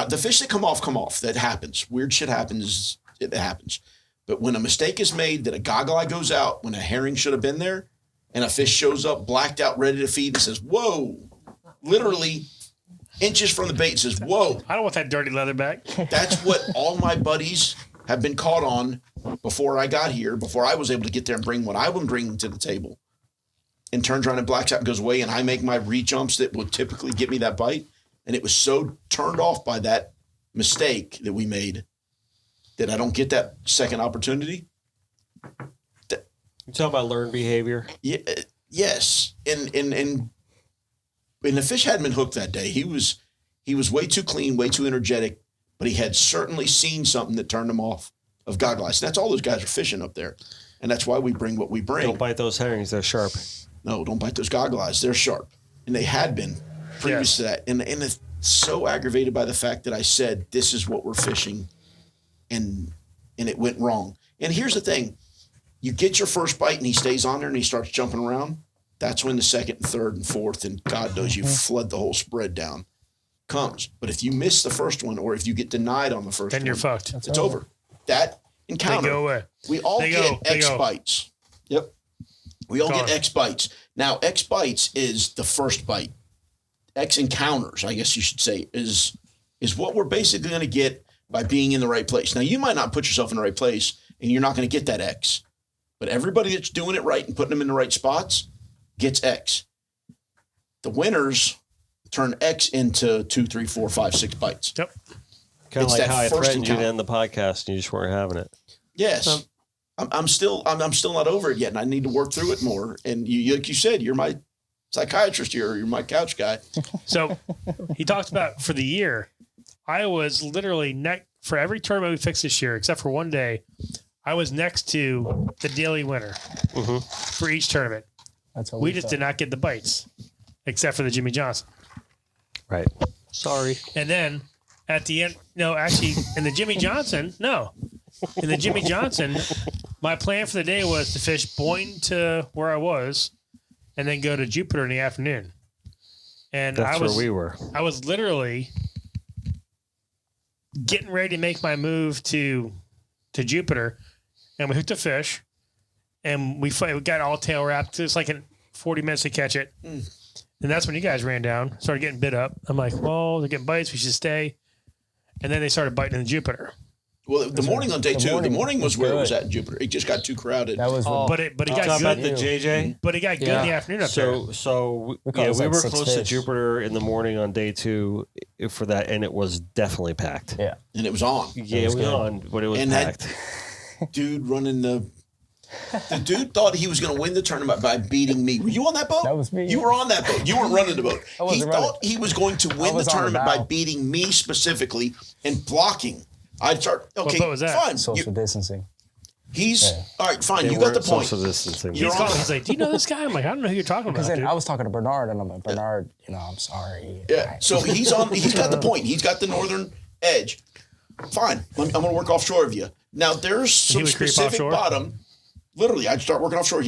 The fish that come off. That happens. Weird shit happens. It happens. But when a mistake is made, that a goggle eye goes out when a herring should have been there, and a fish shows up blacked out, ready to feed, and says, whoa, literally inches from the bait and says, whoa. I don't want that dirty leather back. That's what all my buddies have been caught on before I got here, before I was able to get there and bring what I would bring to the table. And turns around and blacks out and goes away, and I make my re-jumps that would typically get me that bite. And it was so turned off by that mistake that we made that I don't get that second opportunity. You talking about learned behavior? Yeah, yes. And the fish hadn't been hooked that day. He was way too clean, way too energetic, but he had certainly seen something that turned him off of goggle eyes. That's all those guys are fishing up there. And that's why we bring what we bring. Don't bite those herrings. They're sharp. No, don't bite those goggle eyes. They're sharp. And they had been previous to that. And it's so aggravated by the fact that I said, this is what we're fishing. And it went wrong. And here's the thing. You get your first bite and he stays on there and he starts jumping around. That's when the second and third and fourth, and God knows you flood the whole spread down, comes. But if you miss the first one, or if you get denied on the first one, Then you're fucked. It's over. That encounter. They go away. We all get X bites. Yep. We all get X bites. Now, X bites is the first bite. X encounters, I guess you should say, is what we're basically going to get by being in the right place. Now, you might not put yourself in the right place, and you're not going to get that X. But everybody that's doing it right and putting them in the right spots gets X. The winners turn X into 2, 3, 4, 5, 6 bites. Yep. Kind of like how I threatened you encounter. to end the podcast and you just weren't having it. Yes. I'm still not over it yet, and I need to work through it more. And you, like you said, you're my psychiatrist here. You're my couch guy. So he talked about for the year, I was literally for every tournament we fixed this year, except for one day, I was next to the daily winner for each tournament. That's We just did not get the bites, except for the Jimmy Johnson. Right. Sorry. And then at the end, no, actually, in the Jimmy Johnson, my plan for the day was to fish Boynton to where I was and then go to Jupiter in the afternoon. And That's where we were. I was literally getting ready to make my move to Jupiter, and we hooked a fish, and we got all tail wrapped. It was like 40 minutes to catch it. And that's when you guys ran down, started getting bit up. I'm like, well, they're getting bites. We should stay. And then they started biting in the Jupiter. Well, the morning on day two, the morning was where it was good. at in Jupiter. It just got too crowded. That was But it got Talk about good. the JJ. But it got good in the afternoon up there. So We call yeah, it we like were 6 close to fish. Jupiter in the morning on day 2 for that, and it was definitely packed. Yeah. And it was on. Yeah, it was on, but it was And that- packed. Dude running the dude thought he was going to win the tournament by beating me. Were you on that boat? That was me, You yeah. were on that boat. You weren't running the boat. I wasn't He running. thought he was going to win the was on the tournament by bow. beating me specifically and blocking. I'd start, okay, boat was that? fine. social distancing. He's, all right, fine. They You got the weren't point. social distancing. You're He's on- calling. He's like, do you know this guy? I'm like, I don't know who you're talking about. Because then Dude. I was talking to Bernard, and I'm like, Bernard, I'm sorry. Yeah. So he's got the point. He's got the northern edge. Fine. I'm going to work offshore of you. Now, there's some would creep specific offshore? bottom. Literally, I'd start working offshore.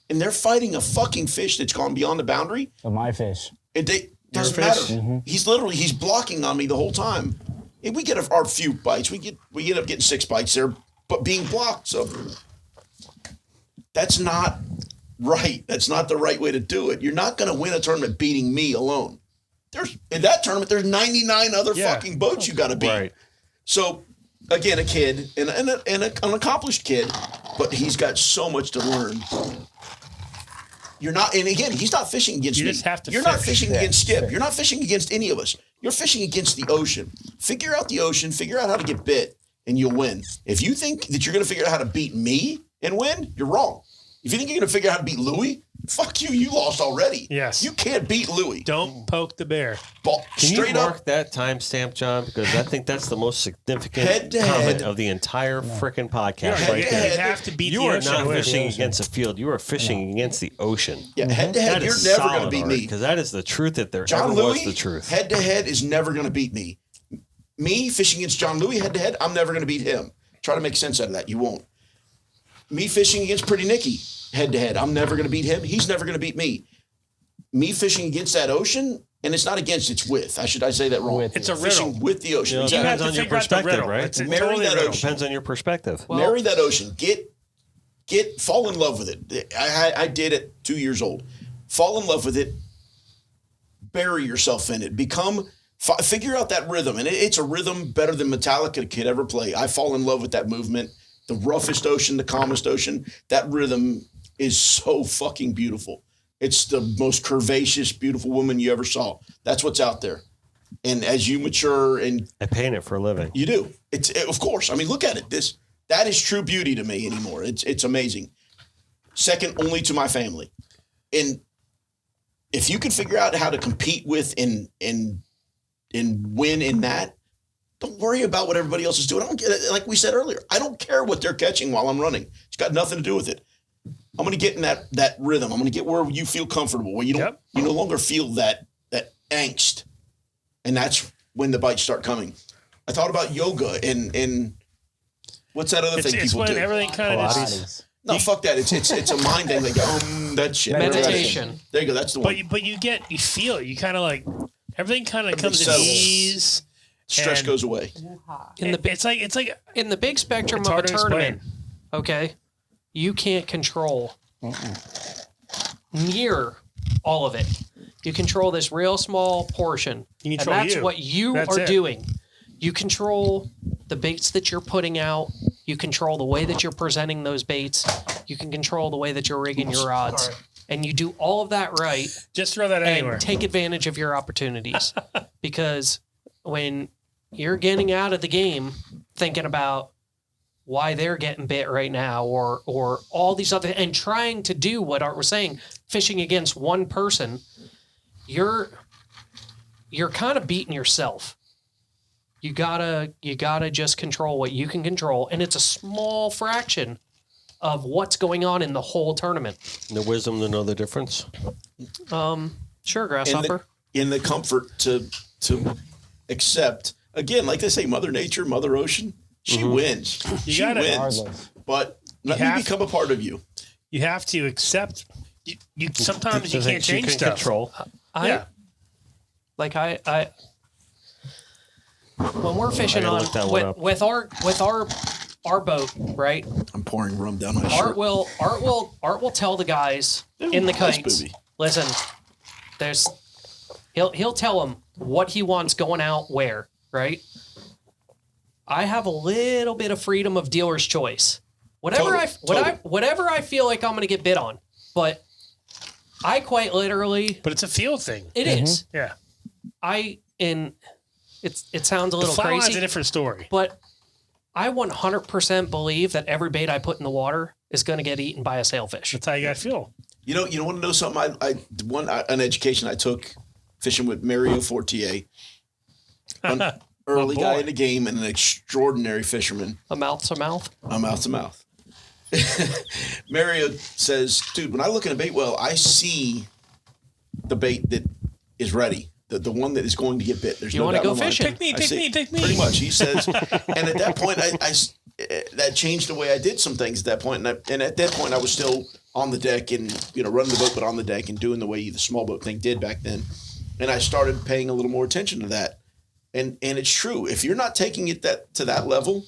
And they're fighting a fucking fish that's gone beyond the boundary. Of my fish. It doesn't fish? matter. He's blocking on me the whole time. And we get our few bites. We end up getting 6 bites there, but being blocked. So that's not right. That's not the right way to do it. You're not going to win a tournament beating me alone. In that tournament, there's 99 other fucking boats you got to beat. Right. So again, a kid and an accomplished kid, but he's got so much to learn. You're not, and again, he's not fishing against You me. just have to You're not fish. fishing against Skip. You're not fishing against any of us. You're fishing against the ocean. Figure out the ocean. Figure out how to get bit, and you'll win. If you think that you're going to figure out how to beat me and win, you're wrong. If you think you're going to figure out how to beat Louie fuck you. You lost already. Yes. You can't beat Louis. Don't poke the bear. Can Straight you mark up. that timestamp, John? Because I think that's the most significant Head-to-head. comment of the entire freaking podcast. You Right there. have to beat You the are ocean. not to win. fishing against a field. You are fishing against the ocean. Yeah, head to head, you're never going to beat me. Because that is the truth if there John ever Louis, was the truth. head to head is never going to beat me. Me fishing against John Louis head to head, I'm never going to beat him. Try to make sense out of that. You won't. Me fishing against Pretty Nicky head to head, I'm never going to beat him. He's never going to beat me. Me fishing against that ocean, and it's not against, it's with. I say that wrong. It's a fishing riddle. with the ocean. You know, You Depends have to on your figure out the perspective, riddle. right? It's Marry totally that riddle. ocean. Depends on your perspective. Marry that ocean. Fall in love with it. I did at 2 years old. Fall in love with it. Bury yourself in it. Figure out that rhythm. And it's a rhythm better than Metallica could ever play. I fall in love with that movement. The roughest ocean, the calmest ocean. That rhythm is so fucking beautiful. It's the most curvaceous, beautiful woman you ever saw. That's what's out there. And as you mature and I paint it for a living. you do. Of course. I mean, look at it. That is true beauty to me anymore. It's amazing. Second only to my family. And if you can figure out how to compete with and win in that, don't worry about what everybody else is doing. I don't get it. Like we said earlier, I don't care what they're catching while I'm running. It's got nothing to do with it. I'm going to get in that rhythm. I'm going to get where you feel comfortable, where you no longer feel that angst. And that's when the bites start coming. I thought about yoga and what's that other thing It's people when do? everything kind of Pilates. No, fuck that. It's a mind thing. Like that shit. Meditation. There you go. That's the one. But you feel it. You kind of like everything kind of comes at settles. ease. Stress and goes away. It's like In the big spectrum It's of a hard to tournament, okay, you can't control near all of it. You control this real small portion. You And control that's you. what you That's are it. doing. You control the baits that you're putting out. You control the way that you're presenting those baits. You can control the way that you're rigging your rods. And you do all of that right just throw that anywhere. and take advantage of your opportunities. Because when you're getting out of the game thinking about why they're getting bit right now or all these other and trying to do what Art was saying, fishing against one person, you're kind of beating yourself. You gotta just control what you can control, and it's a small fraction of what's going on in the whole tournament. The wisdom to know the difference. Sure, Grasshopper. In the comfort to accept, again, like they say, Mother Nature, Mother Ocean, she wins. She gotta- wins. Regardless. But let have- me become a part of you. You have to accept. You sometimes you The can't things change can stuff. control. Yeah. I when we're fishing gotta on look that one up. with our boat, right? I'm pouring rum down my Art shirt. will tell the guys in the nice kites, booby. listen, he'll tell them what he wants going out where, right? I have a little bit of freedom of dealer's choice. Whatever I feel like I'm going to get bid on, but I quite literally But it's a field thing. it is. Yeah. It sounds a The little flat line's crazy, a different story. but I 100% believe that every bait I put in the water is going to get eaten by a sailfish. That's how you got to feel. You want to know something? An education I took fishing with Mario Fortier, an early boy. guy in the game and an extraordinary fisherman. A mouth to mouth. I'm mouth to mouth. Mario says, dude, when I look at a bait well, I see the bait that is ready, the one that is going to get bit. There's You no wanna doubt go in my mind. fishing? Pick me, I pick see- me, pick me. Pretty much, he says. And at that point, that changed the way I did some things at that point. And at that point, I was still on the deck and, running the boat, but on the deck and doing the way the small boat thing did back then. And I started paying a little more attention to that. And it's true. If you're not taking it to that level,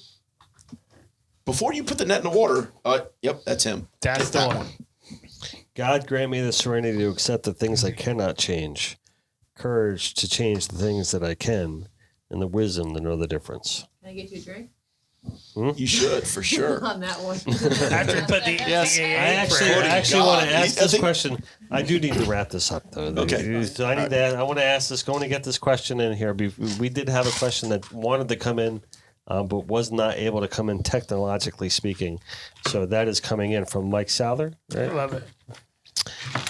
before you put the net in the water, yep, that's him. That's Take the that one. God grant me the serenity to accept the things I cannot change, courage to change the things that I can, and the wisdom to know the difference. Can I get you a drink You should, for sure. on that one? After you put the Yes. the I AA actually for- want to God. ask I this think- question. I do need to wrap this up, though. Okay. So I want to ask this. Going to get this question in here. We did have a question that wanted to come in, but was not able to come in technologically speaking. So that is coming in from Mike Souther. I Right? love it.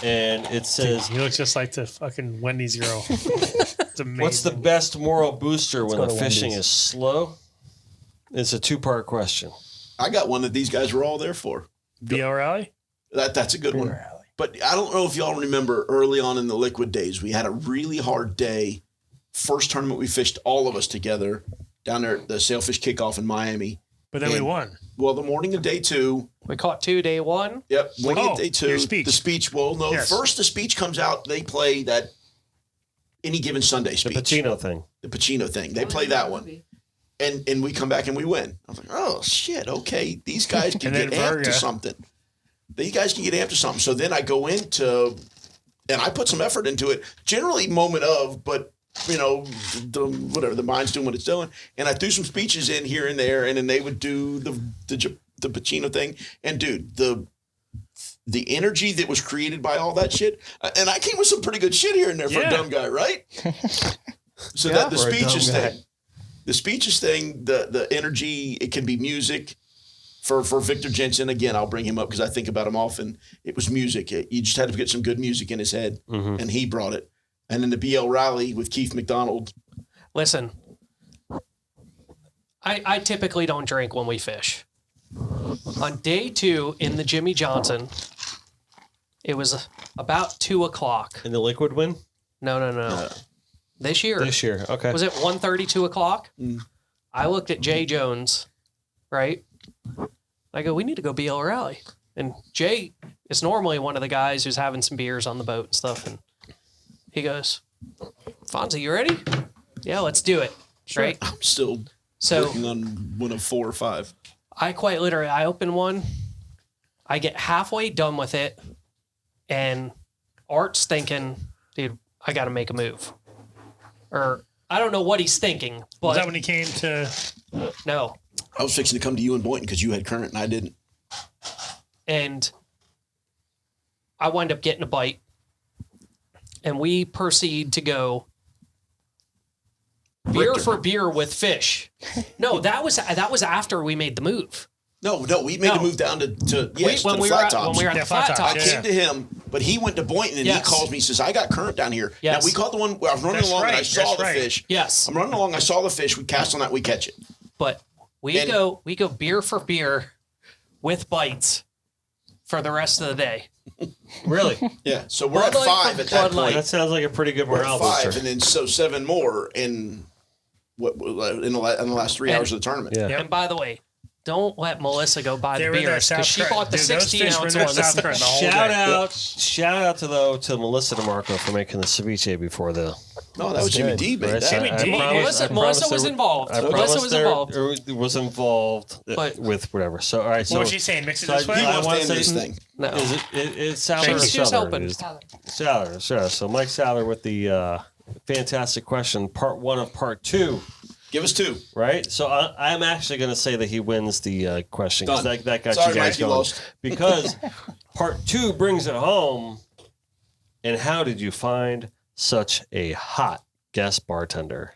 and it says, He looks just like the fucking Wendy's girl. It's amazing. "What's the best moral booster when go the to fishing Wendy's. is slow?" It's a 2-part question. I got one that these guys were all there for. BL Rally? That's a good one. But I don't know if y'all remember early on in the liquid days, we had a really hard day. First tournament we fished, all of us together down there at the Sailfish Kickoff in Miami. But then we And- won. Well, the morning of day 2. We caught 2 day 1. Yep. Morning of day 2. your speech. The speech. Well, no. Yes. First, the speech comes out. They play that any given Sunday The speech. Pacino thing. The Pacino thing. They play that one. And we come back and we win. I was like, oh, shit. Okay. These guys can And get then amped to Virga. something. These guys can get amped to something. So then I go into, and I put some effort into it. Generally, moment of, but the mind's doing what it's doing. And I threw some speeches in here and there, and then they would do the Pacino thing. And dude, the energy that was created by all that shit, and I came with some pretty good shit here and there for Yeah. a dumb guy, right? So Yeah, that the for a dumb speeches guy. thing, the energy, it can be music. For Victor Jensen, again, I'll bring him up because I think about him often. It was music. You just had to get some good music in his head, and he brought it. And then the BL Rally with Keith McDonald. Listen, I typically don't drink when we fish. On day 2 in the Jimmy Johnson, it was about 2:00. And the liquid win? No. This year. This year. Okay. Was it 1:30, 2:00? I looked at Jay Jones, right? I go, we need to go BL Rally. And Jay is normally one of the guys who's having some beers on the boat and stuff. And he goes, Fonzie, you ready? Yeah, let's do it. Right? I'm still So working on one of 4 or 5. I quite literally, I open one, I get halfway done with it, and Art's thinking, dude, I got to make a move. Or I don't know what he's thinking, but Was that when he came to? no. I was fixing to come to you in Boynton because you had current and I didn't. And I wind up getting a bite, and we proceed to go beer Richter. for beer with fish. No, that was after we made the move. No, we made No. a move down to When the we were flat at, tops. when we were at Yeah, the flat flat tops, tops. I came to him, but he went to Boynton and Yes. he calls me, says, I got current down here. Yes. Now, we caught the one where I was running That's along and I right, saw that's the right. fish. Yes, I'm running along, I saw the fish, we cast on that, we catch it. but we And- go beer for beer with bites for the rest of the day. Really? Yeah, so we're Bud at Light 5 from at that Bud Light. point. That sounds like a pretty good We're morale at 5, booster. and then so 7 more in in the last 3 hours of the tournament. Yeah. Yep. And by the way, don't let Melissa go buy They the were in that beers because she South bought the Dude, those 16 fish were in ounce that ones. South Current the whole day. Shout out to Melissa DeMarco for making the ceviche before the. No, that was Jimmy good. D, made Right, that. Jimmy D. Melissa was involved. Melissa was involved. Was involved But- with whatever. So all right. So What was she saying? Mix it so this way? He I wants want to to end say- this thing. No. Is it's Saller or She's just Souther? helping. Saller, sure. So Mike Saller with the fantastic question, part 1 of part 2. Give us 2. Right, so I'm actually going to say that he wins the question because Done. that got Sorry, you guys Mike, you going. lost. Because part 2 brings it home. And how did you find such a hot guest bartender?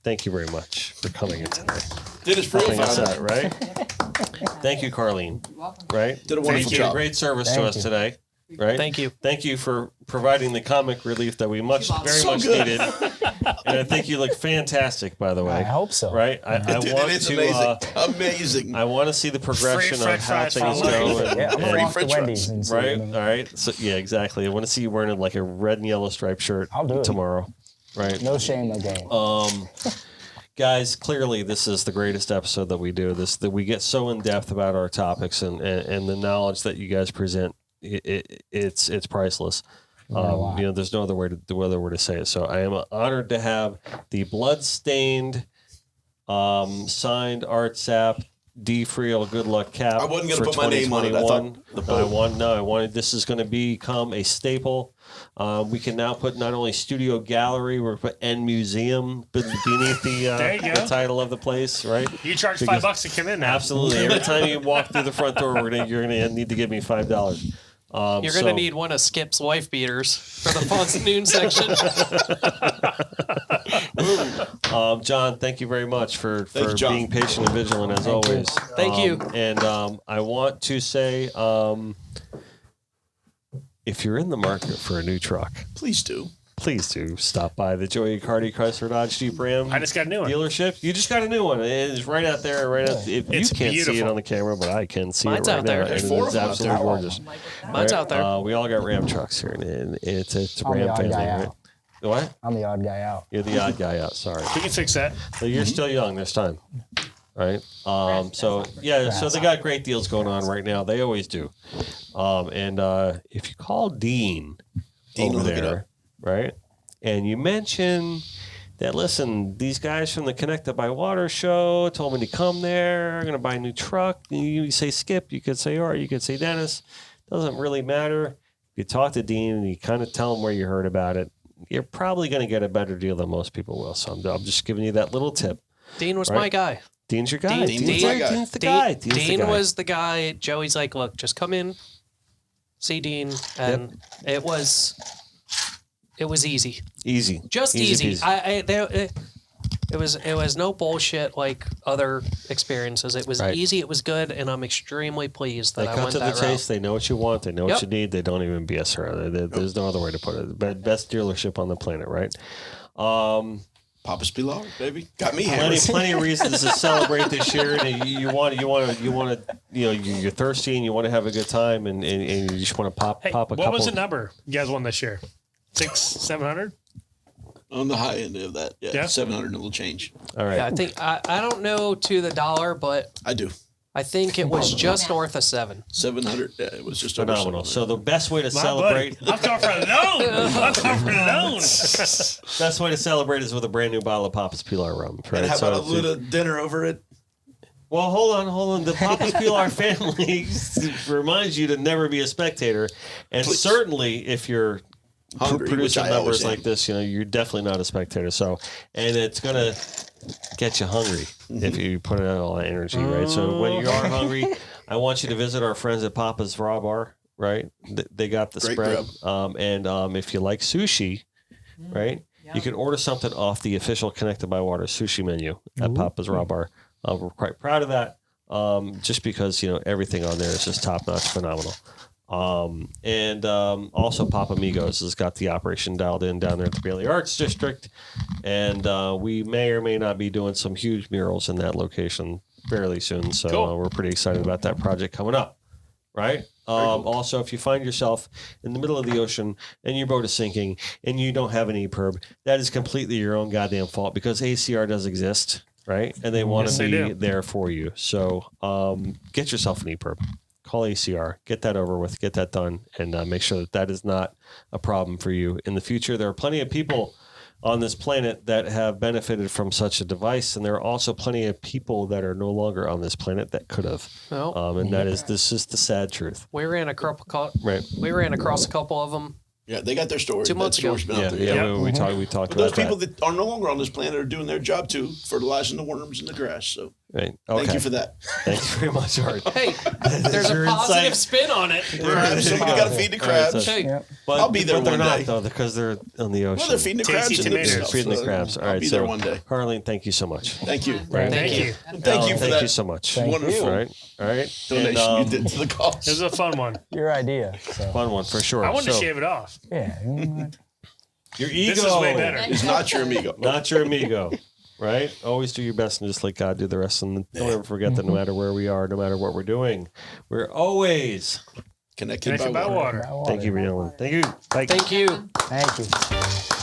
Thank you very much for coming in today. Did his Friel Helping us found out, right? Thank you, Karlene. Right? Did a wonderful Thank you. job. Great service to Thank us you. today. Right? Thank you. Thank you for providing the comic relief that we very So much good. needed. And I think you look fantastic, by the way. I hope so. Right? I Dude, want it's to. amazing. Amazing. I want to see the progression Free of french how fries things follow. go. And, Yeah, I'm and- gonna walk to French Wendy's fries. and see. right? All right. So yeah, exactly. I want to see you wearing like a red and yellow striped shirt I'll do it. tomorrow. Right. No shame, no game. Guys, clearly this is the greatest episode that we do. That we get so in depth about our topics and the knowledge that you guys present. It's priceless. There's no other way to say it. So I am honored to have the blood-stained, signed Art Sapp D Friel Good Luck Cap. I wasn't gonna for put my name on it. I thought 2021. I wanted this is going to become a staple. We can now put not only studio gallery, we're put end museum beneath There you the go. title of the place, right? You charge Because- $5 to come in now. Absolutely. Every time you walk through the front door, you're gonna need to give me $5. You're going to need one of Skip's wife beaters for the Fonz Noon section. John, thank you very much for you, John. being patient and vigilant as always. Thank you. And I want to say, if you're in the market for a new truck, Please do. please do stop by the Joey Cardi Chrysler Dodge Jeep Ram I just got a new one. dealership. You just got a new one. It's right out there. If you It's can't see it beautiful. on the camera, but I can see Mine's it right out there. now. There's and four it's of them out absolutely there. gorgeous. Mine's out there. We all got Ram trucks here, and it's I'm the Ram odd family, guy right? out. What? I'm the odd guy out. You're the odd guy out. Sorry. We can fix that. So you're still young. There's time. Right. So they got great deals going on right now. They always do. And if you call Dean Dean will over hook it there, up. right, and you mention that, listen, these guys from the Connected by Water show told me to come there. I'm going to buy a new truck. You say Skip. You could say Art. You could say Dennis. Doesn't really matter. If you talk to Dean and you kind of tell him where you heard about it, you're probably going to get a better deal than most people will. So I'm just giving you that little tip. Dean was Right. my guy. Dean's your guy. Dean's my guy. Dean's the guy. Dean's the Dean guy. was the guy. Joey's like, look, just come in, see Dean, and it was easy, Easy. just easy. peasy. It was no bullshit like other experiences. It was Right. easy. It was good, and I'm extremely pleased They that I cut went to the that chase. route. They know what you want. They know what Yep. you need. They don't even BS around. There's no other way to put it. Best dealership on the planet, right? Papa's Pilar, baby. Got me Plenty, hammered. plenty of reasons to celebrate this year. And you want to, you're thirsty and you want to have a good time, and you just want to pop Hey, a what couple. was the number you guys won this year? 700? On the high end of that. Yeah. Yeah. 700 and a little change. All right. Yeah, I think I don't know to the dollar, but I do. I think it was just north of 7. 700. Yeah, it was just over Phenomenal. 700. So the best way to My celebrate, buddy. I'm going for a loan. I'm going for a loan. best way to celebrate is with a brand new bottle of Papa's Pilar rum. Right? And how about a So- little dinner over it? Well, hold on. The Papa's Pilar family reminds you to never be a spectator, and Please. certainly if you're Hungry, which producing I always numbers like am. this, you're definitely not a spectator. So, and it's gonna get you hungry if you put in all that energy, right? So when you are hungry, I want you to visit our friends at Papa's Raw Bar, right? They got the Great spread, grub. and if you like sushi, right, you can order something off the official Connected by Water sushi menu at Papa's Raw Bar. We're quite proud of that, just because everything on there is just top notch, phenomenal. Also Papa Amigos has got the operation dialed in down there at the Bailey Arts District, and we may or may not be doing some huge murals in that location fairly soon. So Cool. we're pretty excited about that project coming up, right? Also, if you find yourself in the middle of the ocean and your boat is sinking and you don't have an EPIRB, that is completely your own goddamn fault, because ACR does exist, right? And they want Yes, to they be do. there for you. So get yourself an EPIRB. Call ACR, get that over with, get that done, and make sure that is not a problem for you in the future. There are plenty of people on this planet that have benefited from such a device, and there are also plenty of people that are no longer on this planet that could have. Well, And this is the sad truth, we ran across right? a couple of them. Yeah, they got their story. 2 months that story's ago. been out there. Yeah. We talked But about those people that. that are no longer on this planet are doing their job too, fertilizing the worms in the grass. So Right. Okay. thank you for that. Thank you very much, Art. Hey, there's your a positive insight. spin on it. Crabs, so we got to feed the All right, crabs. so- Hey, Yep. But, I'll be there but they're one not day. though, because they're on the ocean. Well, they're feeding the crabs Tasty and the tomatoes. stuff, Feeding the so crabs. All I'll right. be so there one day. Karlene, thank you so much. Thank you. Right. Thank you. And thank you for Thank that you so much. Thank wonderful you. Right. All right. donation And, you did to the cause. This was a fun one. Your idea. So fun one for sure. I wanted to So, shave it off. yeah. your ego. This is way better. It's not your amigo. Not your amigo. Right? Always do your best and just let God do the rest. And don't ever forget that no matter where we are, no matter what we're doing, we're always. Connected Connected by water. Thank you, Rielen. Thank you. Bye. thank you. Thank you.